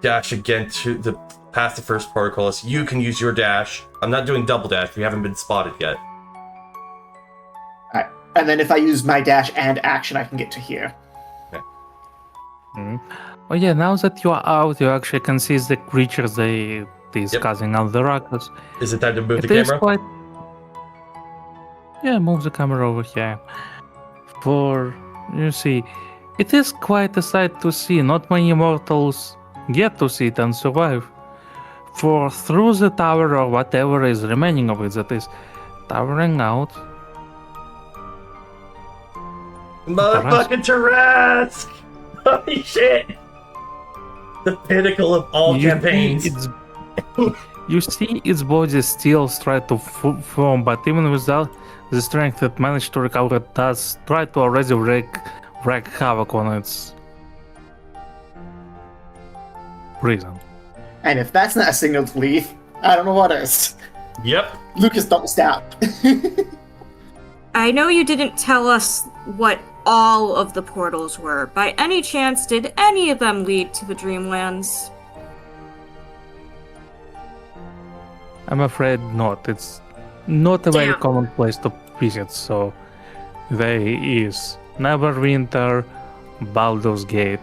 Dash again to the past the first portcullis. You can use your dash. I'm not doing double dash. We haven't been spotted yet. Alright. And then if I use my dash and action, I can get to here. Oh yeah, now that you are out, you actually can see the creatures they discussing on the rockets. Is it time to move It the is camera? quite... Yeah, move the camera over here. For, you see, it is quite a sight to see. Not many mortals get to see it and survive. For through the tower or whatever is remaining of it that is towering out. Motherfucking Tarrasque! Holy shit! The pinnacle of all You campaigns. see you see its body still try to form, but even without the strength it managed to recover, it does try to already wreak havoc on its prison. And if that's not a signal to leave, I don't know what is. Yep. Lucas, don't stop. I know you didn't tell us what all of the portals were. By any chance, did any of them lead to the Dreamlands? I'm afraid not. It's not a very Damn. common place to visit, so there is Neverwinter, Baldur's Gate,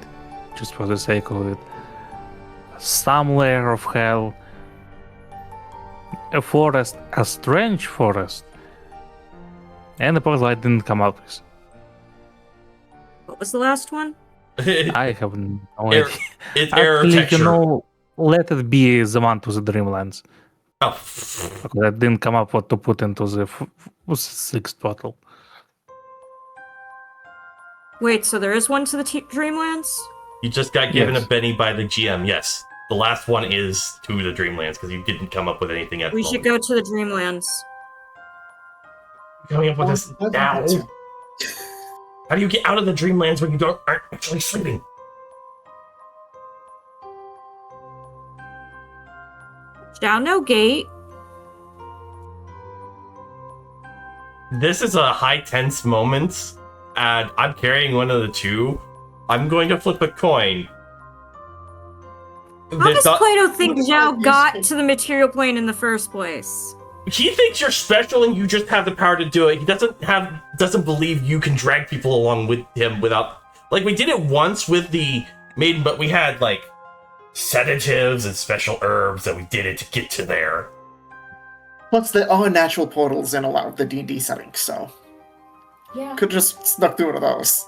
just for the sake of it, some layer of hell, a forest, a strange forest, and a portal I didn't come up with. What was the last one? I have no idea. It's error Actually, texture. you know, let it be the one to the Dreamlands. Oh. Because I didn't come up what to put into the sixth portal. Wait, so there is one to the Dreamlands? You just got given Yes. a Benny by the GM, yes. The last one is to the Dreamlands, because you didn't come up with anything at the We should moment. go to the Dreamlands. Coming up with this now. How do you get out of the Dreamlands when you aren't actually sleeping? Down no gate. This is a high tense moment, and I'm carrying one of the two. I'm going to flip a coin. How does Plato think Zhao got to the material plane in the first place? He thinks you're special and you just have the power to do it. He doesn't believe you can drag people along with him without, like, we did it once with the maiden, but we had like sedatives and special herbs that we did it to get to there. Plus, there are natural portals in a lot of the D&D settings, so Yeah. could just snuck through one of those.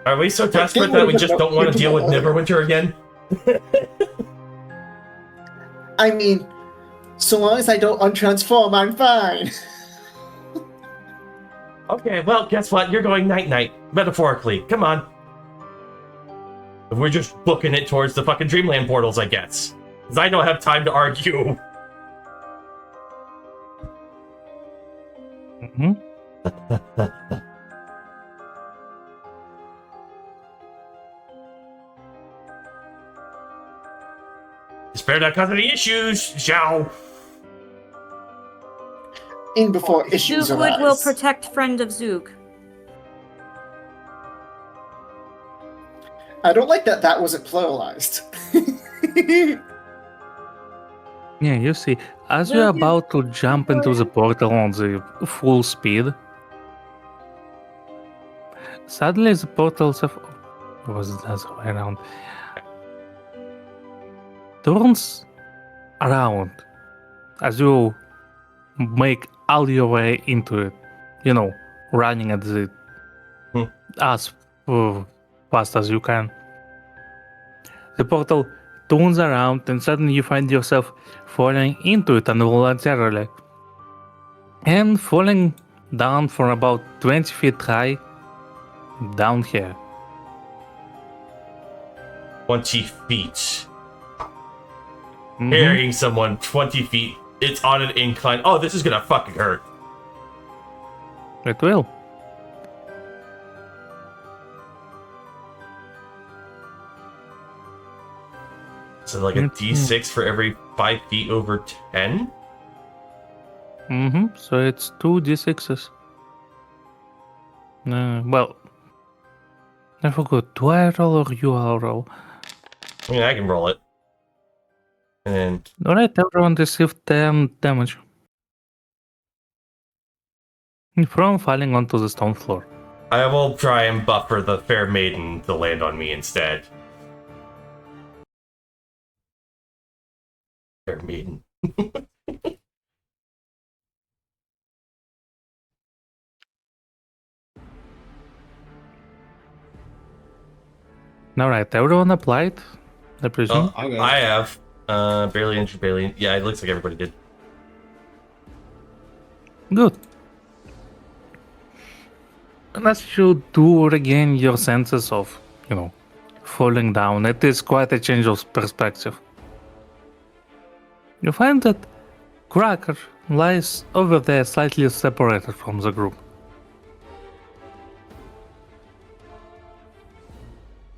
Are we so desperate that we just don't want to deal with Neverwinter again? I mean, so long as I don't untransform, I'm fine. Okay, well, guess what? You're going night-night, metaphorically. Come on. We're just booking it towards the fucking Dreamland portals, I guess. Because I don't have time to argue. Mhm. Spare not cause any issues, Zhao. In before issues Zoogwood will arise. protect friend of Zoog. I don't like that that wasn't pluralized. Yeah, you see, as you're about to jump into the portal on the full speed, suddenly the portals have. Or was it the other way around? Turns around as you make all your way into it. You know, running at the as fast as you can. The portal turns around and suddenly you find yourself falling into it involuntarily. And falling down from about 20 feet high down here. 20 feet. Mhm. Carrying someone 20 feet. It's on an incline. Oh, this is gonna fucking hurt. It will. So like a d6 for every 5 feet over 10? So it's 2d6s. Well, I forgot. Do I roll or you all roll? I mean, I can roll it. And Alright, everyone received 10 damage. From falling onto the stone floor. I will try and buffer the fair maiden to land on me instead. Fair maiden. Alright, everyone applied, I presume. Oh, Okay. I have. Barely injured, barely. Yeah, it looks like everybody did. Good. And as you do regain your senses of, falling down, it is quite a change of perspective. You find that Cracker lies over there, slightly separated from the group.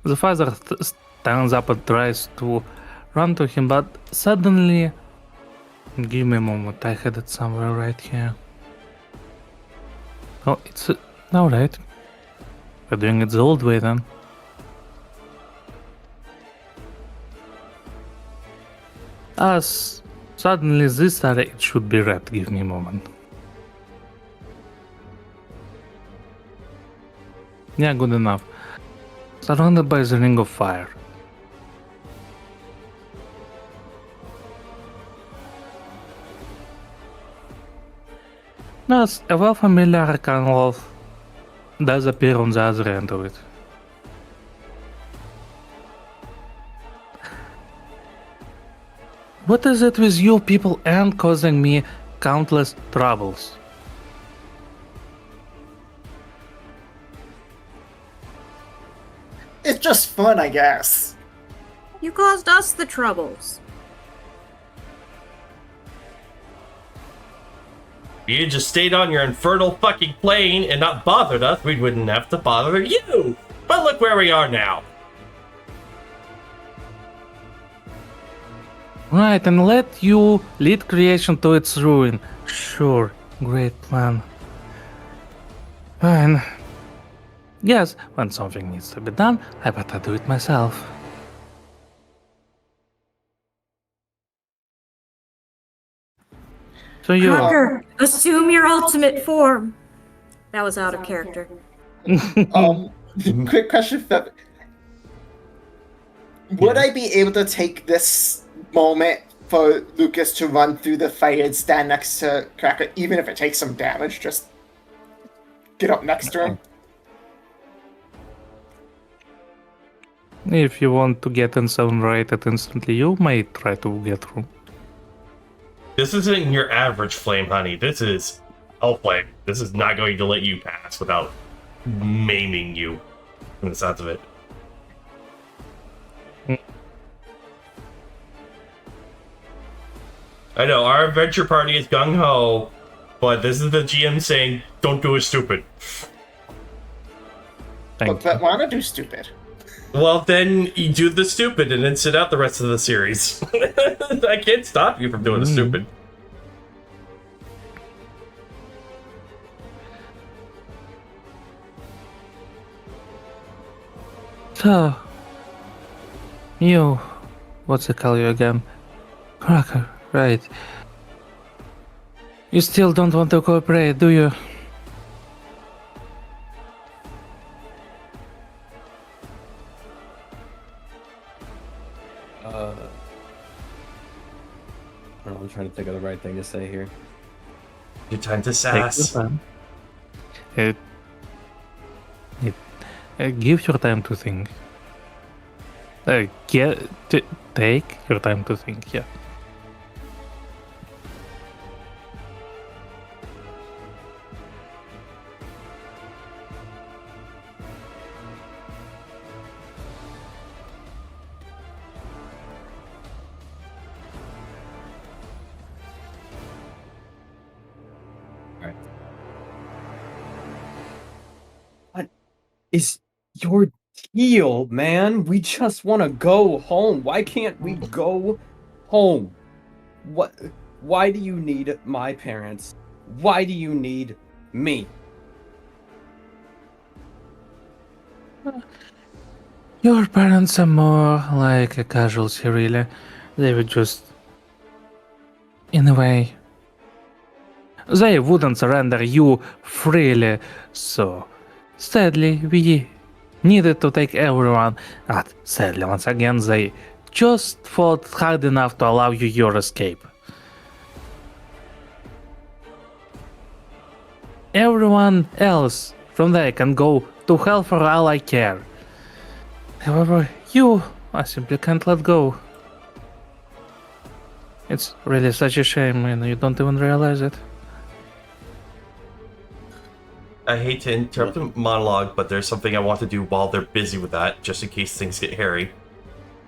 The father stands up and tries to run to him, but suddenly... Give me a moment, I had it somewhere right here. Oh, it's... Alright. We're doing it the old way then. As suddenly this area, it should be red. Give me a moment. Yeah, good enough. Surrounded by the ring of fire. Yes, a well-familiar arcane wolf does appear on the other end of it. What is it with you people and causing me countless troubles? It's just fun, I guess. You caused us the troubles. If you just stayed on your infernal fucking plane and not bothered us, we wouldn't have to bother you. But look where we are now. Right, and let you lead creation to its ruin. Sure, great plan. Fine. Yes, when something needs to be done, I better do it myself. So you Cracker, assume your ultimate form. That was out of character. Quick question, Feb. Would I be able to take this moment for Lucas to run through the fight and stand next to Cracker, even if it takes some damage? Just get up next to him. If you want to get incinerated instantly, you might try to get through. This isn't your average flame, honey. This is Hellflame. This is not going to let you pass without maiming you, from the sounds of it. I know, our adventure party is gung-ho, But this is the GM saying, don't do it stupid. Thank But why not do stupid? Well, then you do the stupid and then sit out the rest of the series. I can't stop you from doing the stupid. So, you, what's it call you again? Cracker, right. You still don't want to cooperate, do you? I don't know, I'm trying to think of the right thing to say here. Your time to Take your sass. time. Give your time to think. Take your time to think, yeah. Is your deal, man? We just want to go home. Why can't we go home? What? Why do you need my parents? Why do you need me? Your parents are more like a casualty, really. They were just, in a way, they wouldn't surrender you freely, so sadly we needed to take everyone, but sadly once again they just fought hard enough to allow you your escape. Everyone else from there can go to hell for all I care. However, you, I simply can't let go. It's really such a shame, and you don't even realize it. I hate to interrupt the monologue, but there's something I want to do while they're busy with that, just in case things get hairy.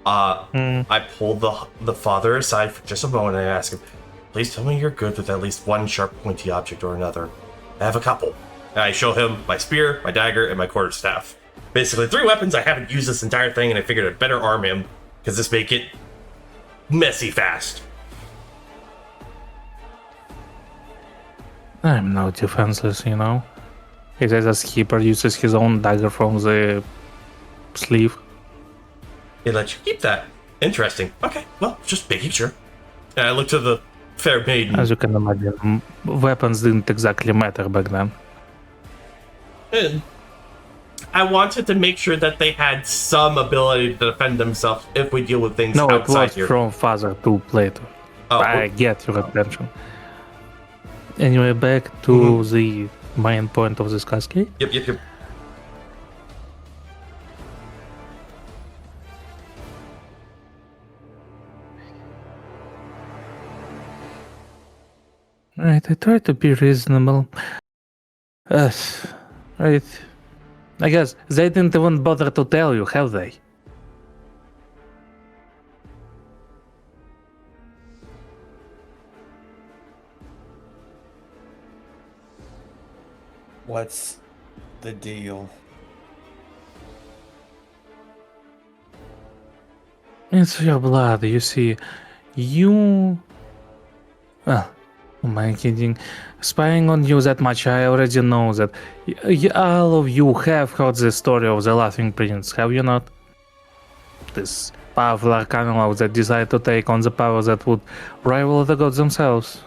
I pull the father aside for just a moment and I ask him, please tell me you're good with at least one sharp pointy object or another. I have a couple. And I show him my spear, my dagger, and my quarterstaff. Basically 3 weapons I haven't used this entire thing, and I figured I'd better arm him, because this make it messy fast. I'm no defenseless, you know. He says as he produces his own dagger from the sleeve. They let you keep that. Interesting. Okay, well, just making sure. And I look to the fair maiden. As you can imagine, weapons didn't exactly matter back then. And I wanted to make sure that they had some ability to defend themselves if we deal with things No, it outside was here. from father to Plato. Oh, I get your attention. Anyway, back to the main point of this cascade. Yep. Right, I try to be reasonable. Right. I guess they didn't even bother to tell you, have they? What's the deal? It's your blood, you see. You... Well, am I kidding? Spying on you that much, I already know that. All of you have heard the story of the Laughing Prince, have you not? This powerful arcana that decided to take on the power that would rival the gods themselves.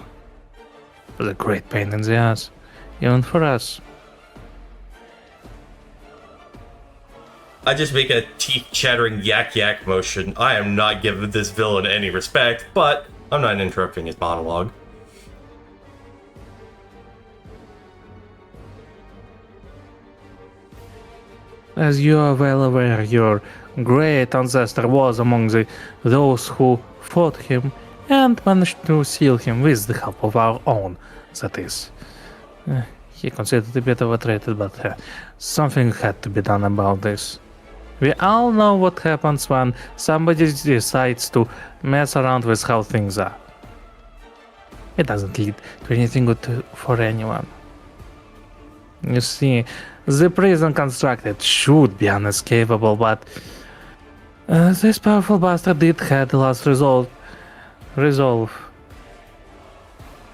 It was a great pain in the ass, even for us. I just make a teeth-chattering yak motion. I am not giving this villain any respect, but I'm not interrupting his monologue. As you are well aware, your great ancestor was among those who fought him and managed to seal him with the help of our own, that is. He considered a bit overrated, but something had to be done about this. We all know what happens when somebody decides to mess around with how things are. it doesn't lead to anything good for anyone. You see, the prison constructed should be unescapable, but this powerful bastard did have the last resolve.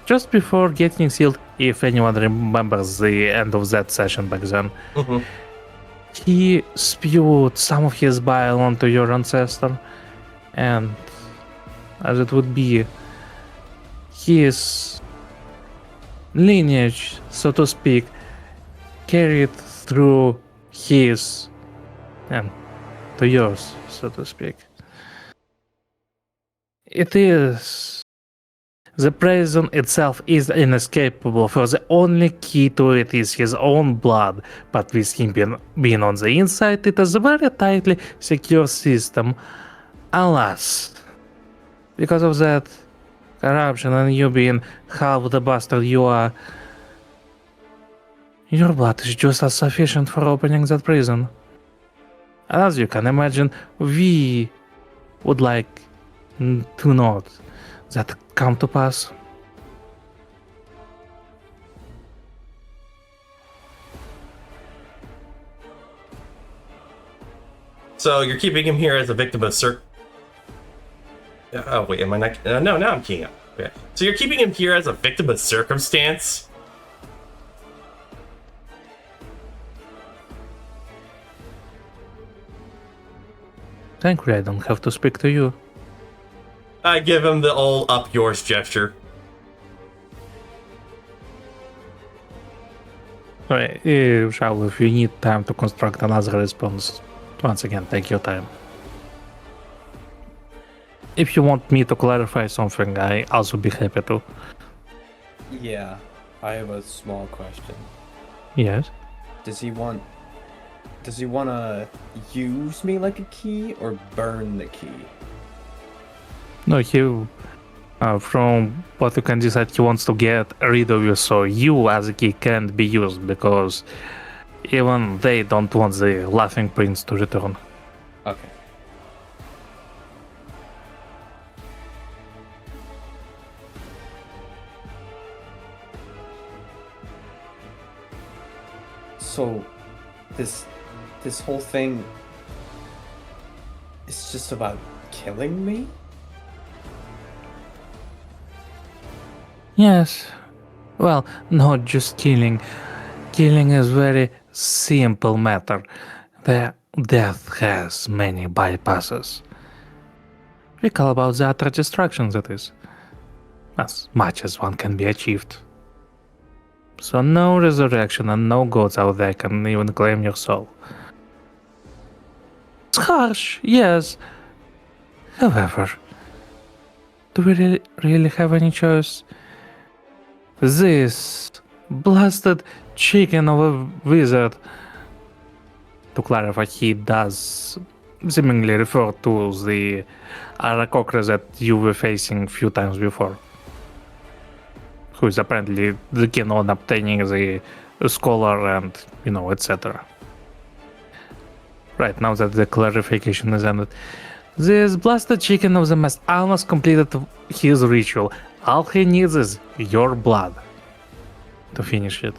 Just before getting sealed, if anyone remembers the end of that session back then, Mhm. he spewed some of his bile onto your ancestor, and as it would be, his lineage, so to speak, carried through his and to yours, so to speak. It is. The prison itself is inescapable, for the only key to it is his own blood, but with him being on the inside, it is a very tightly secure system. Alas, because of that corruption and you being half the bastard you are, your blood is just as sufficient for opening that prison. As you can imagine, we would like to not that come to pass. So you're keeping him here as a victim of Oh wait, am I not? No, now I'm keying up. Okay. So you're keeping him here as a victim of circumstance. Thankfully, I don't have to speak to you. I give him the old up yours gesture. Alright, Shao, if you need time to construct another response, once again, take your time. If you want me to clarify something, I also be happy to. Yeah, I have a small question. Yes? Does he want to use me like a key or burn the key? No, from what you can decide, he wants to get rid of you, so you as a key can't be used, because even they don't want the Laughing Prince to return. Okay. So, this whole thing is just about killing me? Yes. Well, not just killing. Killing is very simple matter. The death has many bypasses. Recall about the utter destruction that is. As much as one can be achieved. So no resurrection and no gods out there can even claim your soul. It's harsh, yes. However, do we really have any choice? This blasted chicken of a wizard. To clarify, he does seemingly refer to the Arakokra that you were facing a few times before. Who is apparently the keen on obtaining the scholar and, etc. Right, now that the clarification is ended. This blasted chicken of the mess almost completed his ritual. All he needs is your blood to finish it.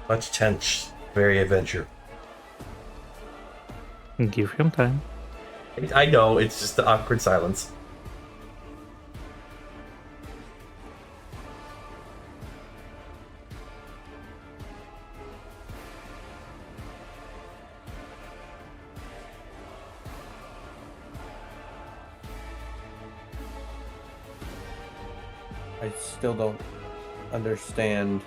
Much tense, very adventure. Give him time. I know, it's just the awkward silence. I still don't understand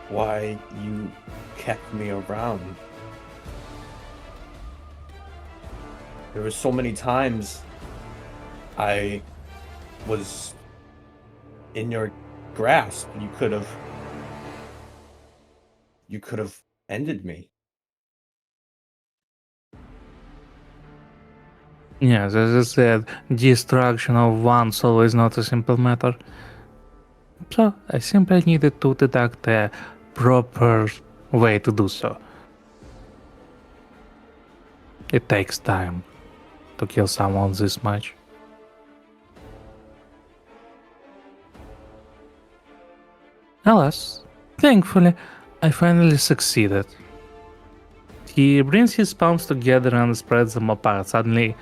why you kept me around. There were so many times I was in your grasp. You could have you could have ended me. Yes, as I said, destruction of one soul is not a simple matter. So I simply needed to deduct a proper way to do so. It takes time to kill someone this much. Alas, thankfully, I finally succeeded. He brings his palms together and spreads them apart, suddenly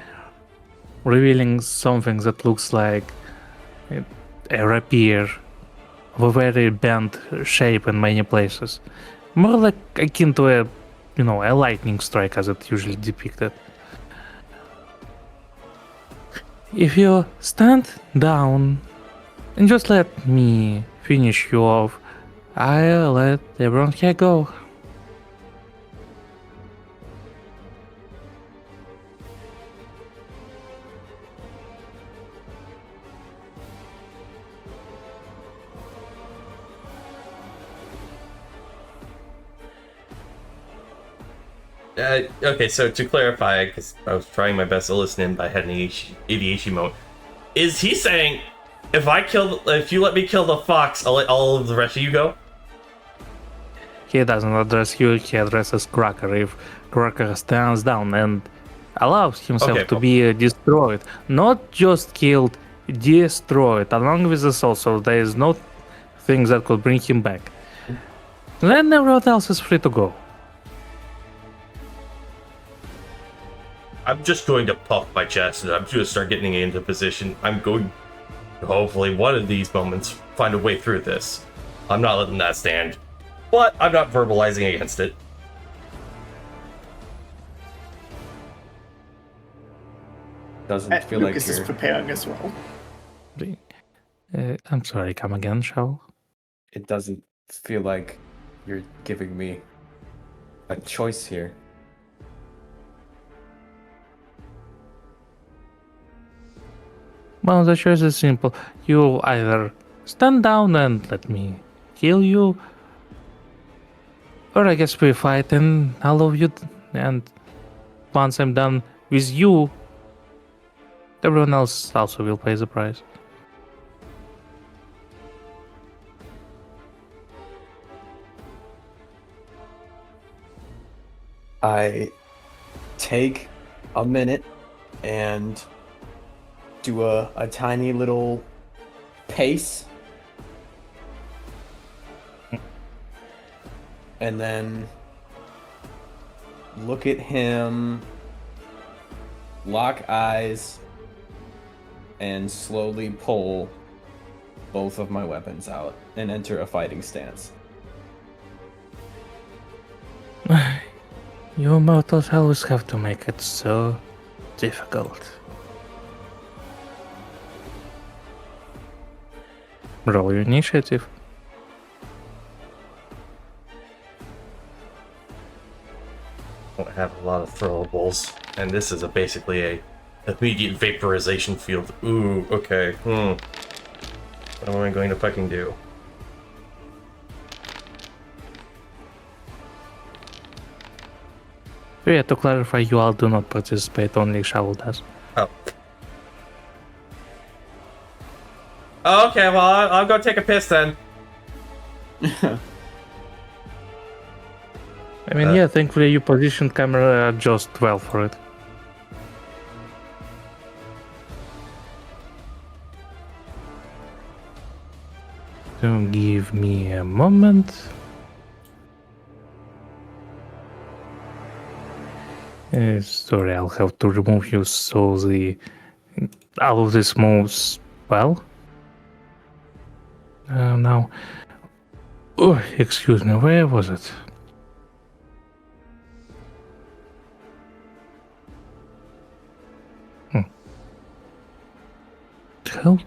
revealing something that looks like a rapier of a very bent shape in many places. More like akin to a lightning strike as it usually depicted. If you stand down and just let me finish you off, I'll let everyone here go. Okay, so to clarify, because I was trying my best to listen in, but I had an ADHD moment. Is he saying, if you let me kill the fox, I'll let all of the rest of you go? He doesn't address you, he addresses Cracker. If Cracker stands down and allows himself Okay, to cool. be destroyed, not just killed, destroyed, along with the soul, so there is no things that could bring him back. Then everyone else is free to go. I'm just going to puff my chest and I'm just going to start getting into position. I'm going to hopefully one of these moments find a way through this. I'm not letting that stand. But I'm not verbalizing against it. Doesn't feel Lucas like is you're. preparing as well. I'm sorry, come again, Shao? It doesn't feel like you're giving me a choice here. Well, the choice is simple. You either stand down and let me kill you, or I guess we fight and I love you. And once I'm done with you, everyone else also will pay the price. I take a minute and do a tiny little pace. And then look at him, lock eyes, and slowly pull both of my weapons out and enter a fighting stance. You mortals always have to make it so difficult. Roll your initiative. I don't have a lot of throwables, and this is basically a immediate vaporization field. Ooh, okay. What am I going to fucking do? Yeah, to clarify, you all do not participate, only Shao does. Oh. Okay, well, I'll go take a piss then. I mean, yeah, thankfully you positioned camera just well for it. So give me a moment. Sorry, I'll have to remove you so all of this moves well. Now, oh, excuse me, where was it? Hell?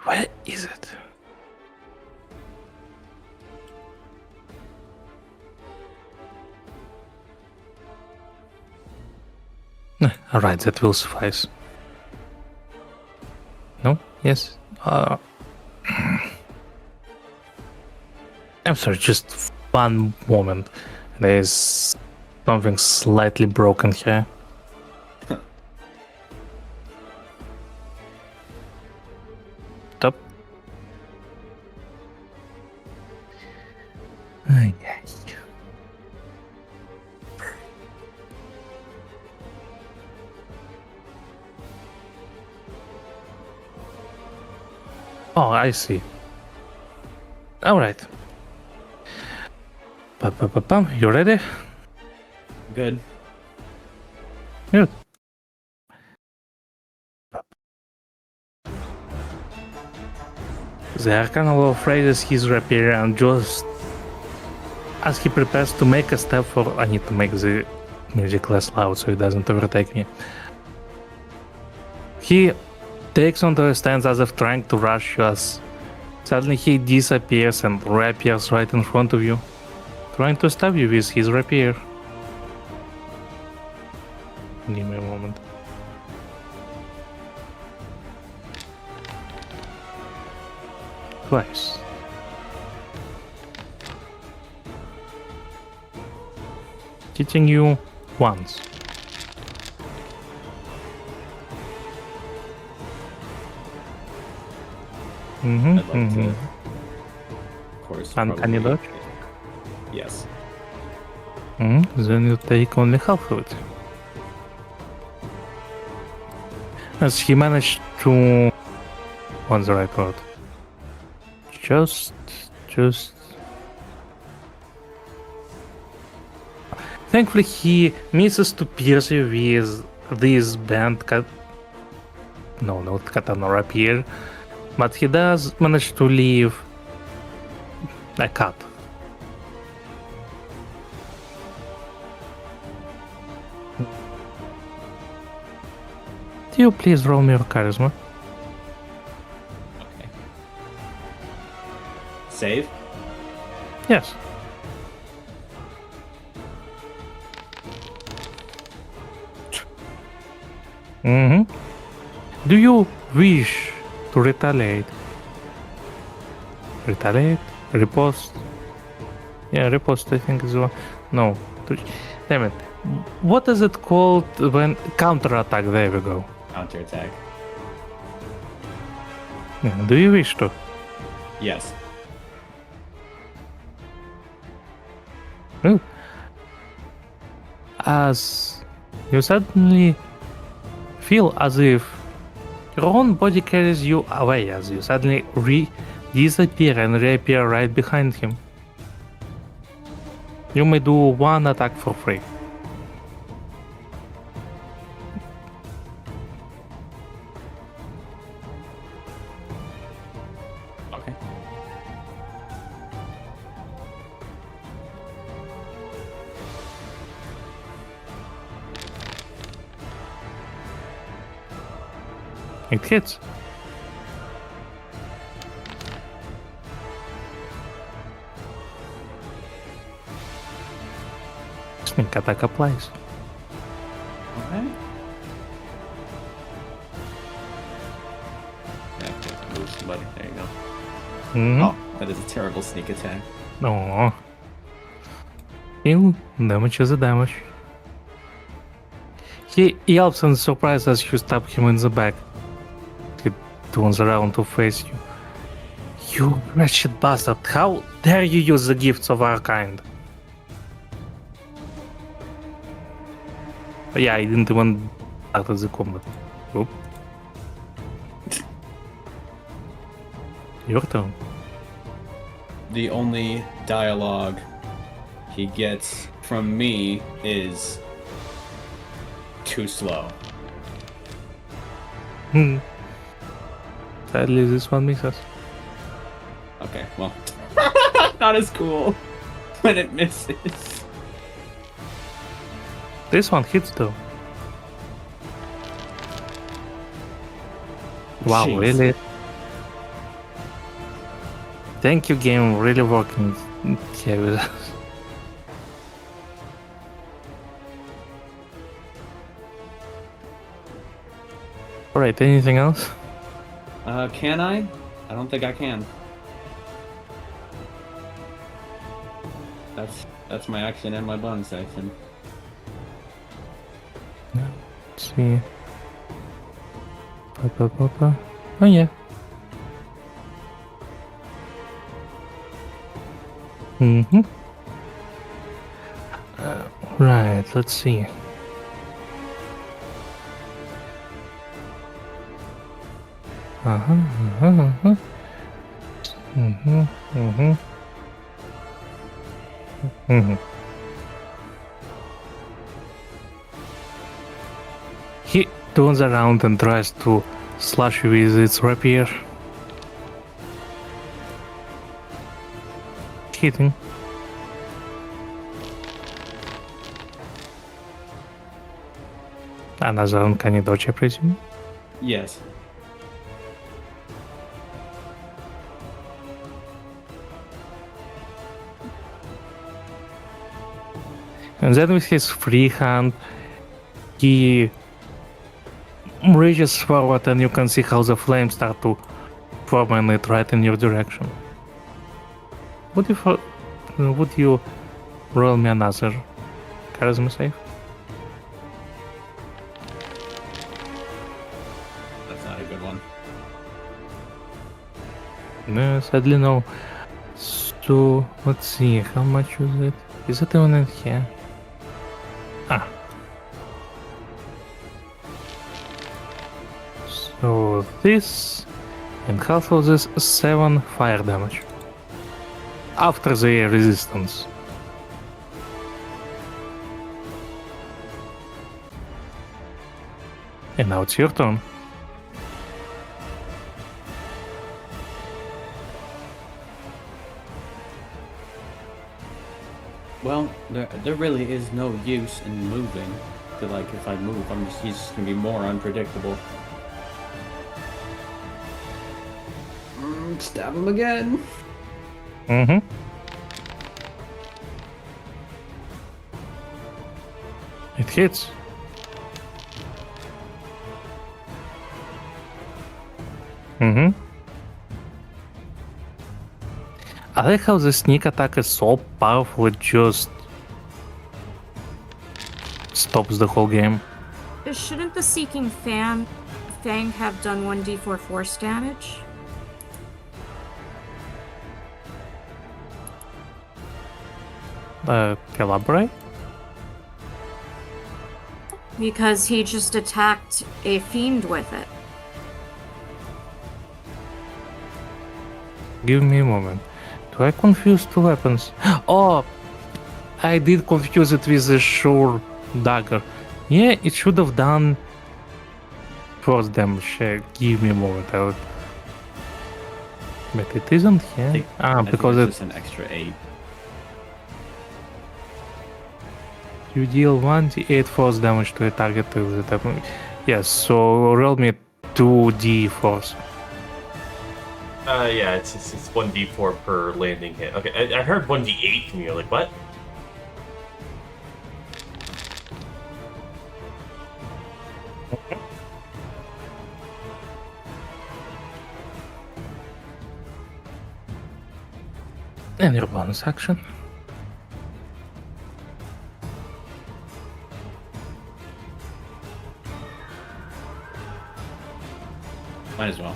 Where is it? Alright, that will suffice. Yes. I'm sorry, just one moment. There's something slightly broken here. Stop. Ay, ay. Oh, I see. All right. Pum. You ready? Good. Good. The Arcana phrases his rapier and just as he prepares to make a step for... I need to make the music less loud so it doesn't overtake me. He takes onto a stance as if trying to rush you as suddenly he disappears and reappears right in front of you, trying to stab you with his rapier. Give me a moment. Twice. Hitting you once. I'd like to, of course. Uncanny probably- dodge? Yes. Then you take only half of it. As he managed to... What's the right word? Just... Thankfully he misses to pierce you with this bent cut... No, not katana rapier. But he does manage to leave a cut. Do you please roll me your charisma? Okay. Save? Yes. Do you wish to retaliate? Retaliate? Riposte? Yeah, riposte I think is one. No. Damn it. What is it called when counterattack? There we go. Counterattack. Yeah, do you wish to? Yes. Well, as you suddenly feel as if your own body carries you away, as you suddenly disappear and reappear right behind him. You may do one attack for free. Okay. It hits. Sneak attack applies. Okay. Yeah, okay. Move somebody. There you go. Oh, that is a terrible sneak attack. No. Still, damage is a damage. He yelps in surprise as you stab him in the back. He turns around to face you. You wretched bastard, how dare you use the gifts of our kind? Yeah, I didn't even start the combat. Oop. Your turn. The only dialogue he gets from me is too slow. Sadly, this one misses. Okay, well, not as cool when it misses. This one hits though. Wow, Jeez. really? Thank you, game, really working here with us. Alright, anything else? Can I? I don't think I can. That's my action and my bonus action. Let's see. Pa. Oh yeah. Mm-hmm. Right, let's see. Uh-huh. He turns around and tries to slash you with its rapier. Hitting. Another uncanny dodge, I presume. Yes. And then with his free hand, he reaches forward and you can see how the flames start to form in it right in your direction. Would you roll me another charisma save? That's not a good one. No, sadly no. So, let's see, how much was it? Is it even in here? Ah. So this, and half of this, 7 fire damage. After the resistance. And now it's your turn. Well, there really is no use in moving. To like, if I move, he's just gonna be more unpredictable. Stab him again. Mm-hmm. It hits. Mm-hmm. I like how the sneak attack is so powerful it just stops the whole game. Shouldn't the Seeking Fang have done 1d4 force damage? Elaborate? Because he just attacked a fiend with it. Give me a moment. Do I confuse two weapons? Oh! I did confuse it with the sure dagger. Yeah, it should have done force damage. Give me a moment. But it isn't here. Because it's an extra 8. you deal 1d8 force damage to a target with the type. Yes, so roll me 2d force. Yeah, it's 1d4 per landing hit. Okay, I heard 1d8 from you. Like, what? And your bonus action. Might as well.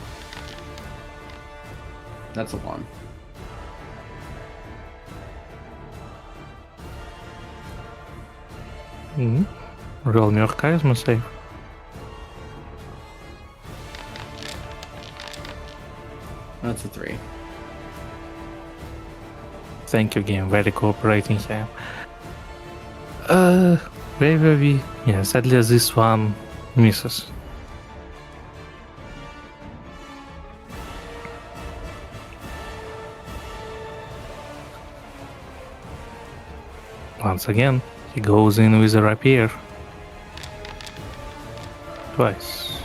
That's a 1. Roll me your charisma save. That's a 3. Thank you, game. Very cooperating here. Where were we? Yeah, sadly this one misses. Once again, he goes in with a rapier. Twice.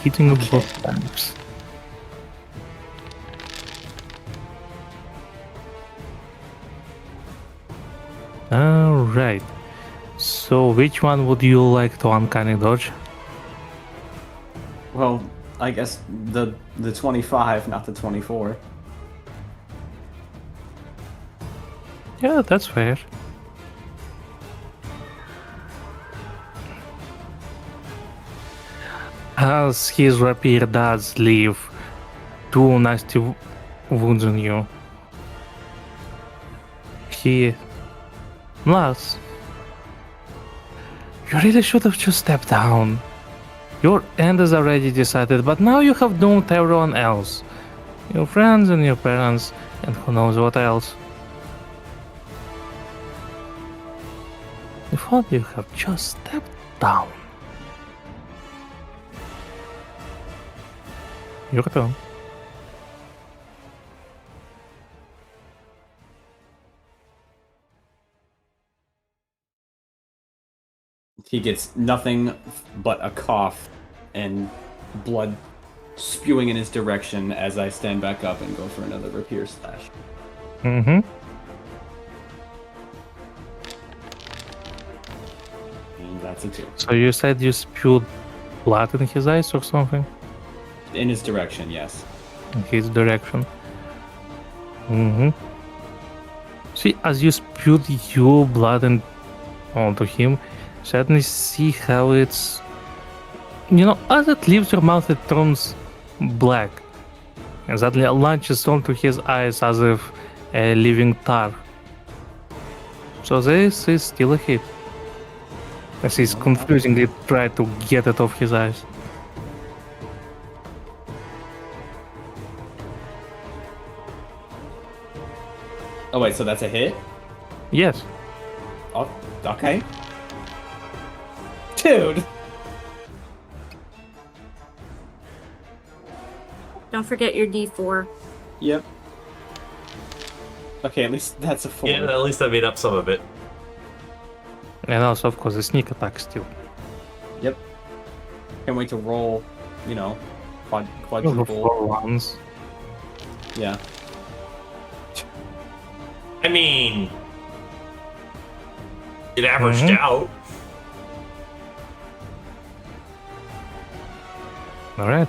Hitting both times. Alright. So which one would you like to uncanny dodge? Well, I guess the 25, not the 24. Yeah, that's fair. As his rapier does leave 2 nasty wounds on you, he laughs. You really should have just stepped down. Your end is already decided, but now you have doomed everyone else. Your friends and your parents, and who knows what else. If only you have just stepped down. Your turn. He gets nothing but a cough and blood spewing in his direction as I stand back up and go for another rapier slash. Mm-hmm. And that's a 2. So you said you spewed blood in his eyes or something? In his direction, yes. In his direction. Mm-hmm. See, as you spewed your blood onto him, suddenly see how it's... You know, as it leaves your mouth, it turns black. And suddenly launches onto his eyes as if a living tar. So this is still a hit. As he's confusingly tried to get it off his eyes. Oh wait, so that's a hit? Yes. Oh, okay. Dude! Don't forget your D4. Yep. Okay, at least that's a 4. Yeah, at least I made up some of it. And also, of course, the sneak attack still. Yep. Can't wait to roll, you know, Over quadruple. 4 rounds. Yeah. I mean, it averaged Mhm. out. Alright.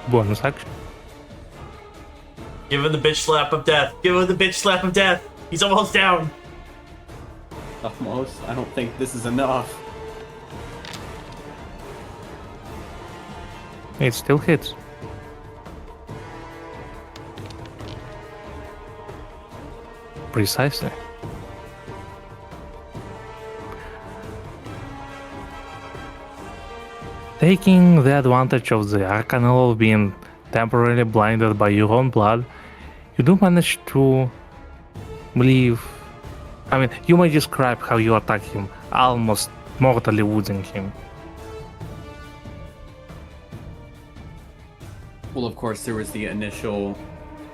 Bonus action. Give him the bitch slap of death. Give him the bitch slap of death. He's almost down. Almost. I don't think this is enough. It still hits. Precisely. Taking the advantage of the Arcanal of being temporarily blinded by your own blood, you do manage to believe. I mean, you may describe how you attack him, almost mortally wounding him. Well, of course, there was the initial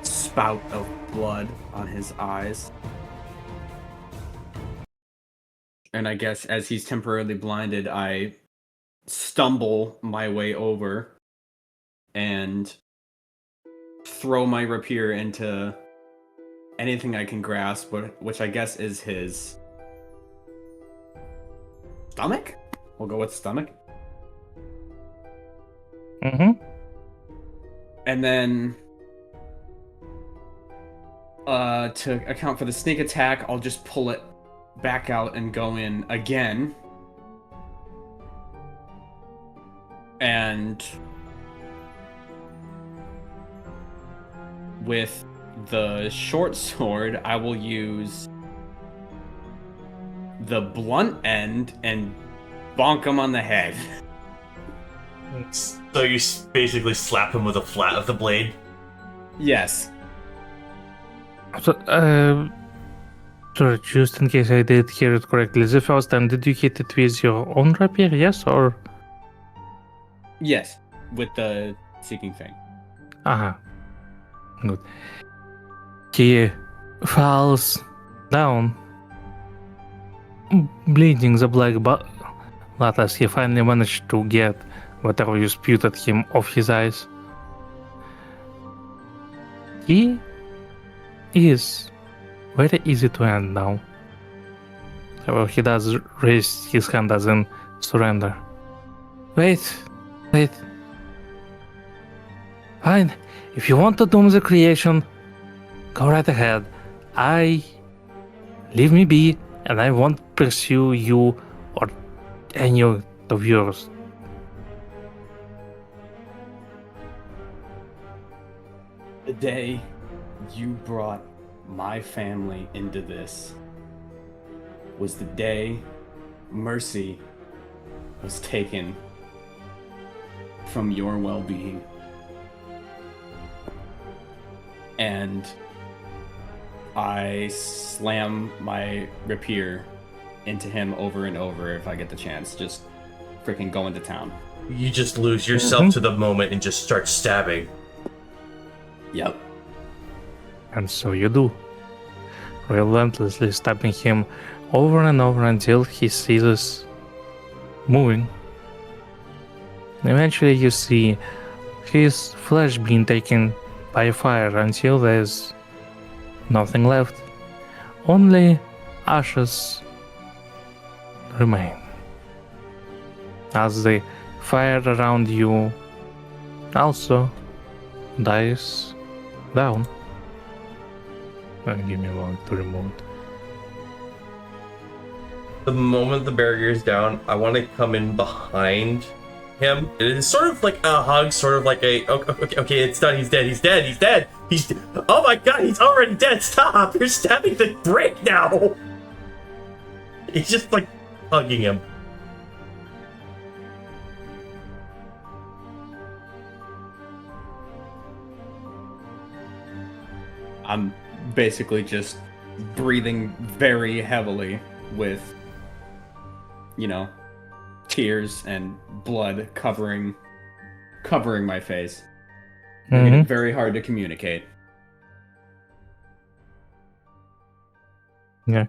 spout of blood on his eyes. And I guess as he's temporarily blinded, I stumble my way over and throw my rapier into anything I can grasp, which I guess is his stomach? We'll go with stomach. Mm-hmm. And then to account for the sneak attack, I'll just pull it back out and go in again. And with the short sword, I will use the blunt end and bonk him on the head. So you basically slap him with the flat of the blade. Yes. So, sorry, just in case I did hear it correctly, the first time, did you hit it with your own rapier, yes, or? Yes. With the seeking thing. Aha. Good. He falls down, bleeding the black blood as he finally managed to get whatever you spewed at him off his eyes. He is very easy to end now. However, he does raise his hand as in surrender. Wait, Wait. Fine. If you want to doom the creation, go right ahead. Leave me be, and I won't pursue you or any of yours. The day you brought my family into this was the day Mercy was taken from your well-being. And I slam my rapier into him over and over if I get the chance. Just freaking go into town. You just lose yourself to the moment and just start stabbing. Yep. And so you do, relentlessly stabbing him over and over until he ceases moving. Eventually you see his flesh being taken by fire until there's nothing left. Only ashes remain. As the fire around you also dies down. Give me a moment to remove it. The moment the barrier is down, I want to come in behind him. It is sort of like a hug, sort of like a okay, it's done. He's dead. Oh my god, he's already dead. Stop! You're stabbing the brick now. He's just like hugging him. I'm basically just breathing very heavily with, tears and blood covering my face. Making it very hard to communicate. Yeah.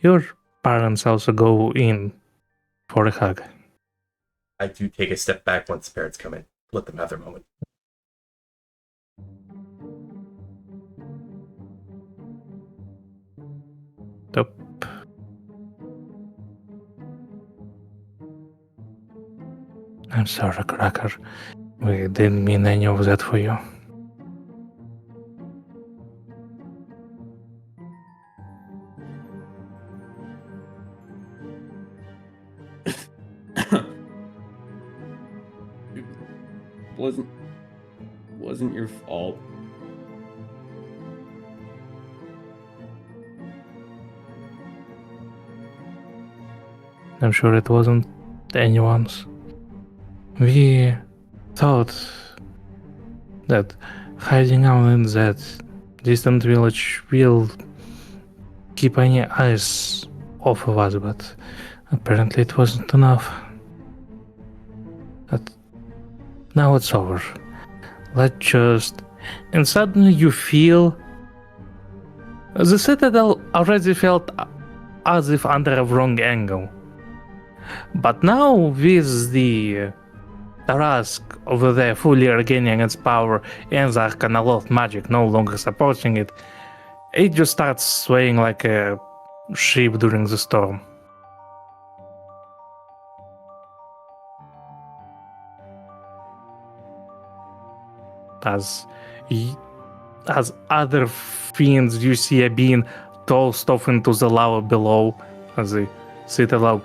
Your parents also go in for a hug. I do take a step back once the parents come in. Let them have their moment. Yup. I'm sorry, Cracker. We didn't mean any of that for you. wasn't your fault. I'm sure it wasn't anyone's. We thought that hiding out in that distant village will keep any eyes off of us, but apparently it wasn't enough. But now it's over. Let's just... And suddenly you feel... The Citadel already felt as if under a wrong angle. But now with the Tarask over there fully regaining its power and the Arcanaloth magic no longer supporting it, it just starts swaying like a ship during the storm. As other fiends you see are being tossed off into the lava below, as the Citadel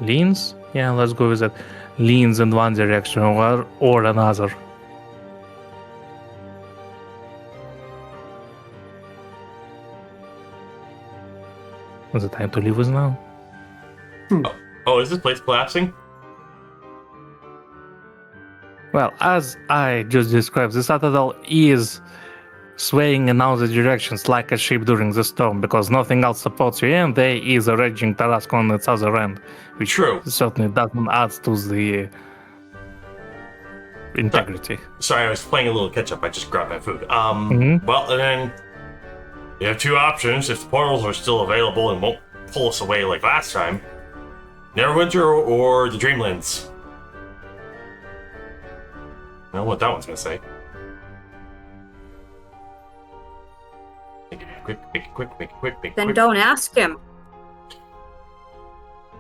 leans? Yeah, let's go with that. Leans in one direction or another. The time to leave is now. Oh, is this place collapsing? Well, as I just described, the Citadel is swaying in other directions like a ship during the storm because nothing else supports you, and there is a raging Tarask on its other end, which True. certainly doesn't add to the integrity. Sorry, I was playing a little catch up. I just grabbed my food. Mm-hmm. Well, then you have two options. If the portals are still available and won't pull us away like last time, Neverwinter or the Dreamlands. I don't know what that one's gonna say. Make it quick, make it quick, make it quick, make it Then quick. don't ask him.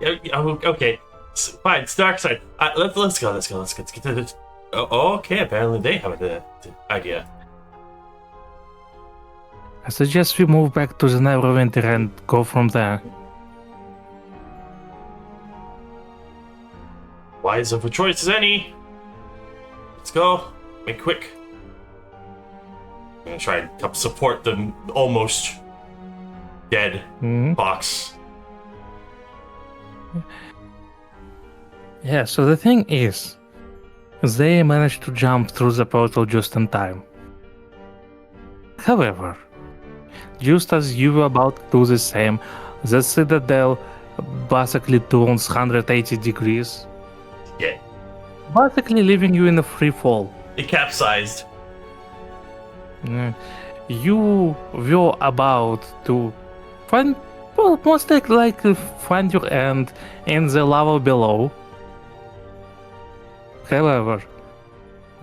Okay, fine. It's dark side. Let's go. Let's get to this. Okay. Apparently they have the idea. I suggest we move back to the Neverwinter and go from there. Wise of a choice as any. Let's go. Make quick. I'm gonna try and help support the almost dead box. Yeah, so the thing is, they managed to jump through the portal just in time. However, just as you were about to do the same, the citadel basically turns 180 degrees, Yeah. basically leaving you in a free fall. It capsized. You were about to find, well, most likely find your end in the lava below. However,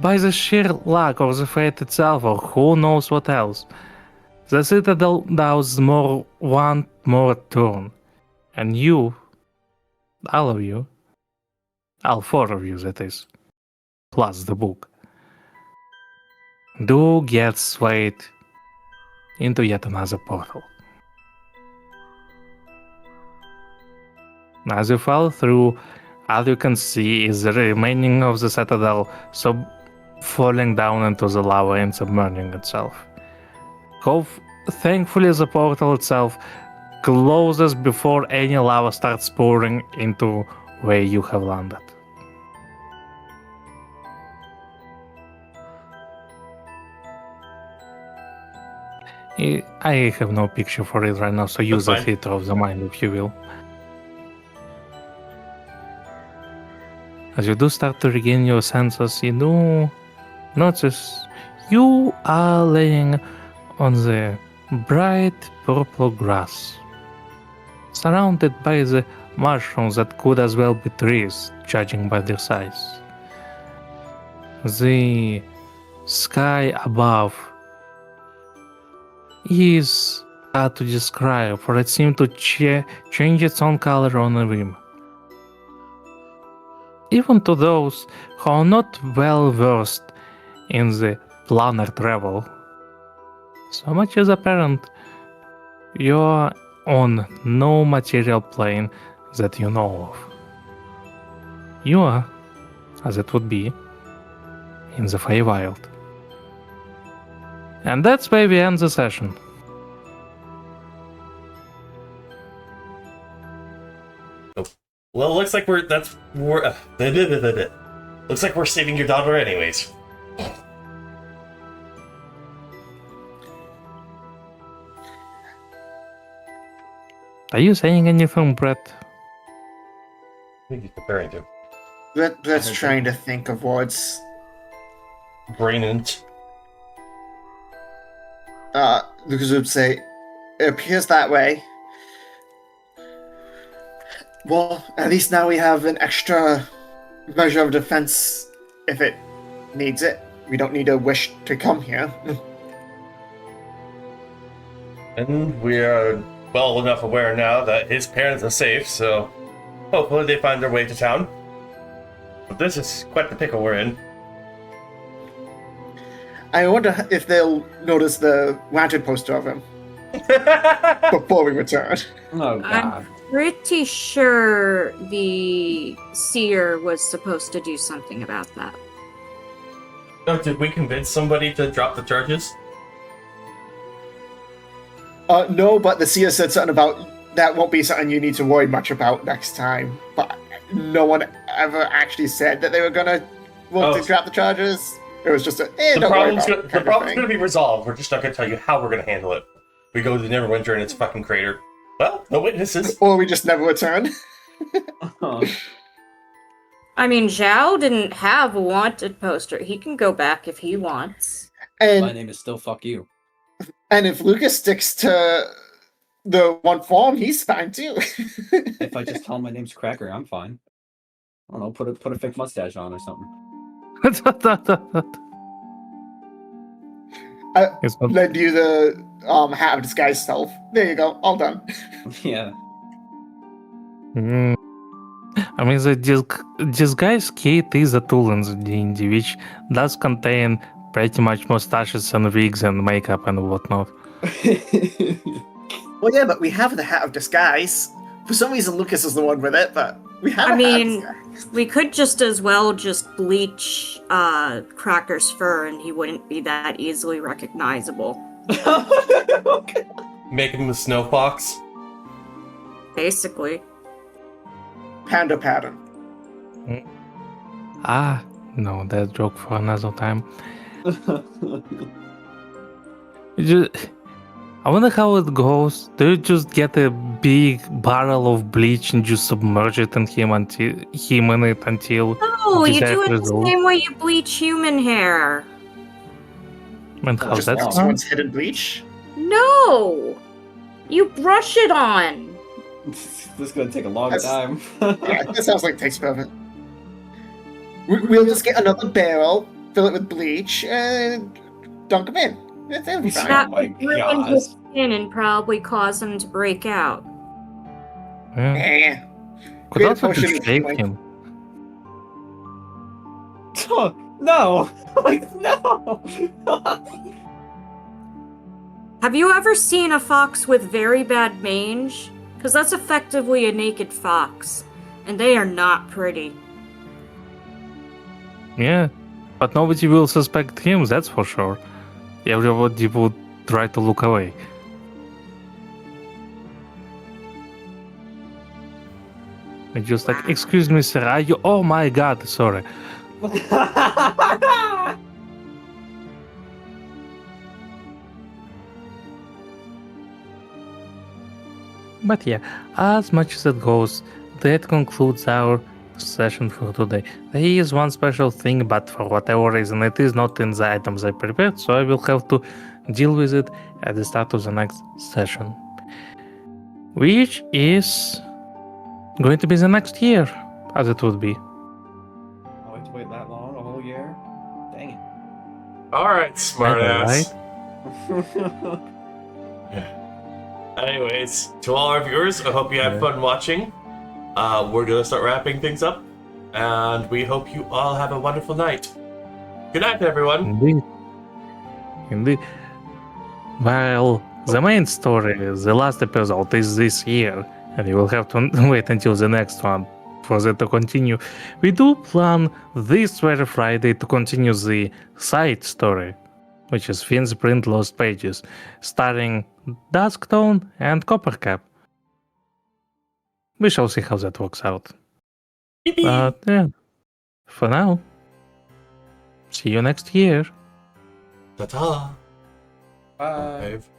by the sheer luck or the fate itself, or who knows what else, the citadel does one more turn, and you, all of you, all four of you that is, plus the book, do get swayed into yet another portal. As you fall through, all you can see is the remaining of the citadel falling down into the lava and submerging itself. Thankfully, the portal itself closes before any lava starts pouring into where you have landed. I have no picture for it right now, so use the fine. theater of the mind if you will. As you do start to regain your senses, you do notice you are laying on the bright purple grass, surrounded by the mushrooms that could as well be trees, judging by their size. The sky above is hard to describe, for it seemed to change its own color on a whim. Even to those who are not well versed in the planar travel, so much is apparent, you're on no material plane that you know of. You are, as it would be, in the Feywild. And that's where we end the session. Well, it looks like looks like we're saving your daughter anyways. Are you saying anything, Brett? What are you comparing to? Let's trying to think of words. Brainant. Lucas would say, it appears that way. Well, at least now we have an extra measure of defense if it needs it. We don't need a wish to come here. And we are well enough aware now that his parents are safe, so hopefully they find their way to town. But this is quite the pickle we're in. I wonder if they'll notice the Wanted poster of him before we return. Oh god. I'm pretty sure the seer was supposed to do something about that. Oh, did we convince somebody to drop the charges? No, but the seer said something about that won't be something you need to worry much about next time. But no one ever actually said that they were gonna want to drop the charges. It was just a The problem's gonna be resolved. We're just not gonna tell you how we're gonna handle it. We go to the Neverwinter and it's a fucking crater. Well, no witnesses. Or we just never return. I mean, Zhao didn't have a wanted poster. He can go back if he wants. My And name is still fuck you. and if Lucas sticks to the one form, he's fine too. If I just tell him my name's Cracker, I'm fine. I don't know, put a fake mustache on or something. It's not- Lend you the hat of disguise self. There you go, all done. Yeah. Mm. I mean, the disguise kit is a tool in the D&D, which does contain pretty much mustaches and wigs and makeup and whatnot. Well, yeah, but we have the hat of disguise. For some reason, Lucas is the one with it, but we have I a mean, hat of disguise. we could just as well just bleach Cracker's fur and he wouldn't be that easily recognizable. Okay. Make him the snow fox. Basically. Panda pattern. Ah, no, that joke for another time. I wonder how it goes. Do you just get a big barrel of bleach and just submerge it in him in it until No, you desired do it the result? same way you bleach human hair. And Oh, how's Just that wow. like sound? someone's hidden bleach. No! You brush it on. This is gonna take a long That's- time. Yeah, that sounds like it takes forever. We'll just get another barrel, fill it with bleach, and dunk him in. That'll be fine. That my would ruin gosh. his skin and probably cause him to break out. Yeah. Eh. Could Create a also potion just of shave healing. him. Oh, no! Like, no! Have you ever seen a fox with very bad mange? Because that's effectively a naked fox. And they are not pretty. Yeah, but nobody will suspect him, that's for sure. Everybody would try to look away. And just like, excuse me, sir, are you? Oh my god, sorry. But yeah, as much as it goes, that concludes our session for today. There is one special thing, but for whatever reason, it is not in the items I prepared, so I will have to deal with it at the start of the next session. Which is going to be the next year, as it would be. Oh, have to wait that long? A whole year? Dang Alright, smartass. it. Anyways, to all our viewers, I hope you had Yeah. fun watching. We're gonna start wrapping things up, and we hope you all have a wonderful night. Good night, everyone. Indeed. Indeed. Well, the main story, the last episode is this year, and you will have to wait until the next one for that to continue. We do plan this very Friday to continue the side story, which is Fiend's Print Lost Pages, starring Dusktone and Coppercap. We shall see how that works out. Beep, beep. But yeah, for now, see you next year. Ta-ta. Bye. Five.